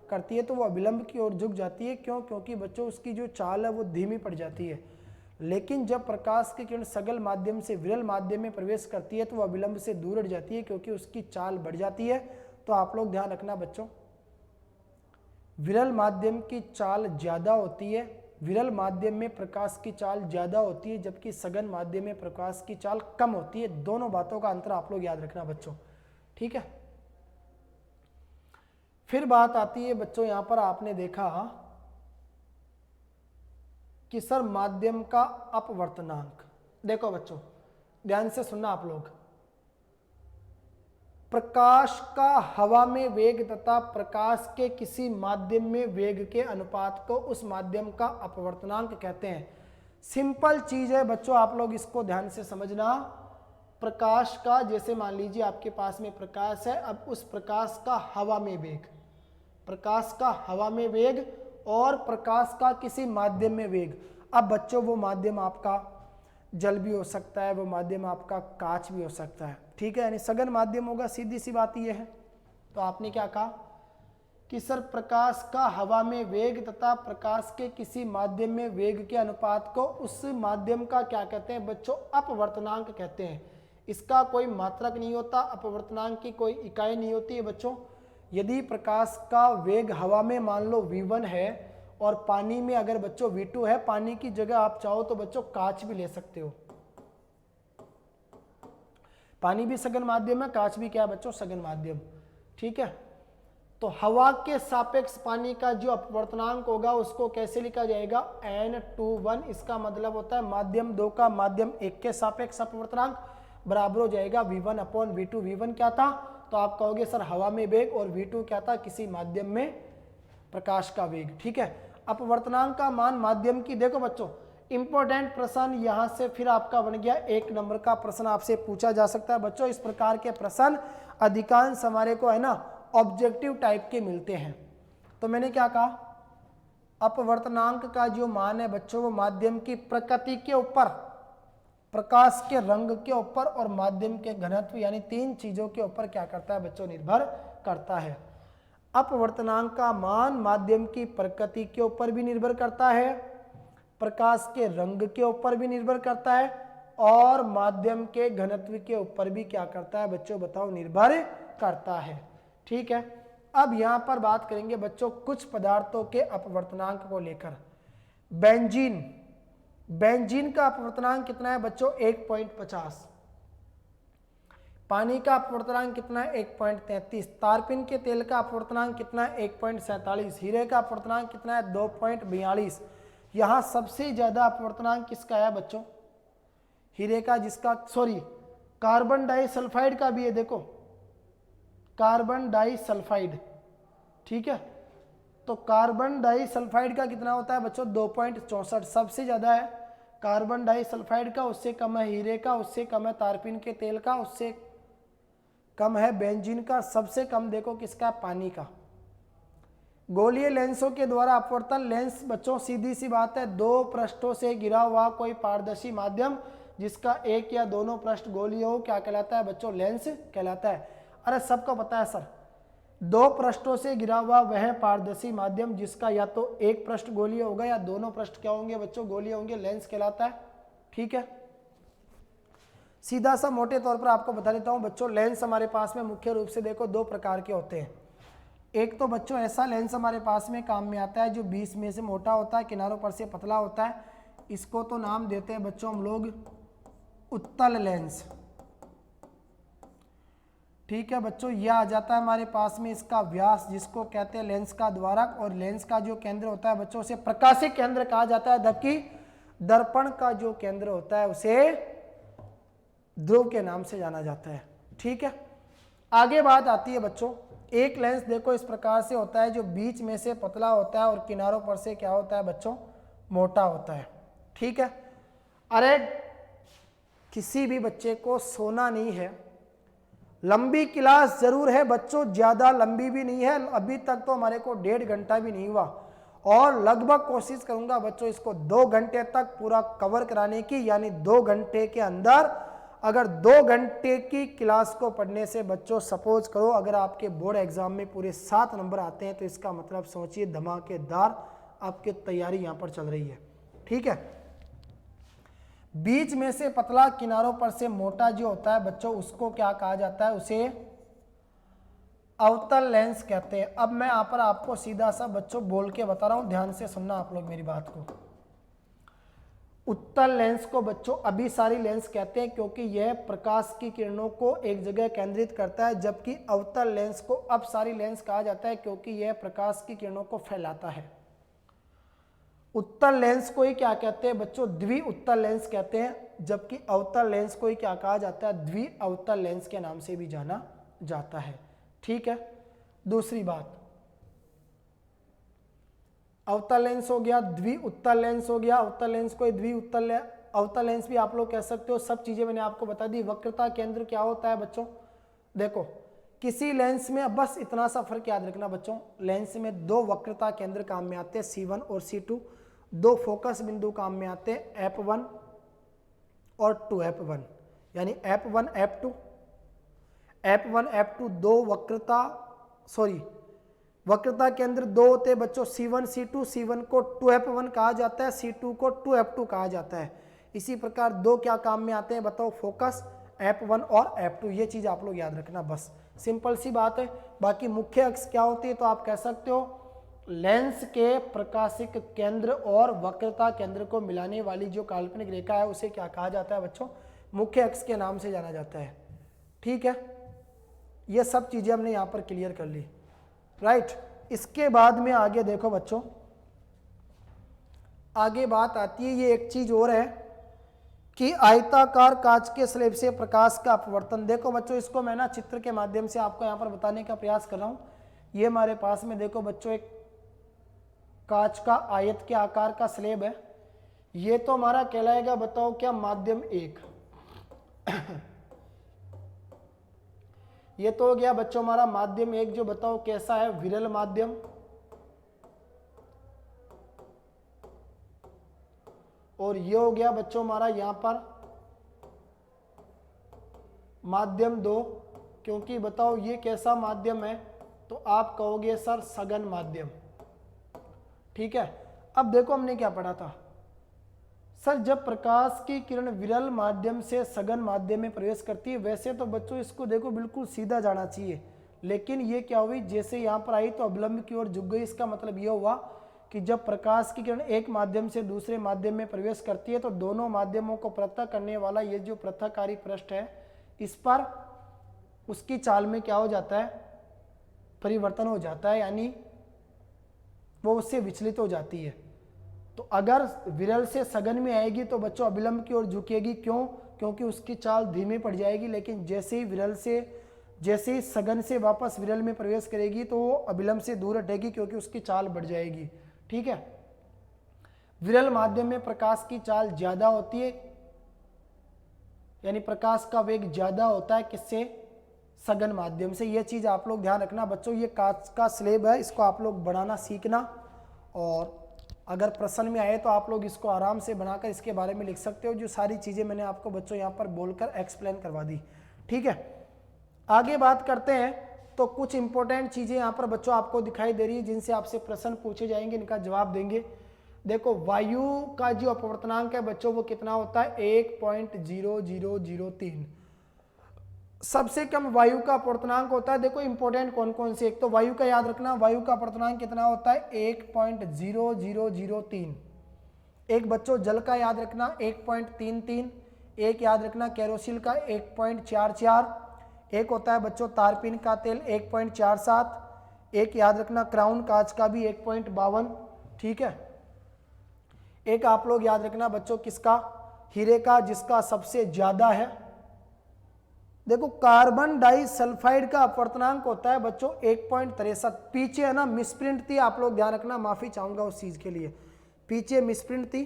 करती है तो वो अभिलंब की ओर झुक जाती है। क्यों? क्योंकि बच्चों उसकी जो चाल है वो धीमी पड़ जाती है। लेकिन जब प्रकाश की किरण सघन माध्यम से विरल माध्यम में प्रवेश करती है तो वो अभिलंब से दूर हट जाती है, क्योंकि उसकी चाल बढ़ जाती है। तो आप लोग ध्यान रखना बच्चों, विरल माध्यम की चाल ज्यादा होती है, विरल माध्यम में प्रकाश की चाल ज्यादा होती है, जबकि सघन माध्यम में प्रकाश की चाल कम होती है। दोनों बातों का अंतर आप लोग याद रखना बच्चों, ठीक है। फिर बात आती है बच्चों, यहां पर आपने देखा कि सर माध्यम का अपवर्तनांक। देखो बच्चों ध्यान से सुनना आप लोग, प्रकाश का हवा में वेग तथा प्रकाश के किसी माध्यम में वेग के अनुपात को उस माध्यम का अपवर्तनांक कहते हैं। सिंपल चीज है बच्चों, आप लोग इसको ध्यान से समझना। प्रकाश का, जैसे मान लीजिए आपके पास में प्रकाश है, अब उस प्रकाश का हवा में वेग, प्रकाश का हवा में वेग और प्रकाश का किसी माध्यम में वेग। अब बच्चों वो माध्यम आपका जल भी हो सकता है, वो माध्यम आपका कांच भी हो सकता है, ठीक है, यानी सघन माध्यम होगा। सीधी सी बात ये है। तो आपने क्या कहा कि सर प्रकाश का हवा में वेग तथा प्रकाश के किसी माध्यम में वेग के अनुपात को उस माध्यम का क्या कहते हैं बच्चों, अपवर्तनांक कहते हैं। इसका कोई मात्रक नहीं होता, अपवर्तनांक की कोई इकाई नहीं होती है बच्चों। यदि प्रकाश का वेग हवा में मान लो v1 है और पानी में अगर बच्चों v2 है, पानी की जगह आप चाहो तो बच्चों कांच भी ले सकते हो। पानी भी सघन माध्यम है, कांच भी क्या है बच्चों, सघन माध्यम, ठीक है। तो हवा के सापेक्ष पानी का जो अपवर्तनांक होगा उसको कैसे लिखा जाएगा, n21। इसका मतलब होता है माध्यम 2 का माध्यम 1 के सापेक्ष अपवर्तनांक बराबर हो जाएगा v1 अपॉन v2। v1 क्या था, तो आप कहोगे सर हवा में वेग, और v2 क्या था, किसी माध्यम में प्रकाश का वेग, ठीक है। अपवर्तनांक का मान माध्यम की, देखो बच्चों इंपॉर्टेंट प्रश्न यहां से फिर आपका बन गया 1 नंबर का प्रश्न आपसे पूछा जा सकता है बच्चों। इस प्रकार के प्रश्न अधिकांश हमारे को है ना ऑब्जेक्टिव टाइप के मिलते हैं। तो मैंने क्या कहा, अपवर्तनांक का जो मान है बच्चों वो माध्यम की प्रकृति के ऊपर प्रकाश के रंग के ऊपर और माध्यम के घनत्व, यानी तीन चीजों के ऊपर क्या करता है बच्चों, निर्भर करता है। अपवर्तनांक का मान माध्यम की प्रकृति के ऊपर भी निर्भर करता है, प्रकाश के रंग के ऊपर भी निर्भर करता है, और माध्यम के घनत्व के ऊपर भी क्या करता है बच्चों, बताओ, निर्भर करता है। ठीक है, अब यहां पर बात करेंगे बच्चों कुछ पदार्थों के अपवर्तनांक को लेकर। बेंजीन, बेंजीन का अपवर्तनांक कितना है बच्चों, 1.50। पानी का अपवर्तनांक कितना है, 1.33। तारपीन के तेल का अपवर्तनांक कितना है, 1.47। हीरे का अपवर्तनांक कितना है, 2.42। यहां सबसे ज्यादा अपवर्तनांक किसका है बच्चों, हीरे का, जिसका कार्बन डाइसल्फाइड का भी है, देखो कार्बन डाइसल्फाइड। ठीक है, तो कार्बन डाइसल्फाइड का कितना होता है बच्चों, 2.64 सबसे ज्यादा है कार्बन डाइसल्फाइड का, उससे कम है हीरे का, उससे कम है तारपीन के तेल का, उससे कम है बेंजीन का, सबसे कम देखो किसका, पानी का। गोलीय लेंसों के द्वारा अपवर्तन, लेंस बच्चों सीधी सी बात है, दो पृष्ठों से घिरा हुआ कोई पारदर्शी माध्यम जिसका एक या दोनों पृष्ठ गोलीय हो, क्या कहलाता है बच्चों, लेंस कहलाता है। अरे सबको पता है सर, दो पृष्ठों से घिरा हुआ वह पारदर्शी माध्यम जिसका या तो एक पृष्ठ गोलीय होगा या दोनों पृष्ठ क्या होंगे बच्चों, गोलीय होंगे, लेंस कहलाता है। ठीक है, सीधा सा मोटे तौर पर आपको बता देता हूं बच्चों, लेंस हमारे पास में मुख्य रूप से देखो दो प्रकार के होते हैं। एक तो बच्चों ऐसा लेंस हमारे पास में काम में आता है जो बीच में से मोटा होता है, किनारों पर से पतला होता है, इसको तो नाम देते हैं बच्चों हम लोग उत्तल लेंस। ठीक है बच्चों, यह आ जाता है हमारे पास में इसका व्यास, जिसको कहते हैं लेंस का द्वारक, और लेंस का जो केंद्र होता है बच्चों उसे प्रकाशिक केंद्र कहा जाता है, जबकि दर्पण का जो केंद्र होता है उसे ध्रुव के नाम से जाना जाता है। ठीक है, आगे बात आती है बच्चों, एक लेंस देखो इस प्रकार से होता है जो बीच में से पतला होता है और किनारों पर से क्या होता है बच्चों, मोटा होता है। ठीक है, अरे किसी भी बच्चे को सोना नहीं है, लंबी क्लास जरूर है बच्चों, ज्यादा लंबी भी नहीं है, अभी तक तो हमारे को 1.5 घंटा भी नहीं हुआ, और लगभग कोशिश करूंगा बच्चों इसको 2 घंटे तक पूरा कवर कराने की, यानी 2 घंटे के अंदर अगर 2 घंटे की क्लास को पढ़ने से बच्चों सपोज करो अगर आपके बोर्ड एग्जाम में पूरे 7 नंबर आते हैं, तो इसका मतलब सोचिए धमाकेदार आपकी तैयारी यहां पर चल रही है। ठीक है, बीच में से पतला, किनारों पर से मोटा जो होता है बच्चों उसको क्या कहा जाता है, उसे अवतल लेंस कहते हैं। अब मैं यहाँ पर आपको सीधा सा बच्चों बोल के बता रहा हूं, ध्यान से सुनना आप लोग मेरी बात को। उत्तल लेंस को बच्चों अभिसारी लेंस कहते हैं क्योंकि यह प्रकाश की किरणों को एक जगह केंद्रित करता है, जबकि अवतल लेंस को अपसारी लेंस कहा जाता है क्योंकि यह प्रकाश की किरणों को फैलाता है। उत्तल लेंस को ही क्या कहते हैं बच्चों, द्वि उत्तल लेंस कहते हैं, जबकि अवतल लेंस को ही क्या कहा जाता है, द्वि अवतल लेंस के नाम से भी जाना जाता है। ठीक है, दूसरी बात, अवतल लेंस हो गया, द्वि उत्तल लेंस हो गया, अवतल लेंस को द्वि उत्तल अवतल लेंस भी आप लोग कह सकते हो। सब चीजें मैंने आपको बता दी। वक्रता केंद्र क्या होता है बच्चों, देखो किसी लेंस में बस इतना सा फर्क याद रखना बच्चों, लेंस में 2 वक्रता केंद्र काम में आते हैं, C1 और C2, 2 फोकस बिंदु काम में आते हैं, F1 और 2F1, यानी F1 F2, F1 F2 2 वक्रता केंद्र 2 होते हैं बच्चों, C1 C2, C1 को 2F1 कहा जाता है, C2 को 2F2 कहा जाता है। इसी प्रकार 2 क्या काम में आते हैं बताओ, फोकस F1 और F2, ये चीज आप लोग याद रखना, बस सिंपल सी बात है। बाकी मुख्य अक्ष क्या होती है, तो आप कह सकते हो लेंस के प्रकाशिक केंद्र और वक्रता केंद्र को मिलाने वाली जो काल्पनिक रेखा है उसे क्या कहा जाता है बच्चों, मुख्य अक्ष के नाम से जाना जाता है। ठीक है, ये सब चीजें हमने यहाँ पर क्लियर कर ली, राइट। इसके बाद में आगे देखो बच्चों, आगे बात आती है, ये एक चीज और है कि आयताकार कांच के स्लैब से प्रकाश का अपवर्तन। देखो बच्चों, इसको मैं ना चित्र के माध्यम से आपको यहाँ पर बताने का प्रयास कर रहा हूँ। ये हमारे पास में देखो बच्चों एक कांच का आयत के आकार का स्लैब है, ये तो हमारा कहलाएगा बताओ क्या, माध्यम 1। ये तो हो गया बच्चों हमारा माध्यम 1, जो बताओ कैसा है, विरल माध्यम। और ये हो गया बच्चों हमारा यहाँ पर माध्यम 2, क्योंकि बताओ ये कैसा माध्यम है, तो आप कहोगे सर सघन माध्यम। ठीक है, अब देखो हमने क्या पढ़ा था सर, जब प्रकाश की किरण विरल माध्यम से सघन माध्यम में प्रवेश करती है, वैसे तो बच्चों इसको देखो बिल्कुल सीधा जाना चाहिए, लेकिन ये क्या हुई, जैसे यहाँ पर आई तो अवलंब की ओर झुक गई। इसका मतलब ये हुआ कि जब प्रकाश की किरण एक माध्यम से दूसरे माध्यम में प्रवेश करती है तो दोनों माध्यमों को पृथक करने वाला ये जो पृथककारी पृष्ठ है, इस पर उसकी चाल में क्या हो जाता है, परिवर्तन हो जाता है, यानी वो उससे विचलित हो जाती है। तो अगर विरल से सघन में आएगी तो बच्चों अविलंब की ओर झुकेगी। क्यों? क्योंकि उसकी चाल धीमी पड़ जाएगी। लेकिन जैसे ही सघन से वापस विरल में प्रवेश करेगी तो वो अविलंब से दूर हटेगी, क्योंकि उसकी चाल बढ़ जाएगी। ठीक है, विरल माध्यम में प्रकाश की चाल ज्यादा होती है, यानी प्रकाश का वेग ज्यादा होता है किससे, सघन माध्यम से। यह चीज आप लोग ध्यान रखना बच्चों। ये कांच का स्लेब है, इसको आप लोग बनाना सीखना, और अगर प्रश्न में आए तो आप लोग इसको आराम से बनाकर इसके बारे में लिख सकते हो। जो सारी चीजें मैंने आपको बच्चों यहाँ पर बोलकर एक्सप्लेन करवा दी। ठीक है, आगे बात करते हैं। तो कुछ इंपॉर्टेंट चीजें यहाँ पर बच्चों आपको दिखाई दे रही है, जिनसे आपसे प्रश्न पूछे जाएंगे, इनका जवाब देंगे। देखो, वायु का जो अपवर्तनांक है बच्चों वो कितना होता है, 1.0003। सबसे कम वायु का अपवर्तनांक होता है। देखो इंपॉर्टेंट कौन कौन से, एक तो वायु का याद रखना, वायु का अपवर्तनांक कितना होता है, 1.0003। एक बच्चों जल का याद रखना 1.33। एक याद रखना केरोसिन का 1.44। एक होता है बच्चों तारपीन का तेल 1.47। एक याद रखना क्राउन कांच का भी 1.52। ठीक है, एक आप लोग याद रखना बच्चों किसका, हीरे का, जिसका सबसे ज्यादा है। देखो कार्बन डाइसल्फाइड का अपवर्तनांक होता है बच्चों 1.63। पीछे है ना मिसप्रिंट थी, आप लोग ध्यान रखना, माफी चाहूंगा उस चीज के लिए, पीछे मिसप्रिंट थी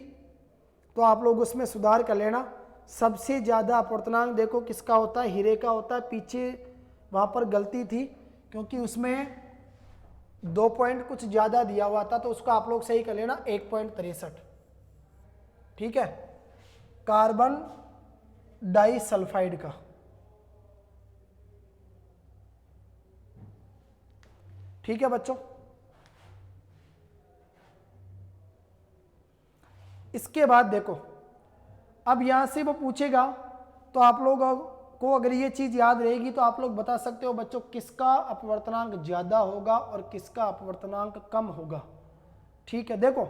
तो आप लोग उसमें सुधार कर लेना। सबसे ज्यादा अपवर्तनांक देखो किसका होता है, हीरे का होता है। पीछे वहां पर गलती थी, क्योंकि उसमें 2 पॉइंट कुछ ज्यादा दिया हुआ था, तो उसको आप लोग सही कर लेना 1.63। ठीक है, कार्बन डाइसल्फाइड का। ठीक है बच्चों, इसके बाद देखो, अब यहां से वो पूछेगा तो आप लोग को अगर ये चीज याद रहेगी तो आप लोग बता सकते हो बच्चों किसका अपवर्तनांक ज्यादा होगा और किसका अपवर्तनांक कम होगा। ठीक है, देखो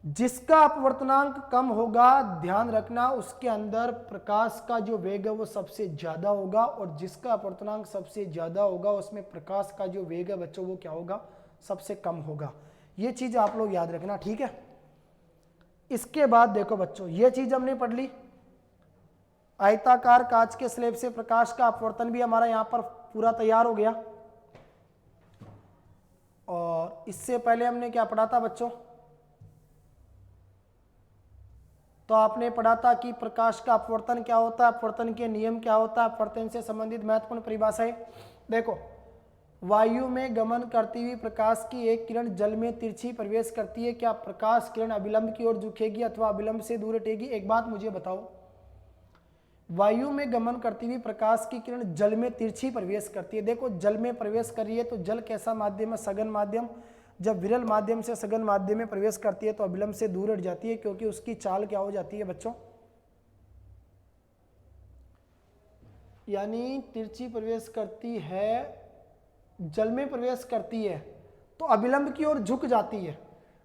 जिसका अपवर्तनांक कम होगा, ध्यान रखना उसके अंदर प्रकाश का जो वेग है वो सबसे ज्यादा होगा, और जिसका अपवर्तनांक सबसे ज्यादा होगा उसमें प्रकाश का जो वेग है बच्चों वो क्या होगा, सबसे कम होगा। ये चीज आप लोग याद रखना। ठीक है, इसके बाद देखो बच्चों, ये चीज हमने पढ़ ली, आयताकार कांच के स्लेब से प्रकाश का अपवर्तन भी हमारा यहां पर पूरा तैयार हो गया। और इससे पहले हमने क्या पढ़ा था बच्चों, तो आपने पढ़ा था कि प्रकाश का अपवर्तन क्या होता है, अपवर्तन के नियम क्या होता है, अपवर्तन से संबंधित महत्वपूर्ण परिभाषाएं। देखो, वायु में गमन करती हुई प्रकाश की एक किरण जल में तिरछी प्रवेश करती है, क्या प्रकाश किरण अविलंब की ओर झुकेगी अथवा अविलंब से दूर हटेगी। एक बात मुझे बताओ, वायु में गमन करती हुई प्रकाश की किरण जल में तिरछी प्रवेश करती है। देखो जल में प्रवेश कर रही है तो जल कैसा माध्यम है, सघन माध्यम। जब विरल माध्यम से सघन माध्यम में प्रवेश करती है तो अविलंब से दूर हट जाती है, क्योंकि उसकी चाल क्या हो जाती है बच्चों, यानी तिरछी प्रवेश करती है, जल में प्रवेश करती है तो अविलंब की ओर झुक जाती है।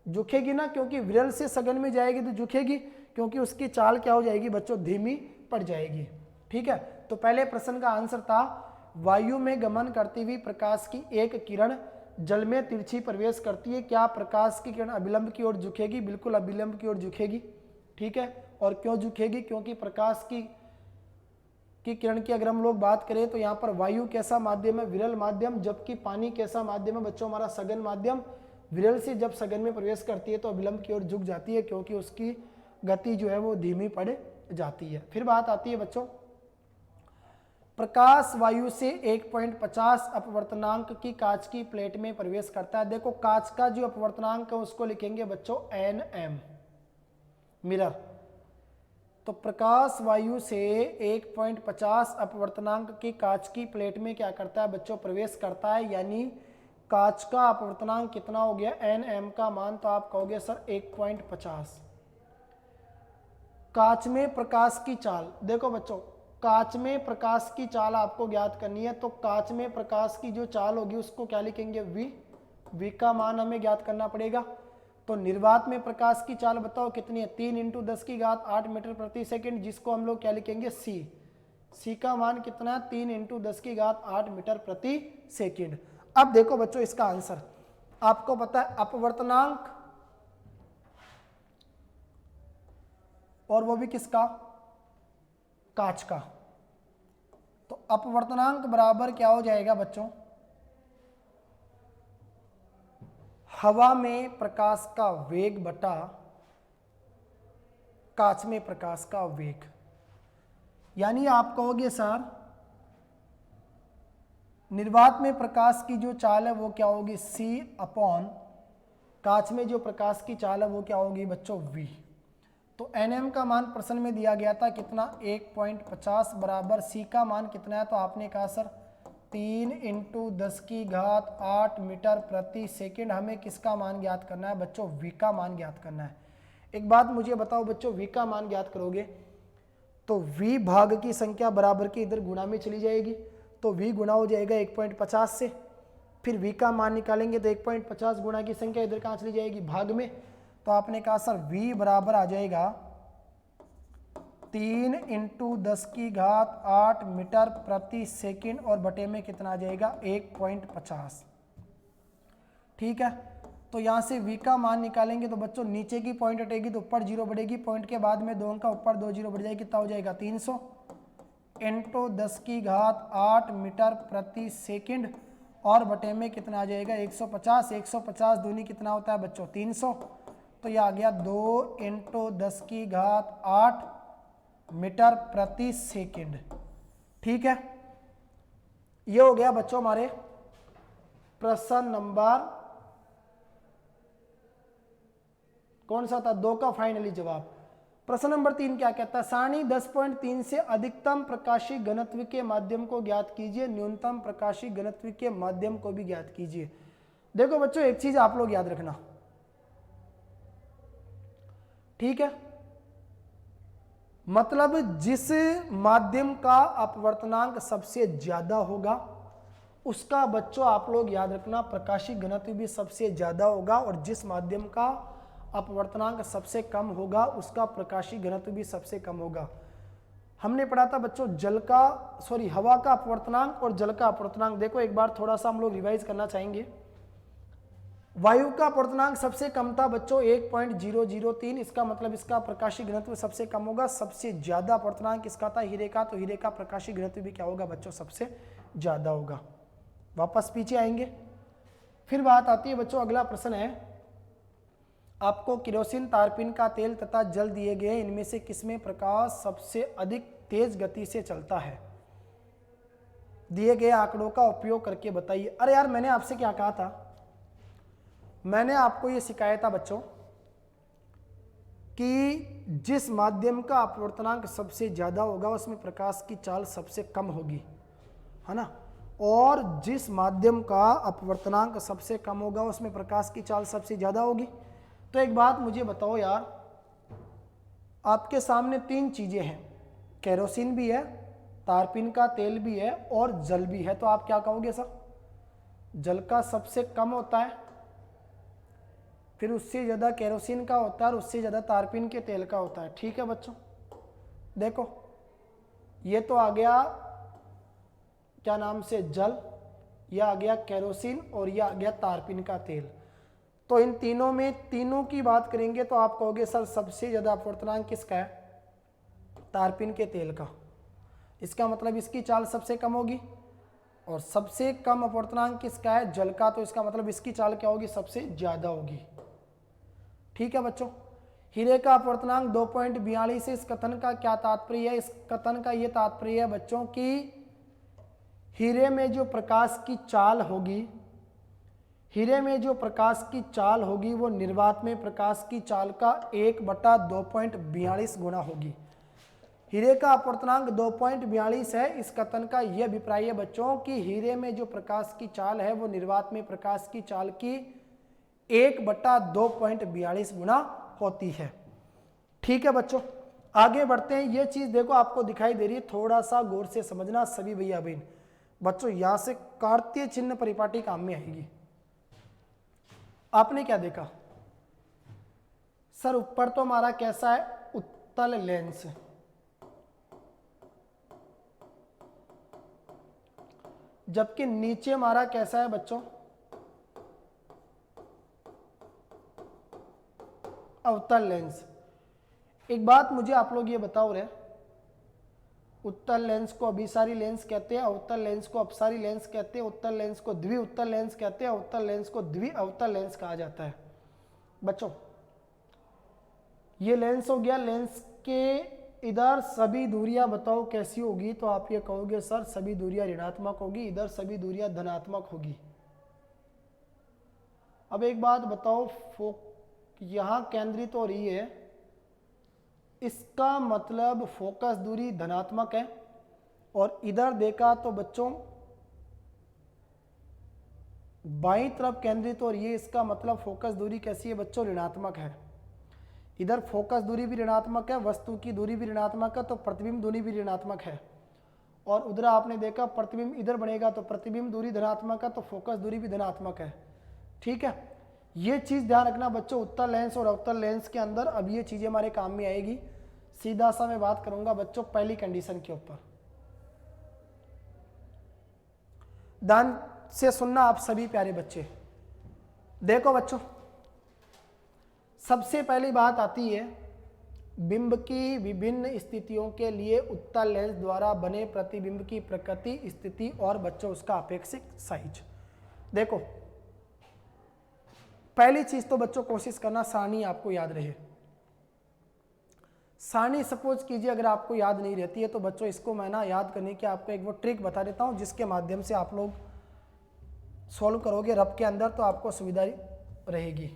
झुकेगी ना, क्योंकि विरल से सघन में जाएगी तो झुकेगी, क्योंकि उसकी चाल क्या हो जाएगी बच्चों, धीमी पड़ जाएगी। ठीक है, तो पहले प्रश्न का आंसर था वायु में गमन करती हुई प्रकाश की एक किरण जल में तिरछी प्रवेश करती है, क्या प्रकाश की किरण अविलंब की ओर झुकेगी। बिल्कुल अविलंब की ओर झुकेगी। ठीक है, और क्यों झुकेगी, क्योंकि प्रकाश की किरण की अगर हम लोग बात करें तो यहाँ पर वायु कैसा माध्यम है, विरल माध्यम, जबकि पानी कैसा माध्यम है बच्चों, हमारा सघन माध्यम। विरल से जब सघन में प्रवेश करती है तो अविलंब की ओर झुक जाती है, क्योंकि उसकी गति जो है वो धीमी पड़ जाती है। फिर बात आती है बच्चों, प्रकाश वायु से 1.50 अपवर्तनांक की कांच की प्लेट में प्रवेश करता है। देखो कांच का जो अपवर्तनांक है उसको लिखेंगे बच्चों NM, मिरर। तो प्रकाश वायु से 1.50 अपवर्तनांक की कांच की प्लेट में क्या करता है बच्चों, प्रवेश करता है, यानी कांच का अपवर्तनांक कितना हो गया, nm का मान, तो आप कहोगे सर 1.50। कांच में प्रकाश की चाल, देखो बच्चों कांच में प्रकाश की चाल आपको ज्ञात करनी है, तो कांच में प्रकाश की जो चाल होगी उसको क्या लिखेंगे, v का मान हमें ज्ञात करना पड़ेगा। तो निर्वात में प्रकाश की चाल बताओ कितनी है, 3 × 10⁸ मीटर प्रति सेकंड, जिसको हम लोग क्या लिखेंगे, c का मान कितना है, 3 × 10⁸ मीटर प्रति सेकंड। अब देखो बच्चों इसका आंसर आपको पता है, अपवर्तनांक, और वो भी किसका, कांच का। तो अपवर्तनांक बराबर क्या हो जाएगा बच्चों, हवा में प्रकाश का वेग बटा कांच में प्रकाश का वेग। यानी आप कहोगे सर निर्वात में प्रकाश की जो चाल है वो क्या होगी, c/, कांच में जो प्रकाश की चाल है वो क्या होगी बच्चों, v। तो nm का मान प्रश्न में दिया गया था कितना, 1.50 बराबर c का मान कितना है, तो आपने कहा सर 3 × 10⁸ मीटर प्रति सेकंड। हमें किसका मान ज्ञात करना है बच्चों, v का मान ज्ञात करना है। एक बात मुझे बताओ बच्चों, v का मान ज्ञात करोगे तो v भाग की संख्या बराबर की इधर गुणा में चली जाएगी, तो v गुणा हो जाएगा 1.50 से, फिर v का मान निकालेंगे तो 1.50 गुणा की संख्या इधर कहाँ चली जाएगी, भाग में। तो आपने कहा सर v बराबर आ जाएगा 3 × 10⁸ मीटर प्रति सेकंड, और बटे में कितना आ जाएगा, 1.50। ठीक है, तो यहाँ से v का मान निकालेंगे तो बच्चों नीचे की पॉइंट हटेगी तो ऊपर 0 बढ़ेगी, पॉइंट के बाद में 2 अंक का ऊपर 2 0 बढ़ जाएगी, कितना हो जाएगा, 300 × 10⁸ मीटर प्रति सेकंड, और बटे में कितना आ जाएगा, 150। 150 दूनी कितना होता है बच्चों, 300, तो यह आ गया 2 × 10⁸ मीटर प्रति सेकंड। ठीक है, ये हो गया बच्चों हमारे प्रश्न नंबर कौन सा था, 2 का फाइनली जवाब। प्रश्न नंबर 3 क्या कहता है, सारणी 10.3 से अधिकतम प्रकाशीय घनत्व के माध्यम को ज्ञात कीजिए, न्यूनतम प्रकाशीय घनत्व के माध्यम को भी ज्ञात कीजिए। देखो बच्चों एक चीज आप लोग याद रखना, ठीक है, मतलब जिस माध्यम का अपवर्तनांक सबसे ज्यादा होगा उसका बच्चों आप लोग याद रखना प्रकाशीय घनत्व भी सबसे ज्यादा होगा, और जिस माध्यम का अपवर्तनांक सबसे कम होगा उसका प्रकाशीय घनत्व भी सबसे कम होगा। हमने पढ़ा था बच्चों हवा का अपवर्तनांक और जल का अपवर्तनांक। देखो एक बार थोड़ा सा हम लोग रिवाइज करना चाहेंगे। वायु का अपवर्तनांक सबसे कम था बच्चों 1.003, इसका मतलब इसका प्रकाशीय घनत्व सबसे कम होगा। सबसे ज्यादा अपवर्तनांक किसका था, हीरे का, तो हीरे का प्रकाशीय घनत्व भी क्या होगा बच्चों, सबसे ज्यादा होगा। वापस पीछे आएंगे, फिर बात आती है बच्चों, अगला प्रश्न है, आपको केरोसिन, तारपीन का तेल तथा जल दिए गए, इनमें से किसमें प्रकाश सबसे अधिक तेज गति से चलता है, दिए गए आंकड़ों का उपयोग करके बताइए। अरे यार मैंने आपसे क्या कहा था, मैंने आपको ये सिखाया था बच्चों कि जिस माध्यम का अपवर्तनांक सबसे ज्यादा होगा उसमें प्रकाश की चाल सबसे कम होगी, है ना, और जिस माध्यम का अपवर्तनांक सबसे कम होगा उसमें प्रकाश की चाल सबसे ज्यादा होगी। तो एक बात मुझे बताओ यार, आपके सामने 3 चीजें हैं, केरोसिन भी है, तारपीन का तेल भी है और जल भी है, तो आप क्या कहोगे सर, जल का सबसे कम होता है, फिर उससे ज्यादा केरोसिन का होता है और उससे ज्यादा तारपीन के तेल का होता है। ठीक है बच्चों, देखो ये तो आ गया क्या नाम से जल, यह आ गया केरोसिन और यह आ गया तारपीन का तेल। तो इन तीनों में तीनों की बात करेंगे तो आप कहोगे सर सबसे ज्यादा अपवर्तनांक किसका है, तारपीन के तेल का। इसका मतलब इसकी चाल सबसे कम होगी, और सबसे कम अपवर्तनांक किसका है, जल का, तो इसका मतलब इसकी चाल क्या होगी, सबसे ज्यादा होगी। ठीक है बच्चों, हीरे का अपवर्तनांक 2.42 है। इस कथन का क्या तात्पर्य है, इस कथन का यह तात्पर्य है बच्चों कि हीरे में जो प्रकाश की चाल होगी, हीरे में जो प्रकाश की चाल होगी वो निर्वात में प्रकाश की चाल का 1/2.42 गुना होगी। हीरे का अपवर्तनांक 2.42 है। इस कथन का यह अभिप्राय है बच्चों कि हीरे में जो प्रकाश की चाल है वो निर्वात में प्रकाश की चाल की 1/2.42 गुना होती है। ठीक है बच्चों, आगे बढ़ते हैं। ये चीज देखो आपको दिखाई दे रही है, थोड़ा सा गौर से समझना सभी भैया बहन। बच्चों यहां से कार्तीय चिन्ह परिपाटी काम में आएगी। आपने क्या देखा सर, ऊपर तो हमारा कैसा है, उत्तल लेंस, जबकि नीचे हमारा कैसा है बच्चों, अवतल लेंस। एक बात मुझे आप लोग ये बताओ रे, उत्तल लेंस को अभिसारी लेंस कहते हैं, अवतल लेंस को अपसारी लेंस कहते हैं, उत्तल लेंस को द्वि उत्तल लेंस कहते हैं, अवतल लेंस को द्वि अवतल लेंस कहा जाता है। बच्चों ये लेंस हो गया, लेंस के इधर सभी दूरियां बताओ कैसी होगी, तो आप ये कहोगे सर सभी दूरियां ऋणात्मक होगी, इधर सभी दूरियां धनात्मक होगी। अब एक बात बताओ, यहां केंद्रित हो रही है, इसका मतलब फोकस दूरी धनात्मक है, और इधर देखा तो बच्चों बाईं तरफ केंद्रित हो रही है, इसका मतलब फोकस दूरी कैसी है बच्चों, ऋणात्मक है। इधर फोकस दूरी भी ऋणात्मक है, वस्तु की दूरी भी ऋणात्मक है, तो प्रतिबिंब दूरी भी ऋणात्मक है। और उधर आपने देखा प्रतिबिंब इधर बनेगा तो प्रतिबिंब दूरी धनात्मक है, तो फोकस दूरी भी धनात्मक है। ठीक है, ये चीज ध्यान रखना बच्चों, उत्तल लेंस और अवतल लेंस के अंदर अब ये चीजें हमारे काम में आएगी। सीधा सा मैं बात करूंगा बच्चों पहली कंडीशन के ऊपर, ध्यान से सुनना आप सभी प्यारे बच्चे। देखो बच्चों, सबसे पहली बात आती है बिंब की विभिन्न स्थितियों के लिए उत्तल लेंस द्वारा बने प्रतिबिंब की प्रकृति, स्थिति और बच्चों उसका अपेक्षित साइज। देखो पहली चीज तो बच्चों कोशिश करना सारणी आपको याद रहे। सारणी सपोज कीजिए अगर आपको याद नहीं रहती है तो बच्चों इसको मैं ना याद करने की आपको एक वो ट्रिक बता देता हूं, जिसके माध्यम से आप लोग सॉल्व करोगे रब के अंदर, तो आपको सुविधा रहेगी।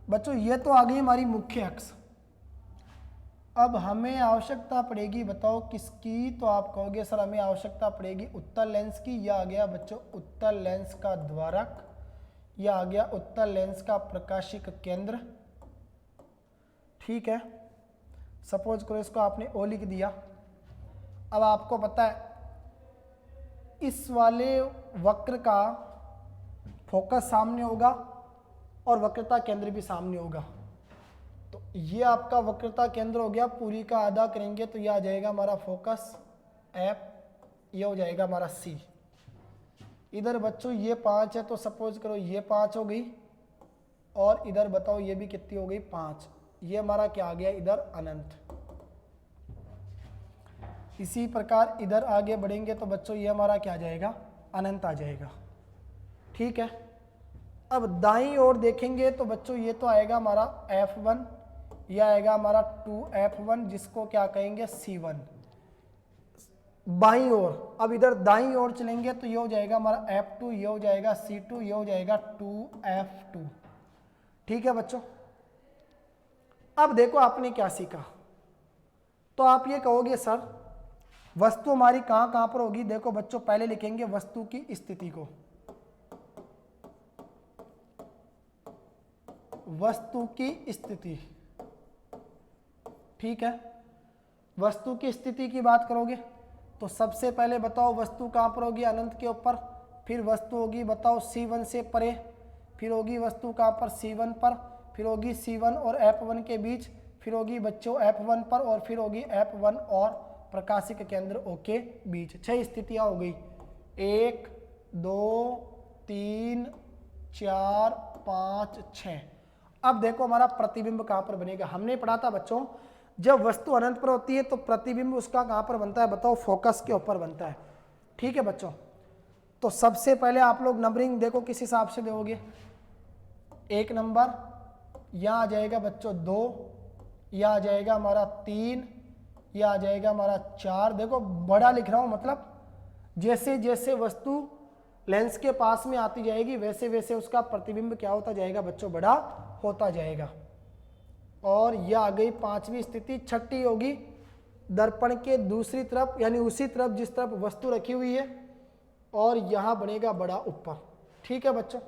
बच्चों ये तो आ गई हमारी मुख्य अक्ष। अब हमें आवश्यकता पड़ेगी बताओ किसकी, तो आप कहोगे सर हमें आवश्यकता पड़ेगी उत्तल लेंस की। यह आ गया बच्चों उत्तल लेंस का द्वारक, यह आ गया उत्तल लेंस का प्रकाशिक केंद्र। ठीक है, सपोज करो इसको आपने ओ लिख दिया। अब आपको पता है इस वाले वक्र का फोकस सामने होगा और वक्रता केंद्र भी सामने होगा, तो ये आपका वक्रता केंद्र हो गया, पूरी का आधा करेंगे तो यह आ जाएगा हमारा फोकस एफ, ये हो जाएगा हमारा सी। इधर बच्चों ये 5 है तो सपोज करो ये 5 हो गई, और इधर बताओ ये भी कितनी हो गई 5। ये हमारा क्या आ गया इधर अनंत। इसी प्रकार इधर आगे बढ़ेंगे तो बच्चों ये हमारा क्या आ जाएगा, अनंत आ जाएगा। ठीक है, अब दाईं ओर देखेंगे तो बच्चों ये तो आएगा हमारा F1, यह आएगा हमारा 2F1, जिसको क्या कहेंगे C1। बाईं ओर, अब इधर दाईं ओर चलेंगे तो ये हो जाएगा हमारा F2, ये हो जाएगा C2, ये हो जाएगा 2F2। ठीक है बच्चों, अब देखो आपने क्या सीखा, तो आप ये कहोगे सर वस्तु हमारी कहां कहां पर होगी। देखो बच्चों पहले लिखेंगे वस्तु की स्थिति को, वस्तु की स्थिति। ठीक है, वस्तु की स्थिति की बात करोगे तो सबसे पहले बताओ वस्तु कहां पर होगी, अनंत के ऊपर। फिर वस्तु होगी बताओ C1 से परे, फिर होगी वस्तु कहां पर, C1 पर, फिर होगी C1 और F1 के बीच, फिर होगी बच्चों F1 पर, और फिर होगी F1 और प्रकाशिक केंद्र O के बीच। 6 स्थितियां हो गई, 1 2 3 4 5 6। अब देखो हमारा प्रतिबिंब कहां पर बनेगा। हमने पढ़ा था बच्चों जब वस्तु अनंत पर होती है तो प्रतिबिंब उसका कहां पर बनता है, बताओ फोकस के ऊपर बनता है। ठीक है बच्चों, तो सबसे पहले आप लोग नंबरिंग देखो किस हिसाब से दोगे। 1 नंबर यहां आ जाएगा बच्चों 2, यह आ जाएगा हमारा 3, यह आ जाएगा हमारा 4। देखो बड़ा लिख रहा हूं, मतलब जैसे जैसे वस्तु लेंस के पास में आती जाएगी वैसे वैसे उसका प्रतिबिंब क्या होता जाएगा बच्चों, बड़ा होता जाएगा। और यह आ गई पांचवी स्थिति। छठी होगी दर्पण के दूसरी तरफ यानी उसी तरफ जिस तरफ वस्तु रखी हुई है, और यहां बनेगा बड़ा ऊपर। ठीक है बच्चों,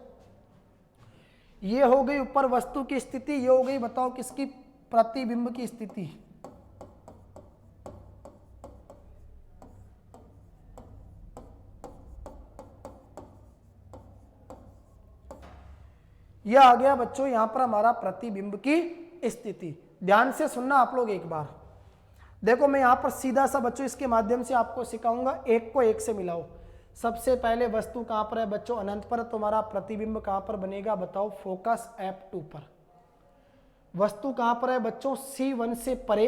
ये हो गई ऊपर वस्तु की स्थिति। ये हो गई बताओ किसकी, प्रतिबिंब की स्थिति। यह आ गया बच्चों यहां पर हमारा प्रतिबिंब की स्थिति। ध्यान से सुनना आप लोग एक बार। देखो मैं यहां पर सीधा सा बच्चों इसके माध्यम से आपको सिखाऊंगा, एक को एक से मिलाओ। सबसे पहले वस्तु कहां पर है बच्चों, अनंत पर। तुम्हारा प्रतिबिंब कहां पर बनेगा बताओ, फोकस F2 पर। वस्तु कहां पर है बच्चों, C1 से परे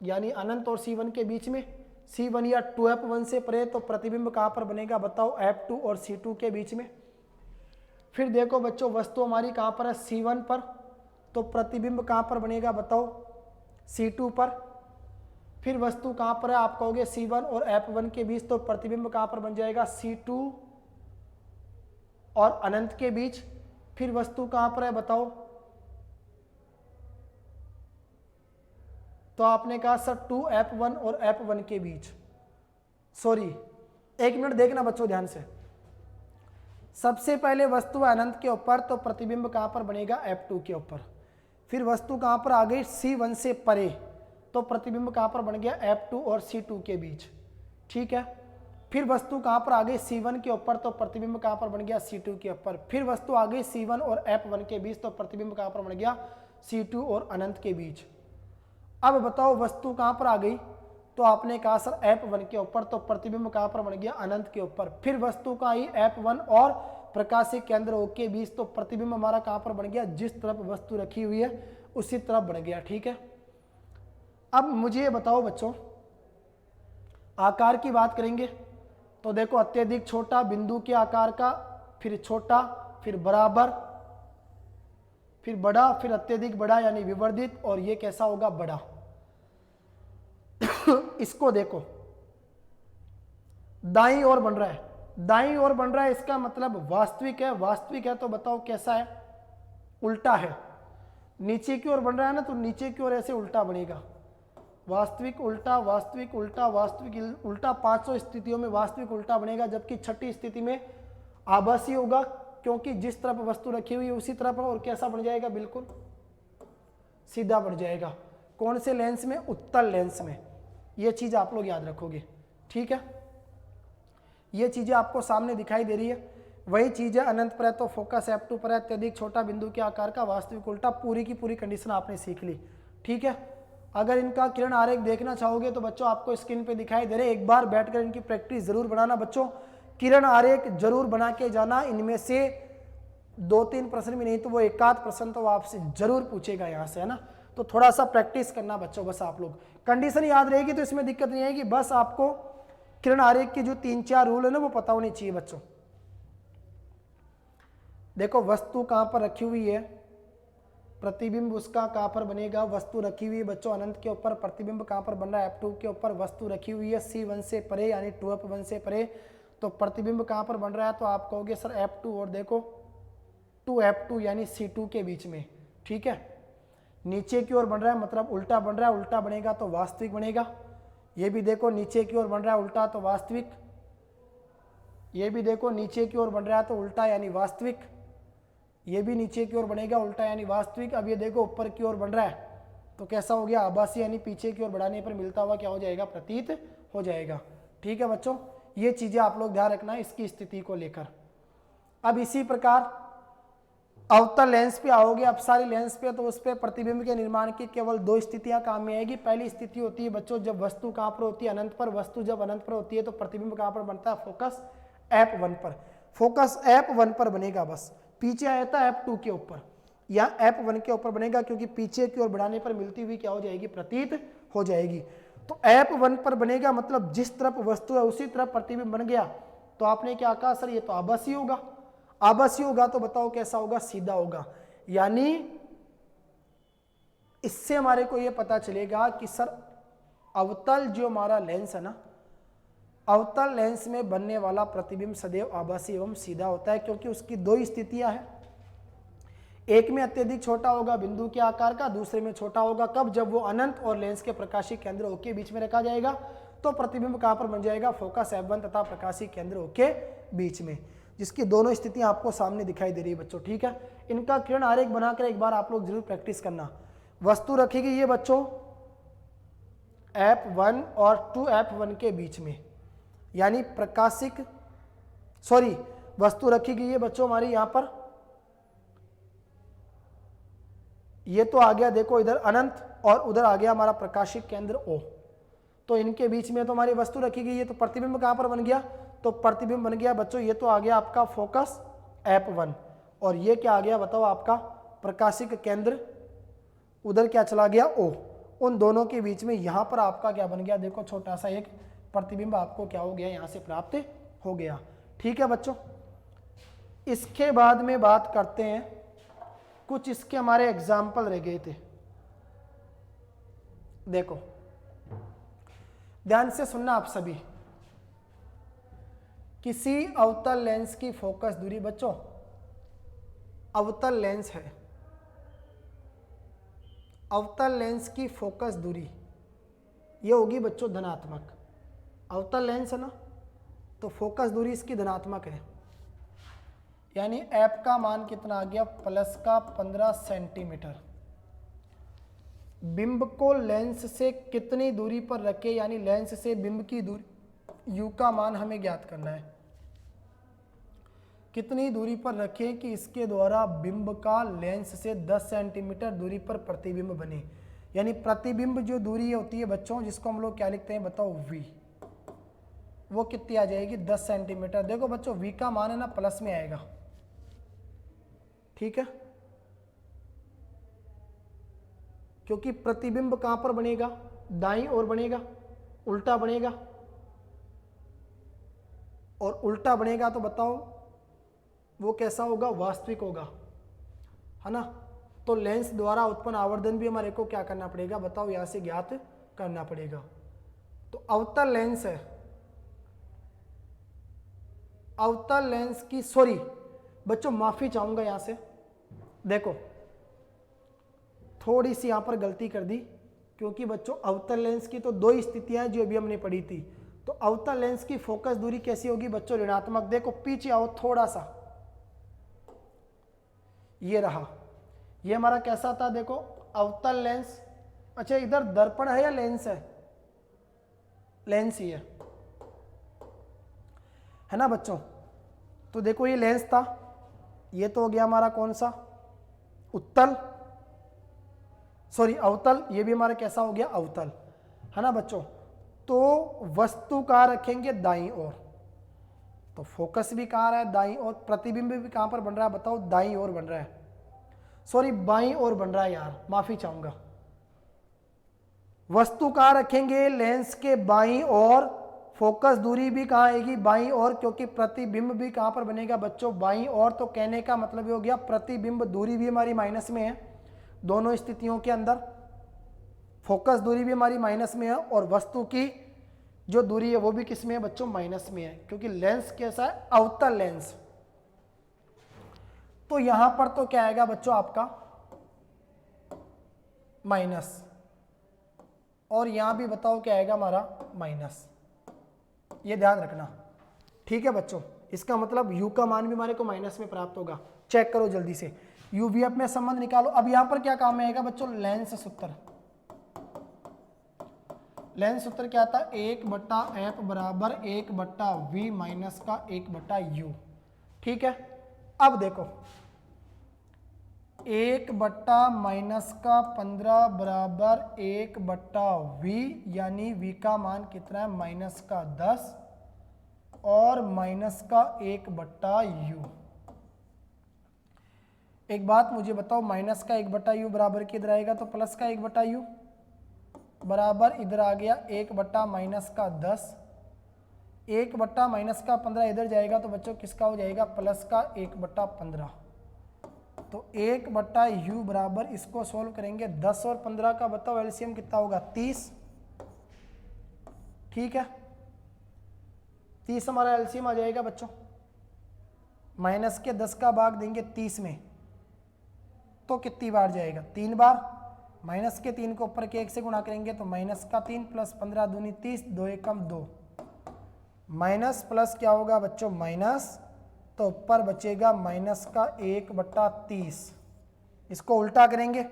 यानी अनंत और C1 के बीच में, C1 या 2F1 से परे, तो प्रतिबिंब कहां पर बनेगा बताओ, F2 और C2 के बीच में। फिर देखो बच्चों वस्तु हमारी कहां पर है, C1 पर, तो प्रतिबिंब कहां पर बनेगा बताओ, C2 पर। फिर वस्तु कहां पर है, आप कहोगे C1 और F1 के बीच, तो प्रतिबिंब कहां पर बन जाएगा, C2 और अनंत के बीच। फिर वस्तु कहां पर है बताओ, तो आपने कहा सर 2F1 और F1 के बीच। सॉरी, एक मिनट देखना बच्चों ध्यान से। सबसे पहले वस्तु अनंत के ऊपर, तो प्रतिबिंब कहां पर बनेगा, F2 के ऊपर। फिर वस्तु कहां पर आ गई, C1 से परे, तो प्रतिबिंब कहां पर बन गया, F2 और C2 के बीच। ठीक है। फिर वस्तु कहां पर आ गई, C1 के ऊपर, तो प्रतिबिंब कहां पर बन गया, C2 के ऊपर। फिर वस्तु आ गई C1 और F1 के बीच, तो प्रतिबिंब कहां पर बन गया, C2 और अनंत के बीच। अब बताओ वस्तु कहां पर आ गई, तो आपने कहा सर F1 के ऊपर, तो प्रतिबिंब कहां पर बन गया, अनंत के ऊपर। फिर वस्तु का आई F1 और प्रकाशीय केंद्र O के बीच, तो प्रतिबिंब हमारा कहां पर बन गया, जिस तरफ वस्तु रखी हुई है उसी तरफ बन गया। ठीक है। अब मुझे ये बताओ बच्चों, आकार की बात करेंगे तो देखो अत्यधिक छोटा बिंदु के आकार का, फिर छोटा, फिर बराबर, फिर बड़ा, फिर अत्यधिक बड़ा यानी विवर्धित, और ये कैसा होगा, बड़ा। इसको देखो दाईं ओर बन रहा है, दाईं ओर बन रहा है, इसका मतलब वास्तविक है। वास्तविक है तो बताओ कैसा है, उल्टा है। नीचे की ओर बन रहा है ना, तो नीचे की ओर ऐसे उल्टा बनेगा, वास्तविक उल्टा, वास्तविक उल्टा, वास्तविक उल्टा। 500 स्थितियों में वास्तविक उल्टा बनेगा, जबकि छठी स्थिति में आभासी होगा, क्योंकि जिस तरफ वस्तु रखी हुई है उसी तरफ, और कैसा बन जाएगा, बिल्कुल सीधा बन जाएगा। कौन से लेंस में, उत्तल लेंस में। ये चीज आप लोग याद रखोगे। ठीक है, ये चीजें आपको सामने दिखाई दे रही है, वही चीज है। अनंत पर है तो फोकस F2 पर है, अत्यधिक छोटा बिंदु के आकार का, वास्तविक उल्टा। पूरी की पूरी कंडीशन आपने सीख ली। ठीक है। अगर इनका किरण आरेख देखना चाहोगे तो बच्चों आपको स्क्रीन पे दिखाई दे रहे, एक बार बैठकर इनकी प्रैक्टिस जरूर बनाना बच्चों। किरण आरेख जरूर बना के जाना। इनमें से 2-3 प्रश्न भी नहीं तो वो एक आध प्रश्न तो आपसे जरूर पूछेगा यहाँ से, है ना। तो थोड़ा सा प्रैक्टिस करना बच्चों, बस आप लोग। कंडीशन याद रहेगी तो इसमें दिक्कत नहीं आएगी, बस आपको किरण आरेख के जो 3-4 रूल है ना वो पता होने चाहिए बच्चों। देखो वस्तु कहां पर रखी हुई है, प्रतिबिंब उसका कहां पर बनेगा, वस्तु रखी हुई है बच्चों अनंत के ऊपर, प्रतिबिंब कहां पर बन रहा है, F2 के ऊपर। वस्तु रखी हुई है C1 से परे यानी 2F1 से परे, तो प्रतिबिंब कहां पर बन रहा है, तो आप कहोगे सर F2 और देखो 2F2 यानी C2 के बीच में। ठीक है। नीचे की ओर बन रहा है मतलब उल्टा बन रहा है, उल्टा बनेगा तो वास्तविक बनेगा। ये भी देखो नीचे की ओर बन रहा है उल्टा तो वास्तविक, ये भी देखो नीचे की ओर बन रहा है तो उल्टा यानी वास्तविक, ये भी नीचे की ओर बनेगा उल्टा यानी वास्तविक। अब ये देखो ऊपर की ओर बन रहा है तो कैसा हो गया, आभासी, यानी पीछे की ओर बढ़ाने पर मिलता हुआ क्या हो जाएगा, प्रतीत हो जाएगा। ठीक है बच्चों, ये चीजें आप लोग ध्यान रखना इसकी स्थिति को लेकर। अब इसी प्रकार अवतल लेंस पे आओगे, अपसारी लेंस पे, तो उस पे प्रतिबिंब के निर्माण की केवल 2 स्थितियां काम में आएगी। पहली स्थिति होती है बच्चों जब वस्तु कहां पर होती है, अनंत पर। वस्तु जब अनंत पर होती है तो प्रतिबिंब कहां पर बनता है, फोकस F1 पर। फोकस F1 पर बनेगा, बस पीछे आया था F2 के ऊपर, या F1 के ऊपर बनेगा, क्योंकि पीछे की ओर बढ़ाने पर मिलती हुई क्या हो जाएगी, प्रतीत हो जाएगी। तो F1 पर बनेगा मतलब जिस तरफ वस्तु है उसी तरफ प्रतिबिंब बन गया। तो आपने क्या कहा सर ये तो आभासी होगा, आभासी होगा तो बताओ कैसा होगा, सीधा होगा। यानी इससे हमारे को यह पता चलेगा कि सर अवतल जो हमारा लेंस है ना, अवतल लेंस में बनने वाला प्रतिबिंब सदैव आभासी एवं सीधा होता है, क्योंकि उसकी 2 स्थितियां हैं। एक में अत्यधिक छोटा होगा बिंदु के आकार का, दूसरे में छोटा होगा कब, जब वो अनंत और लेंस के प्रकाशीय केंद्र O के बीच में रखा जाएगा। तो प्रतिबिंब कहाँ पर बन जाएगा, फोकस F1 तथा प्रकाशीय केंद्र O के बीच में, जिसकी दोनों स्थितियां आपको सामने दिखाई दे रही है बच्चों। ठीक है, इनका किरण आरेख बनाकर एक बार आप लोग जरूर प्रैक्टिस करना। वस्तु रखेगी ये बच्चों F1 और 2F1 के बीच में, यानी प्रकाशिक वस्तु रखेगी ये बच्चों हमारी यहाँ पर, ये तो आ गया देखो इधर अनंत और उधर आ गया हमारा प्रकाशिक केंद्र O। तो इनके बीच में तो हमारी वस्तु रखेगी। ये तो प्रतिबिंब कहाँ पर बन गया, तो प्रतिबिंब बन गया बच्चों, ये तो आ गया आपका फोकस F1 और ये क्या आ गया बताओ आपका प्रकाशिक केंद्र, उधर क्या चला गया O। उन दोनों के बीच में यहाँ पर आपका क्या बन गया, देखो छोटा सा एक प्रतिबिंब आपको क्या हो गया, यहाँ से प्राप्त हो गया। ठीक है बच्चों, इसके बाद में बात करते हैं, कुछ इसके हमारे एग्जाम्पल रह गए थे। देखो ध्यान से सुनना आप सभी, किसी अवतल लेंस की फोकस दूरी बच्चों, अवतल लेंस है, अवतल लेंस की फोकस दूरी ये होगी बच्चों धनात्मक। अवतल लेंस है ना, तो फोकस दूरी इसकी धनात्मक है, यानी F का मान कितना आ गया, प्लस का 15 सेंटीमीटर। बिंब को लेंस से कितनी दूरी पर रखे, यानी लेंस से बिंब की दूरी U का मान हमें ज्ञात करना है। कितनी दूरी पर रखें कि इसके द्वारा बिंब का लेंस से 10 सेंटीमीटर दूरी पर प्रतिबिंब बने, यानी प्रतिबिंब जो दूरी होती है बच्चों, जिसको हम लोग क्या लिखते हैं बताओ V, वो कितनी आ जाएगी 10 सेंटीमीटर। देखो बच्चों V का मान है ना प्लस में आएगा। ठीक है, क्योंकि प्रतिबिंब कहां पर बनेगा, दाईं ओर बनेगा, उल्टा बनेगा, और उल्टा बनेगा तो बताओ वो कैसा होगा, वास्तविक होगा, है ना। तो लेंस द्वारा उत्पन्न आवर्धन भी हमारे को क्या करना पड़ेगा बताओ, यहां से ज्ञात करना पड़ेगा। तो अवतल लेंस है, अवतल लेंस की बच्चों माफी चाहूंगा यहां से, देखो थोड़ी सी यहां पर गलती कर दी, क्योंकि बच्चों अवतल लेंस की तो दो स्थितियां जो अभी हमने पढ़ी थी। तो अवतल लेंस की फोकस दूरी कैसी होगी बच्चों, ऋणात्मक। देखो पीछे आओ थोड़ा सा, ये रहा, ये हमारा कैसा था, देखो अवतल लेंस। अच्छा इधर दर्पण है या लेंस है, लेंस ही है ना बच्चों। तो देखो ये लेंस था, ये तो हो गया हमारा कौन सा, उत्तल, अवतल, ये भी हमारा कैसा हो गया, अवतल, है ना बच्चों। तो वस्तु कहाँ रखेंगे, दाईं ओर। तो फोकस भी कहाँ रहा है, दाईं ओर। प्रतिबिंब भी कहाँ पर बन रहा है बताओ, दाईं ओर बन रहा है, बाईं ओर बन रहा है यार, माफी चाहूंगा। वस्तु कहाँ रखेंगे, लेंस के बाईं ओर। फोकस दूरी भी कहाँ आएगी, बाईं ओर, क्योंकि प्रतिबिंब भी कहाँ पर बनेगा बच्चों, बाईं ओर। तो कहने का मतलब ये हो गया प्रतिबिंब दूरी भी हमारी माइनस में है, दोनों स्थितियों के अंदर फोकस दूरी भी हमारी माइनस में है, और वस्तु की जो दूरी है वो भी किस में है बच्चों, माइनस में है, क्योंकि लेंस कैसा है, अवतल लेंस। तो यहां पर तो क्या आएगा बच्चों आपका माइनस, और यहां भी बताओ क्या आएगा हमारा माइनस, ये ध्यान रखना। ठीक है बच्चों, इसका मतलब u का मान भी हमारे को माइनस में प्राप्त होगा। चेक करो जल्दी से, UVF में संबंध निकालो। अब यहां पर क्या काम आएगा बच्चों, लेंस सूत्र। लेंस सूत्र क्या था, 1/f बराबर 1/v माइनस का 1/u। ठीक है, अब देखो 1/- माइनस का 15 बराबर 1/v, यानी v का मान कितना है, माइनस का 10 और माइनस का 1/u। एक बात मुझे बताओ, माइनस का 1/u बराबर किधर आएगा, तो प्लस का 1/u बराबर इधर आ गया 1/ माइनस का 10, 1/ माइनस का 15 इधर जाएगा, तो बच्चों किसका हो जाएगा, प्लस का 1/15। तो 1/u बराबर, इसको सोल्व करेंगे, 10 और 15 का बताओ एलसीएम कितना होगा, 30। ठीक है, 30 हमारा एलसीएम आ जाएगा बच्चों। माइनस के 10 का भाग देंगे 30 में, तो कितनी बार जाएगा, 3 बार। माइनस के 3 को ऊपर के 1 से गुणा करेंगे तो माइनस का 3 प्लस 15 दूनी 30, 2 एकम 2, माइनस प्लस क्या होगा बच्चों माइनस, तो ऊपर बचेगा माइनस का 1/30। इसको उल्टा करेंगे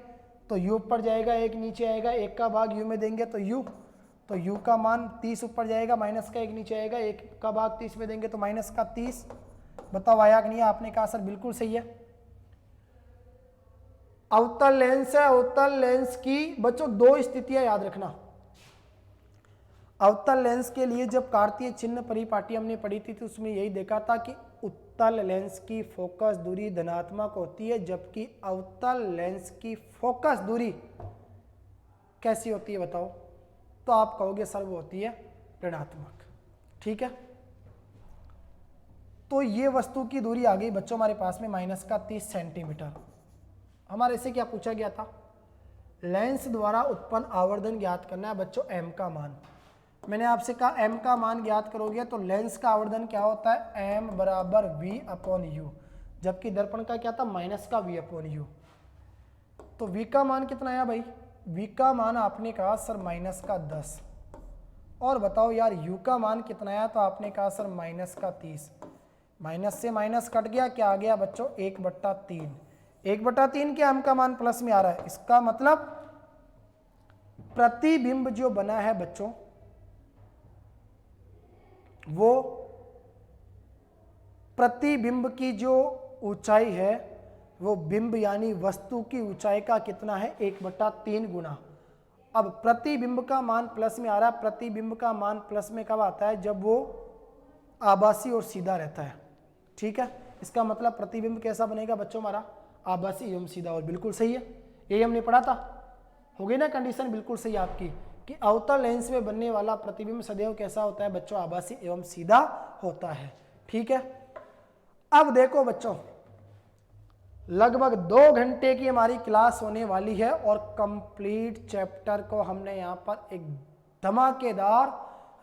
तो u ऊपर जाएगा, 1 नीचे आएगा, 1 का भाग u में देंगे तो u का मान 30 ऊपर जाएगा, माइनस का 1 नीचे आएगा, 1 का भाग 30 में देंगे तो माइनस का 30। बताओ आया कि नहीं? आपने कहा सर बिल्कुल सही है। अवतल लेंस है, अवतल लेंस की बच्चों 2 स्थितियां याद रखना। अवतल लेंस के लिए जब कार्तीय चिन्ह परिपाटी हमने पढ़ी थी तो उसमें यही देखा था कि उत्तल लेंस की फोकस दूरी धनात्मक होती है, जबकि अवतल लेंस की फोकस दूरी कैसी होती है बताओ? तो आप कहोगे सर वो होती है ऋणात्मक। ठीक है, तो ये वस्तु की दूरी आ गई बच्चों हमारे पास में माइनस का 30 सेंटीमीटर। हमारे से क्या पूछा गया था? लेंस द्वारा उत्पन्न आवर्धन ज्ञात करना है बच्चों, m का मान। मैंने आपसे कहा m का मान ज्ञात करोगे तो लेंस का आवर्धन क्या होता है, m बराबर v/u, जबकि दर्पण का क्या था, माइनस का v/u। तो v का मान कितना आया भाई? v का मान आपने कहा सर माइनस का 10। और बताओ यार u का मान कितना आया? तो आपने कहा सर माइनस का 30। माइनस से माइनस कट गया, क्या आ गया बच्चों 1/3। 1/3 के m का मान प्लस में आ रहा है, इसका मतलब प्रतिबिंब जो बना है बच्चों वो प्रतिबिंब की जो ऊंचाई है वो बिंब यानी वस्तु की ऊंचाई का कितना है, 1/3 गुना। अब प्रतिबिंब का मान प्लस में आ रहा है, प्रतिबिंब का मान प्लस में कब आता है? जब वो आभासी और सीधा रहता है। ठीक है, इसका मतलब प्रतिबिंब कैसा बनेगा बच्चों हमारा, आभासी एवं सीधा। और बिल्कुल सही है, यही हमने पढ़ा था। हो गई ना कंडीशन बिल्कुल सही आपकी कि अवतल लेंस में बनने वाला प्रतिबिंब सदैव कैसा होता है बच्चों, आभासी एवं सीधा होता है। ठीक है, अब देखो बच्चों लगभग 2 घंटे की हमारी क्लास होने वाली है और कंप्लीट चैप्टर को हमने यहाँ पर एक धमाकेदार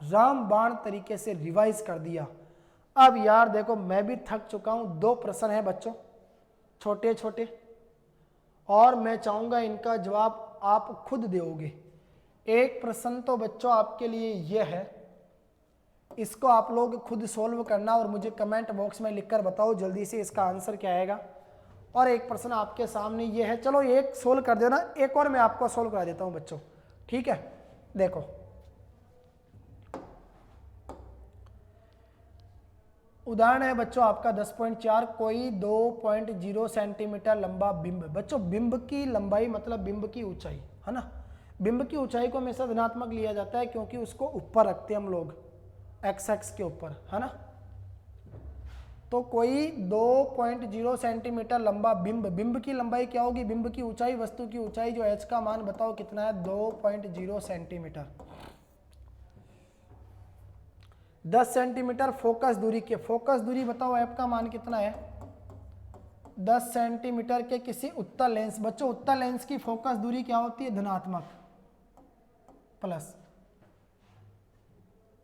रामबाण तरीके से रिवाइज कर दिया। अब यार देखो मैं भी थक चुका हूँ, 2 प्रश्न हैं बच्चों छोटे छोटे, और मैं चाहूँगा इनका जवाब आप खुद दोगे। एक प्रश्न तो बच्चों आपके लिए यह है, इसको आप लोग खुद सोल्व करना और मुझे कमेंट बॉक्स में लिखकर बताओ जल्दी से इसका आंसर क्या आएगा। और एक प्रश्न आपके सामने ये है, चलो एक सोल्व कर देना, एक और मैं आपको सोल्व करा देता हूं बच्चों। ठीक है, देखो उदाहरण है बच्चों आपका 10.4, कोई 2.0 सेंटीमीटर लंबा बिंब। बच्चों बिंब की लंबाई मतलब बिंब की ऊंचाई है ना, बिंब की ऊंचाई को हमेशा धनात्मक लिया जाता है क्योंकि उसको ऊपर रखते हैं हम लोग x के ऊपर, है ना। तो कोई 2.0 सेंटीमीटर लंबा बिंब, बिंब की लंबाई क्या होगी, बिंब की ऊंचाई, वस्तु की ऊंचाई जो h का मान बताओ कितना है, 2.0 सेंटीमीटर। 10 सेंटीमीटर फोकस दूरी के, फोकस दूरी बताओ f का मान कितना है, 10 सेंटीमीटर के किसी उत्तल लेंस। बच्चों उत्तल लेंस की फोकस दूरी क्या होती है, धनात्मक प्लस,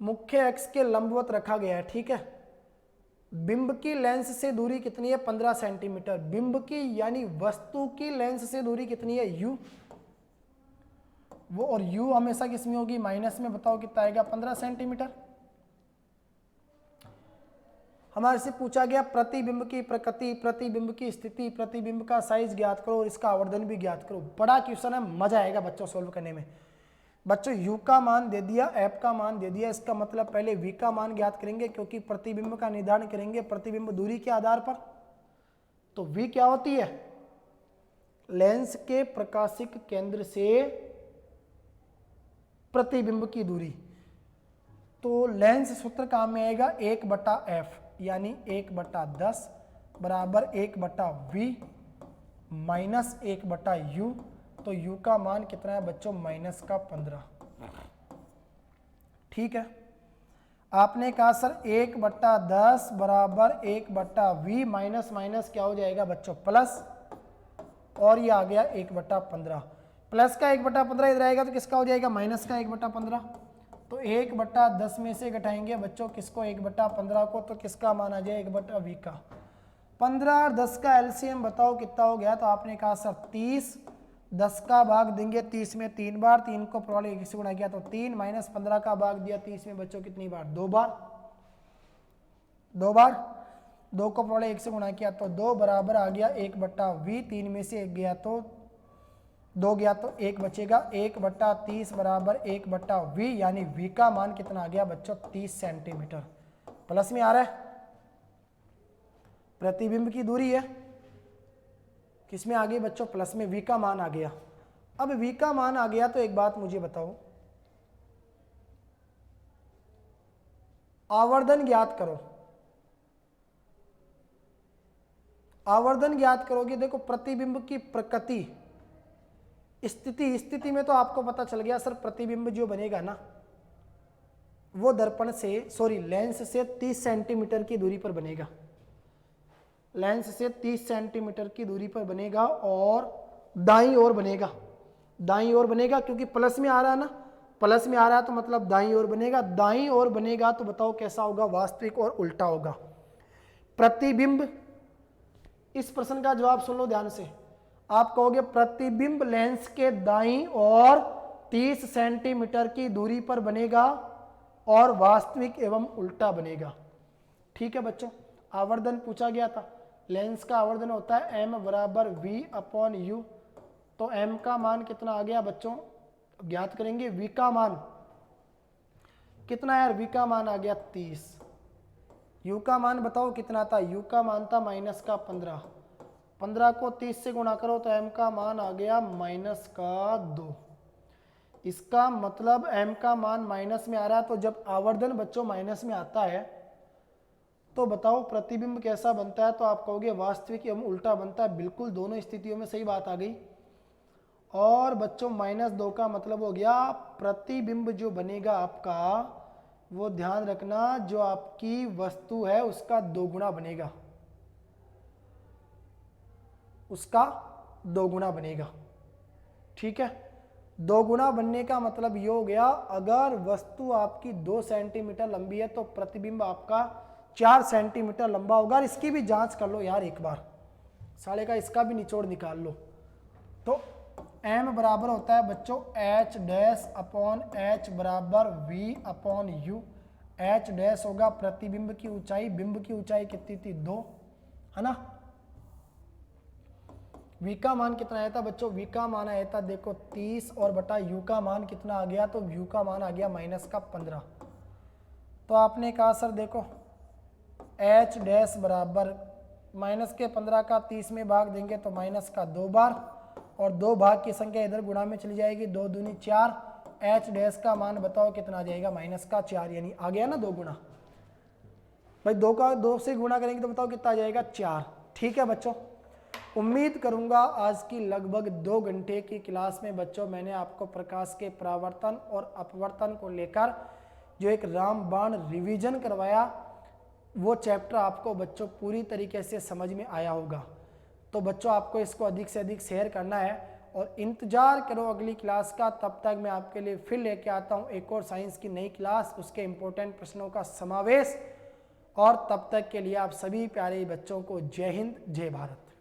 मुख्य अक्ष के लंबवत रखा गया है। ठीक है, बिंब की लेंस से दूरी कितनी है, 15 सेंटीमीटर। बिंब की यानी वस्तु की लेंस से दूरी कितनी है, u, वो और u हमेशा किसमें होगी, माइनस में। बताओ कितना आएगा, 15 सेंटीमीटर। हमारे से पूछा गया प्रतिबिंब की प्रकृति, प्रतिबिंब की स्थिति, प्रतिबिंब का साइज ज्ञात करो और इसका आवर्धन भी ज्ञात करो। बड़ा क्वेश्चन है, मजा आएगा बच्चों सोल्व करने में। बच्चों u का मान दे दिया, f का मान दे दिया, इसका मतलब पहले v का मान ज्ञात करेंगे क्योंकि प्रतिबिंब का निर्धारण करेंगे प्रतिबिंब दूरी के आधार पर। तो v क्या होती है, लेंस के प्रकाशिक केंद्र से प्रतिबिंब की दूरी। तो लेंस सूत्र काम में आएगा 1/f यानी 1/10 बराबर 1/v माइनस 1/u। तो u का मान कितना है बच्चों, माइनस का 15। ठीक है, आपने कहा सर 1/10 बराबर 1/v माइनस माइनस क्या हो जाएगा बच्चों, प्लस, और ये आ गया 1/15। प्लस का 1/15 इधर आएगा तो किसका हो जाएगा, माइनस का 1/15। तो 1/10 में से घटाएंगे बच्चों किसको, 1/15 को, तो किसका मान आ जाए 1/v का। 15 और 10 का एलसीएम बताओ कितना हो गया। तो आपने कहा सर 30, 10 का भाग देंगे 30 में 3 बार, 3 को प्रॉब्लम 1 से गुणा किया तो 3, माइनस 15 का भाग दिया 30 में बच्चों कितनी बार, 2 बार, 2 बार, 2 को प्रॉब्लम 1 से गुणा किया तो 2 बराबर आ गया 1/v, 3 में से 1 गया तो 2 गया तो 1 बचेगा, 1/30 बराबर 1/v, यानी v का मान कितना आ गया बच्चों 30 सेंटीमीटर। प्लस में आ रहा है, प्रतिबिंब की दूरी है किसमें आ गई बच्चों, प्लस में, v का मान आ गया। अब v का मान आ गया तो एक बात मुझे बताओ, आवर्धन ज्ञात करो। आवर्धन ज्ञात करोगे, देखो प्रतिबिंब की प्रकृति, स्थिति में तो आपको पता चल गया सर, प्रतिबिंब जो बनेगा ना वो दर्पण से, सॉरी लेंस से 30 सेंटीमीटर की दूरी पर बनेगा, लेंस से 30 सेंटीमीटर की दूरी पर बनेगा और दाईं ओर बनेगा, दाईं ओर बनेगा, क्योंकि प्लस में आ रहा है ना, प्लस में आ रहा है तो मतलब दाईं ओर बनेगा, दाईं ओर बनेगा तो बताओ कैसा होगा, वास्तविक और उल्टा होगा। प्रतिबिंब, इस प्रश्न का जवाब सुन लो ध्यान से, आप कहोगे प्रतिबिंब लेंस के दाईं ओर 30 सेंटीमीटर की दूरी पर बनेगा और वास्तविक एवं उल्टा बनेगा। ठीक है बच्चों, आवर्धन पूछा गया था, लेंस का आवर्धन होता है m बराबर v/u, तो m का मान कितना आ गया बच्चों, ज्ञात करेंगे v का मान कितना यार, v का मान आ गया 30, u का मान बताओ कितना था, u का मान था -15, 15 को 30 से गुणा करो तो m का मान आ गया -2। इसका मतलब m का मान माइनस में आ रहा है, तो जब आवर्धन बच्चों माइनस में आता है तो बताओ प्रतिबिंब कैसा बनता है, तो आप कहोगे वास्तविक एवं उल्टा बनता है। बिल्कुल दोनों स्थितियों में सही बात आ गई। और बच्चों -2 का मतलब हो गया प्रतिबिंब जो बनेगा आपका, वो ध्यान रखना जो आपकी वस्तु है उसका 2 गुना बनेगा, उसका 2 गुना बनेगा। ठीक है, 2 गुना बनने का मतलब ये हो गया, अगर वस्तु आपकी 2 सेंटीमीटर लंबी है तो प्रतिबिंब आपका 4 सेंटीमीटर लंबा होगा। और इसकी भी जांच कर लो यार एक बार, साले का इसका भी निचोड़ निकाल लो। तो m बराबर होता है बच्चों h' बराबर v/u, h' होगा प्रतिबिंब की ऊंचाई, बिंब की ऊंचाई कितनी थी 2, है ना। v का मान कितना आया था बच्चों, v का मान आया था देखो 30 और बटा u का मान कितना आ गया, तो u का मान आ गया -15। तो आपने कहा सर देखो h' बराबर -15 का 30 में भाग देंगे तो -2 बार, और 2 भाग की संख्या इधर गुणा में चली जाएगी, 2 दूनी 4, h' का मान बताओ कितना आ जाएगा -4, यानी आ गया ना 2 गुना। भाई 2 का 2 से गुणा करेंगे तो बताओ कितना आ जाएगा 4। ठीक है बच्चों, उम्मीद करूंगा आज की लगभग 2 घंटे की क्लास में बच्चों मैंने आपको प्रकाश के परावर्तन और अपवर्तन को लेकर जो एक रामबाण रिवीजन करवाया, वो चैप्टर आपको बच्चों पूरी तरीके से समझ में आया होगा। तो बच्चों आपको इसको अधिक से अधिक शेयर करना है और इंतजार करो अगली क्लास का। तब तक मैं आपके लिए फिर लेके आता हूँ एक और साइंस की नई क्लास, उसके इम्पोर्टेंट प्रश्नों का समावेश। और तब तक के लिए आप सभी प्यारे बच्चों को जय हिंद, जय भारत।